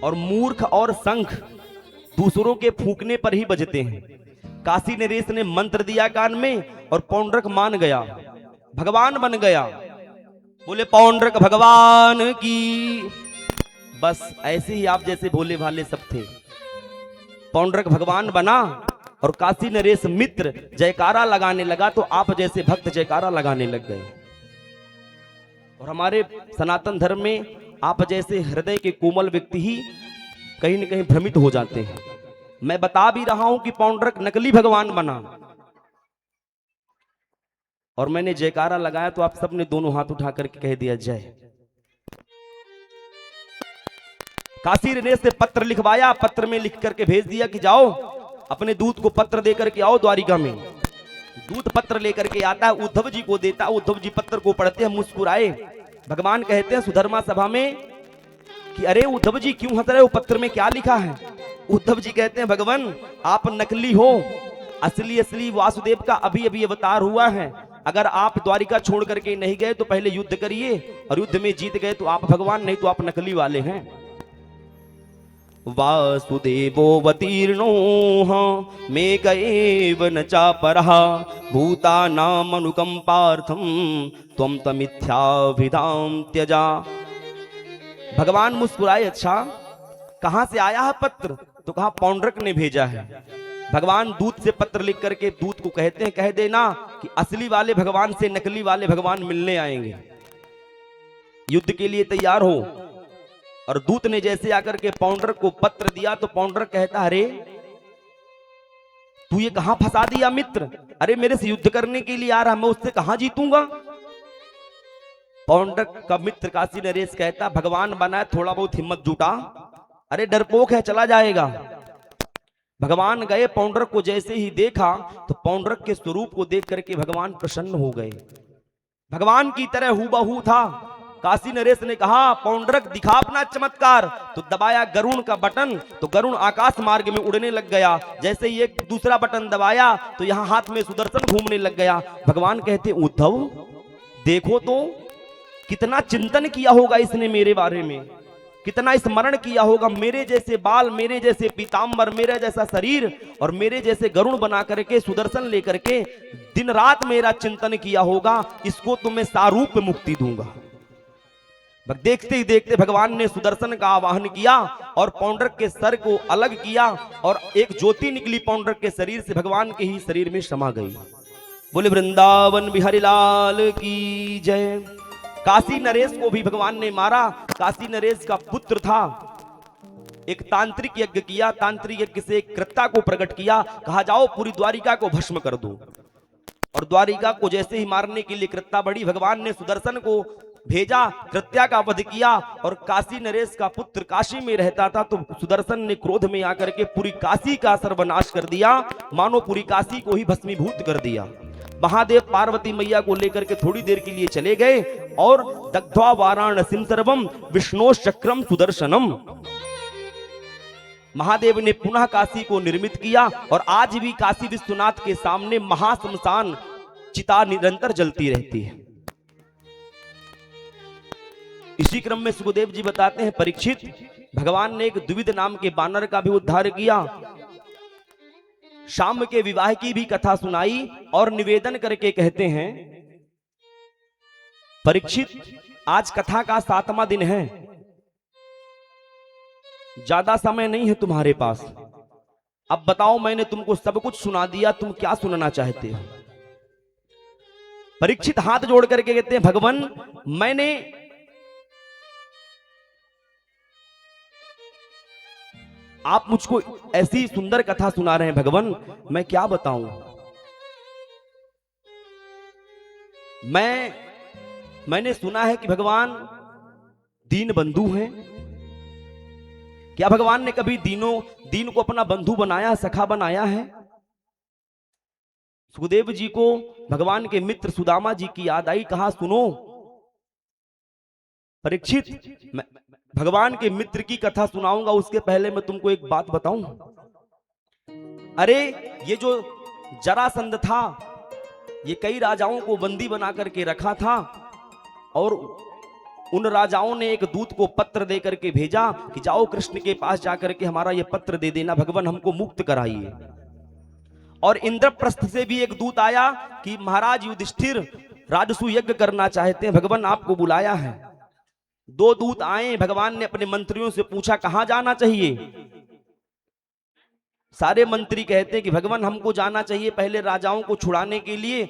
और मूर्ख और शंख दूसरों के फूकने पर ही बजते हैं। काशी नरेश ने मंत्र दिया कान में और पौंड्रक मान गया, भगवान बन गया। बोले पौंड्रक भगवान की। बस ऐसे ही आप जैसे भोले भाले सब थे। पौंड्रक भगवान बना और काशी नरेश मित्र जयकारा लगाने लगा, तो आप जैसे भक्त जयकारा लगाने लग गए। और हमारे सनातन धर्म में आप जैसे हृदय के कोमल व्यक्ति ही कहीं न कहीं भ्रमित हो जाते हैं। मैं बता भी रहा हूं कि पौंड्रक नकली भगवान बना, और मैंने जयकारा लगाया तो आप सबने दोनों हाथ उठा करके कह दिया जय। काशी नरेश ने पत्र लिखवाया, पत्र में लिख करके भेज दिया कि जाओ अपने दूत को पत्र देकर के आओ द्वारिका में। दूत पत्र लेकर के आता है, उद्धव जी को देता। उद्धव जी पत्र को पढ़ते हैं, मुस्कुराए। भगवान कहते हैं सुधर्मा सभा में कि अरे उद्धव जी क्यों हंस रहे हो, पत्र में क्या लिखा है। उद्धव जी कहते हैं भगवान आप नकली हो, असली वासुदेव का अभी अभी अवतार हुआ है। अगर आप द्वारिका छोड़ करके नहीं गए तो पहले युद्ध करिए, और युद्ध में जीत गए तो आप भगवान, नहीं तो आप नकली वाले हैं। वासुदेवोऽवतीर्णो मेकैव न चापरः भूतानामनुकंपार्थं त्वं तमिथ्याभिधां त्यजा। भगवान मुस्कुराए, अच्छा कहां से आया है पत्र, तो कहा पौंड्रक ने भेजा है। भगवान दूत से पत्र लिख करके दूत को कहते हैं कह देना कि असली वाले भगवान से नकली वाले भगवान मिलने आएंगे, युद्ध के लिए तैयार हो। और दूत ने जैसे आकर के पौंड्रक को पत्र दिया तो पौंड्रक कहता अरे तू ये कहां फंसा दिया मित्र, अरे मेरे से युद्ध करने के लिए आ रहा, मैं उससे कहां जीतूंगा। पौंड्रक का मित्र काशी नरेश कहता भगवान बना है, थोड़ा बहुत हिम्मत जुटा, अरे डरपोक है चला जाएगा। भगवान गए, पौंड्रक को जैसे ही देखा तो पौंड्रक के स्वरूप को देख करके भगवान प्रसन्न हो गए, भगवान की तरह हूबहू था। काशी नरेश ने कहा पौंड्रक दिखा अपना चमत्कार, तो दबाया गरुड़ का बटन, तो गरुड़ आकाश मार्ग में उड़ने लग गया। जैसे ही एक दूसरा बटन दबाया तो यहां हाथ में सुदर्शन घूमने लग गया। भगवान कहते उद्धव देखो तो कितना चिंतन किया होगा इसने मेरे बारे में, कितना स्मरण किया होगा, मेरे जैसे बाल, मेरे जैसे पीतांबर, मेरा जैसा शरीर और मेरे जैसे गरुड़ बना करके सुदर्शन लेकर के दिन रात मेरा चिंतन किया होगा, इसको तो मैं सारूप मुक्ति दूंगा। देखते ही देखते भगवान ने सुदर्शन का आवाहन किया और पौंड्रक के सर को अलग किया, और एक ज्योति निकली पौंड्रक के शरीर से, भगवान के ही शरीर में समा गई। बोले वृंदावन बिहारी लाल की जय। काशी नरेश को भी भगवान ने मारा। काशी नरेश का पुत्र था एक तांत्रिक यज्ञ किया। तांत्रिक यज्ञ से एक कृत्ता को प्रकट किया, कहा जाओ पूरी द्वारिका को भस्म कर दो। और द्वारिका को जैसे ही मारने के लिए कृत्ता बढ़ी, भगवान ने सुदर्शन को भेजा, कृत्या का वध किया। और काशी नरेश का पुत्र काशी में रहता था, तो सुदर्शन ने क्रोध में आकर के पूरी काशी का सर्वनाश कर दिया, मानो पूरी काशी को ही भस्मीभूत कर दिया। महादेव पार्वती मैया को लेकर के थोड़ी देर के लिए चले गए और दग्ध्वा वाराणसीं सर्वम विष्णु चक्रम सुदर्शनम, महादेव ने पुनः काशी को निर्मित किया। और आज भी काशी विश्वनाथ के सामने महाश्मशान चिता निरंतर जलती रहती है। इसी क्रम में सुखदेव जी बताते हैं, परीक्षित, भगवान ने एक द्विविद नाम के बानर का भी उद्धार किया, शाम के विवाह की भी कथा सुनाई और निवेदन करके कहते हैं, परीक्षित आज कथा का 7वां दिन है, ज्यादा समय नहीं है तुम्हारे पास। अब बताओ, मैंने तुमको सब कुछ सुना दिया, तुम क्या सुनना चाहते हो? परीक्षित हाथ जोड़ करके कहते हैं, भगवान मैंने आप मुझको ऐसी सुंदर कथा सुना रहे हैं भगवान, मैं क्या बताऊं? मैंने सुना है कि भगवान दीन बंधु हैं। क्या भगवान ने कभी दीन को अपना बंधु बनाया, सखा बनाया है? सुखदेव जी को भगवान के मित्र सुदामा जी की याद आई, कहा सुनो परीक्षित, मैं भगवान के मित्र की कथा सुनाऊंगा, उसके पहले मैं तुमको एक बात बताऊं। अरे ये जो जरासंध था, ये कई राजाओं को बंदी बना करके रखा था और उन राजाओं ने एक दूत को पत्र दे करके भेजा कि जाओ कृष्ण के पास जाकर के हमारा ये पत्र दे देना, भगवान हमको मुक्त कराइए। और इंद्रप्रस्थ से भी एक दूत आया कि महाराज युधिष्ठिर राजसूय यज्ञ करना चाहते हैं, भगवान आपको बुलाया है। 2 दूत आए, भगवान ने अपने मंत्रियों से पूछा कहां जाना चाहिए? सारे मंत्री कहते हैं कि भगवान हमको जाना चाहिए पहले राजाओं को छुड़ाने के लिए,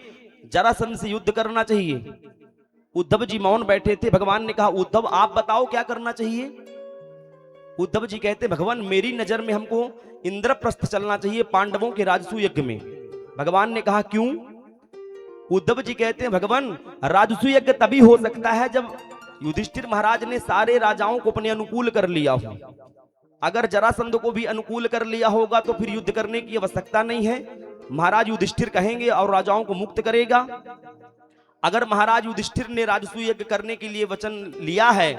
जरासंध से युद्ध करना चाहिए। उद्धव जी मौन बैठे थे। भगवान ने कहा, उद्धव आप बताओ क्या करना चाहिए? उद्धव जी कहते, भगवान मेरी नजर में हमको इंद्रप्रस्थ चलना चाहिए, पांडवों के राजसूय यज्ञ में। भगवान ने कहा क्यों? उद्धव जी कहते हैं, भगवान राजसूय यज्ञ तभी हो सकता है जब युधिष्ठिर महाराज ने सारे राजाओं को अपने अनुकूल कर लिया हो। अगर जरासंध को भी अनुकूल कर लिया होगा तो फिर युद्ध करने की आवश्यकता नहीं है, महाराज युधिष्ठिर कहेंगे और राजाओं को मुक्त करेगा। अगर महाराज युधिष्ठिर ने राजसूय यज्ञ करने के लिए वचन लिया है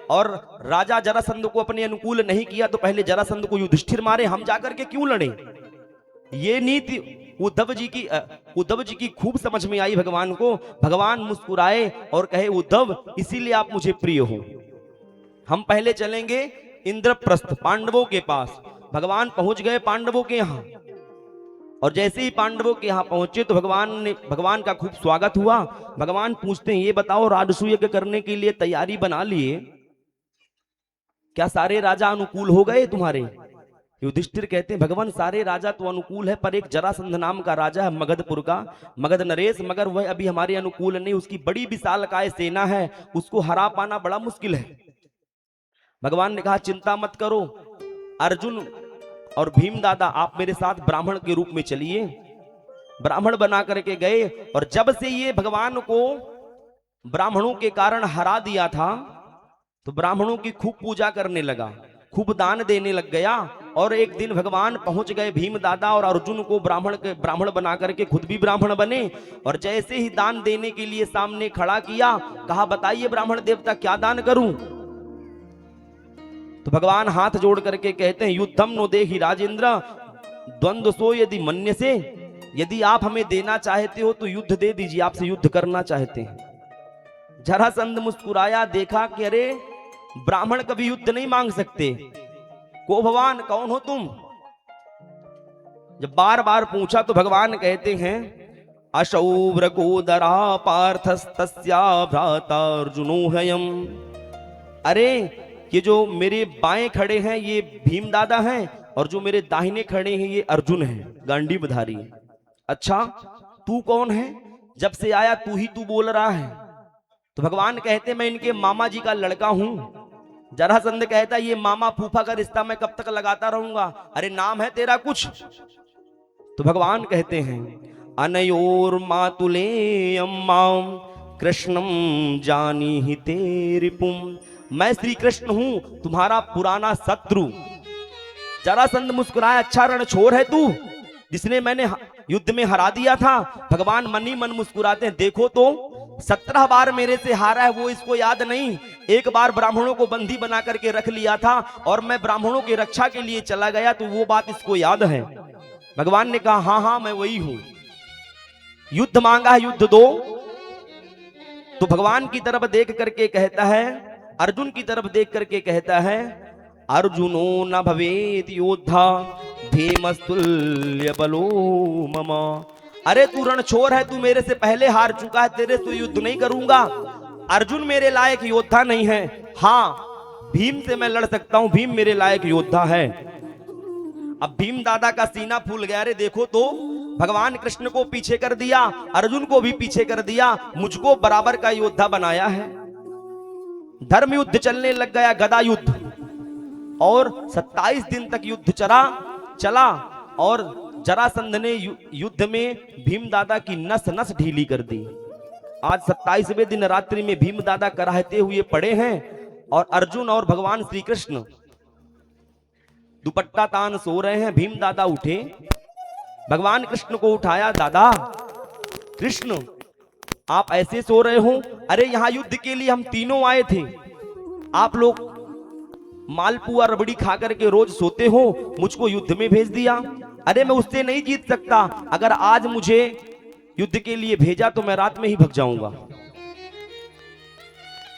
और राजा जरासंध को अपने अनुकूल नहीं किया तो पहले जरासंध को युधिष्ठिर मारे, हम जाकर के क्यों लड़े? ये नीति उद्धव जी की खूब समझ में आई भगवान को। भगवान मुस्कुराए और कहे, उद्धव इसीलिए आप मुझे प्रिय हो, हम पहले चलेंगे इंद्रप्रस्थ पांडवों के पास। भगवान पहुंच गए पांडवों के यहां और जैसे ही पांडवों के यहां पहुंचे तो भगवान का खूब स्वागत हुआ। भगवान पूछते हैं, ये बताओ राजसूय यज्ञ करने के लिए तैयारी बना लिए? क्या सारे राजा अनुकूल हो गए तुम्हारे? युधिष्ठिर कहते हैं, भगवान सारे राजा तो अनुकूल है, पर एक जरासंध नाम का राजा है मगधपुर का, मगध नरेश, मगर वह अभी हमारे अनुकूल नहीं, उसकी बड़ी विशालकाय सेना है, उसको हरा पाना बड़ा मुश्किल है। भगवान ने कहा, चिंता मत करो, अर्जुन और भीम दादा आप मेरे साथ ब्राह्मण के रूप में चलिए। ब्राह्मण बना करके गए और जब से ये भगवान को ब्राह्मणों के कारण हरा दिया था तो ब्राह्मणों की खूब पूजा करने लगा, खूब दान देने लग गया। और एक दिन भगवान पहुंच गए भीम दादा और अर्जुन को ब्राह्मण बना करके खुद भी ब्राह्मण बने और जैसे ही दान देने के लिए सामने खड़ा किया, कहा बताइए ब्राह्मण देवता क्या दान करूं? तो भगवान हाथ जोड़ करके कहते हैं, युद्धम नो देहि राजेंद्र द्वंद्व सो यदि मन्य से, यदि आप हमें देना चाहते हो तो युद्ध दे दीजिए, आपसे युद्ध करना चाहते हैं। जरासंध मुस्कुराया, देखा कि अरे ब्राह्मण कभी युद्ध नहीं मांग सकते। को भगवान कौन हो तुम? जब बार बार पूछा तो भगवान कहते हैं, अशौव्रकोदरा पार्थस्तस्या भ्राता अर्जुनो हयम्। अरे ये जो मेरे बाएं खड़े हैं ये भीम दादा हैं और जो मेरे दाहिने खड़े हैं ये अर्जुन हैं, गांडीवधारी। अच्छा तू कौन है? जब से आया तू ही तू बोल रहा है। तो भगवान कहते मैं इनके मामा जी का लड़का हूं। जरासंध कहता है ये मामा फूफा का रिश्ता मैं कब तक लगाता रहूंगा, अरे नाम है तेरा कुछ। तो भगवान कहते हैं अनयोर मातुले अम्मा कृष्णम जानी ही तेरी पुम, मैं श्री कृष्ण हूं तुम्हारा पुराना शत्रु। जरासंध मुस्कुराया, अच्छा रणछोर है तू जिसने मैंने युद्ध में हरा दिया था। भगवान मन ही मन मुस्कुराते हैं, देखो तो 17 बार मेरे से हारा है, वो इसको याद नहीं। एक बार ब्राह्मणों को बंदी बना करके रख लिया था और मैं ब्राह्मणों की रक्षा के लिए चला गया, तो वो बात इसको याद है। भगवान ने कहा हाँ हाँ मैं वही हूं। युद्ध मांगा है, युद्ध दो। तो भगवान की तरफ देख करके कहता है, अर्जुन की तरफ देख करके कहता है अर्जुनो न भवेत योद्धा भीमस्तुल्य बलो मम। अरे तू रणछोर है, तू मेरे से पहले हार चुका है, तेरे से युद्ध नहीं करूंगा। अर्जुन मेरे लायक योद्धा नहीं है, हाँ भीम से मैं लड़ सकता हूं, भीम मेरे लायक योद्धा है। अब भीम दादा का सीना फूल गया, अरे देखो तो भगवान कृष्ण को पीछे कर दिया, अर्जुन को भी पीछे कर दिया, मुझको बराबर का योद्धा बनाया है। धर्म युद्ध चलने लग गया, गदा युद्ध, और 27 दिन तक युद्ध चला और जरासंध ने युद्ध में भीम दादा की नस नस ढीली कर दी। आज 27वें दिन रात्रि में भीम दादा कराहते हुए पड़े हैं और अर्जुन और भगवान श्री कृष्ण दुपट्टा तान सो रहे हैं। भीम दादा उठे, भगवान कृष्ण को उठाया, दादा कृष्ण आप ऐसे सो रहे हो? अरे यहां युद्ध के लिए हम तीनों आए थे, आप लोग मालपुआ रबड़ी खा करके रोज सोते हो, मुझको युद्ध में भेज दिया। अरे मैं उससे नहीं जीत सकता, अगर आज मुझे युद्ध के लिए भेजा तो मैं रात में ही भग जाऊंगा।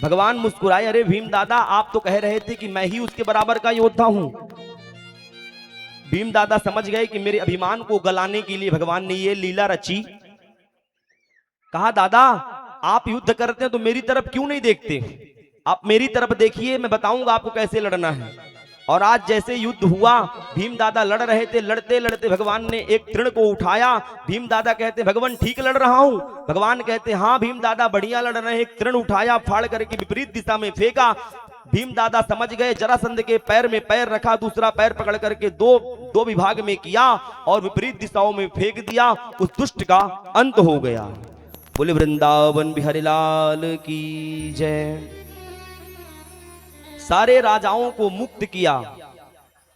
भगवान मुस्कुराए, अरे भीम दादा आप तो कह रहे थे कि मैं ही उसके बराबर का योद्धा हूं। भीम दादा समझ गए कि मेरे अभिमान को गलाने के लिए भगवान ने ये लीला रची। कहा दादा आप युद्ध करते हैं तो मेरी तरफ क्यों नहीं देखते, आप मेरी तरफ देखिए, मैं बताऊंगा आपको कैसे लड़ना है। और आज जैसे युद्ध हुआ, भीम दादा लड़ रहे थे, लड़ते लड़ते भगवान ने एक तृण को उठाया। भीम दादा कहते भगवान ठीक लड़ रहा हूं, भगवान कहते हाँ भीम दादा बढ़िया लड़ रहे हैं। एक तृण उठाया, फाड़ करके विपरीत दिशा में फेंका। भीम दादा समझ गए, जरासंध के पैर में पैर रखा, दूसरा पैर पकड़ करके दो विभाग में किया और विपरीत दिशाओं में फेंक दिया। उस दुष्ट का अंत हो गया। बोले वृंदावन बिहारी लाल की जय। सारे राजाओं को मुक्त किया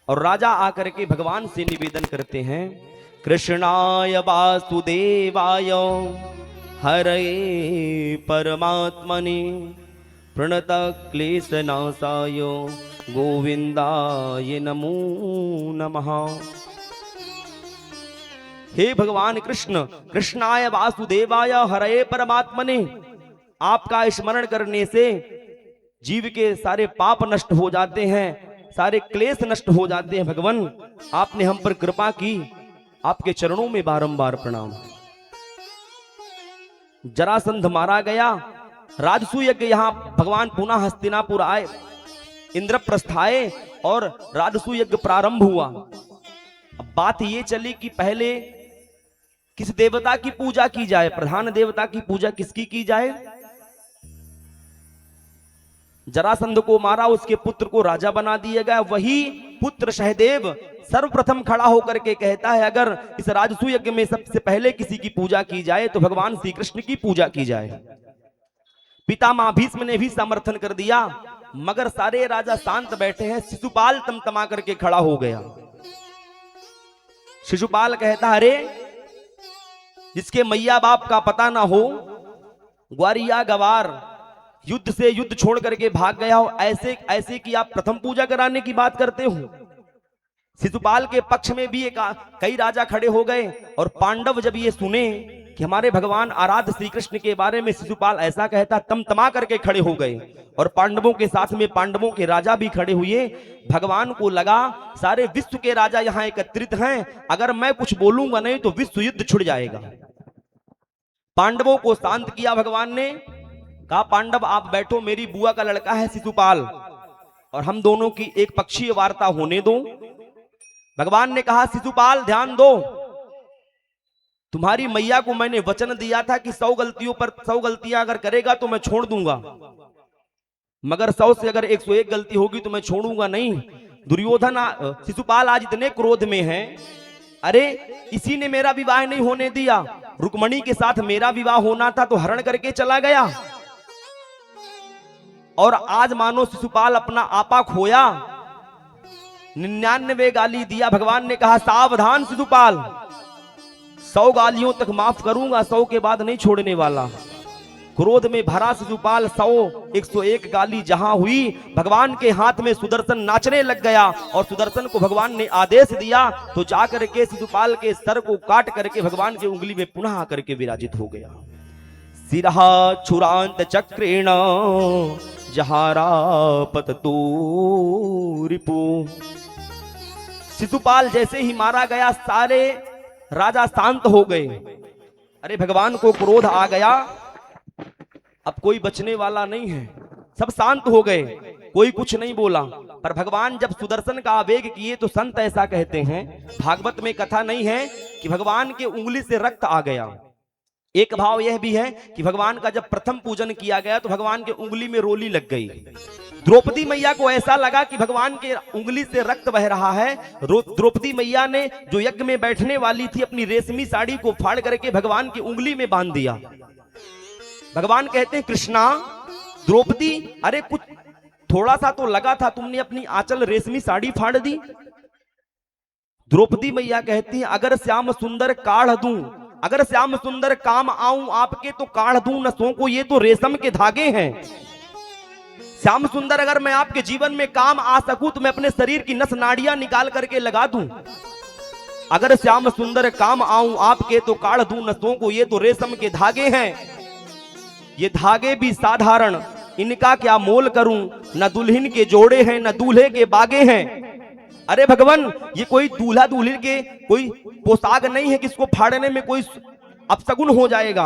और राजा आकर के भगवान से निवेदन करते हैं, कृष्णाय वासुदेवाय हरये परमात्मने प्रणत क्लेशनाशाय गोविंदाय नमो नमः। हे भगवान कृष्ण, कृष्णाय वासुदेवाय हरये परमात्मने, आपका स्मरण करने से जीव के सारे पाप नष्ट हो जाते हैं, सारे क्लेश नष्ट हो जाते हैं। भगवान आपने हम पर कृपा की, आपके चरणों में बारंबार प्रणाम। जरासंध मारा गया, राजसू यज्ञ यहां भगवान पुनः हस्तिनापुर आए, इंद्रप्रस्थ आए और राजसू यज्ञ प्रारंभ हुआ। अब बात ये चली कि पहले किस देवता की पूजा की जाए, प्रधान देवता की पूजा किसकी की जाए। जरासंध को मारा, उसके पुत्र को राजा बना दिया गया। वही पुत्र सहदेव सर्वप्रथम खड़ा होकर के कहता है, अगर इस राजसू यज्ञ में सबसे पहले किसी की पूजा की जाए तो भगवान श्री कृष्ण की पूजा की जाए। पितामह भीष्म ने भी समर्थन कर दिया, मगर सारे राजा शांत बैठे हैं। शिशुपाल तमतमा करके खड़ा हो गया। शिशुपाल कहता, अरे जिसके मैया बाप का पता ना हो, ग्वारिया गवार युद्ध से युद्ध छोड़ करके भाग गया हो, ऐसे कि आप प्रथम पूजा कराने की बात करते हो। शिशुपाल के पक्ष में भी कई राजा खड़े हो गए और पांडव जब ये सुने कि हमारे भगवान आराध्य श्री कृष्ण के बारे में शिशुपाल ऐसा कहता, तमतमा करके खड़े हो गए और पांडवों के साथ में पांडवों के राजा भी खड़े हुए। भगवान को लगा सारे विश्व के राजा यहां एकत्रित हैं, अगर मैं कुछ बोलूंगा नहीं तो विश्व युद्ध छिड़ जाएगा। पांडवों को शांत किया भगवान ने, कहा पांडव आप बैठो, मेरी बुआ का लड़का है शिशुपाल और हम दोनों की एक पक्षीय वार्ता होने दो। भगवान ने कहा, शिशुपाल ध्यान दो, तुम्हारी मैया को मैंने वचन दिया था कि 100 गलतियां अगर करेगा तो मैं छोड़ दूंगा। मगर 100 से अगर 101 गलती होगी तो मैं छोड़ूंगा नहीं। दुर्योधन शिशुपाल आज इतने क्रोध में है, अरे इसी ने मेरा विवाह नहीं होने दिया, रुक्मणी के साथ मेरा विवाह होना था तो हरण करके चला गया, और आज मानो शिशुपाल अपना आपा खोया। 99 गाली दिया। भगवान ने कहा सावधान शिशुपाल, 100 गालियों तक माफ करूंगा, 100 के बाद नहीं छोड़ने वाला। क्रोध में भरा शिशुपाल 101 गाली जहां हुई, भगवान के हाथ में सुदर्शन नाचने लग गया, और सुदर्शन को भगवान ने आदेश दिया तो जाकर के शिशुपाल के सर को काट करके भगवान की उंगली में पुनः आकर के विराजित हो गया। सिरहा छुरांत चक्रेण जहारापततो रिपु। शिशुपाल जैसे ही मारा गया सारे राजा शांत हो गए। अरे भगवान को क्रोध आ गया, अब कोई बचने वाला नहीं है, सब शांत हो गए, कोई कुछ नहीं बोला। पर भगवान जब सुदर्शन का आवेग किए तो संत ऐसा कहते हैं, भागवत में कथा नहीं है कि भगवान के उंगली से रक्त आ गया। एक भाव यह भी है कि भगवान का जब प्रथम पूजन किया गया तो भगवान के उंगली में रोली लग गई। द्रौपदी मैया को ऐसा लगा कि भगवान के उंगली से रक्त बह रहा है। द्रौपदी मैया ने जो यज्ञ में बैठने वाली थी अपनी रेशमी साड़ी को फाड़ करके भगवान की उंगली में बांध दिया। भगवान कहते हैं कृष्णा, द्रौपदी, अरे कुछ थोड़ा सा तो लगा था, तुमने अपनी आंचल रेशमी साड़ी फाड़ दी। द्रौपदी मैया कहती है अगर श्याम सुंदर काढ़ दूं, अगर श्याम सुंदर काम आऊं आपके तो काढ़ दूं नसों को, ये तो रेशम के धागे हैं। श्याम सुंदर अगर मैं आपके जीवन में काम आ सकूं तो मैं अपने शरीर की नस नाड़ियां निकाल करके लगा दूं। अगर श्याम सुंदर काम आऊं आपके तो काढ़ दूं नसों को, ये तो रेशम के धागे हैं। ये धागे भी साधारण, इनका क्या मोल करूं, न दुल्हन के जोड़े हैं न दूल्हे के बागे हैं। अरे भगवान, ये कोई दूल्हा दुल्हन के कोई पोशाक नहीं है किसको फाड़ने में कोई अपशगुन हो जाएगा।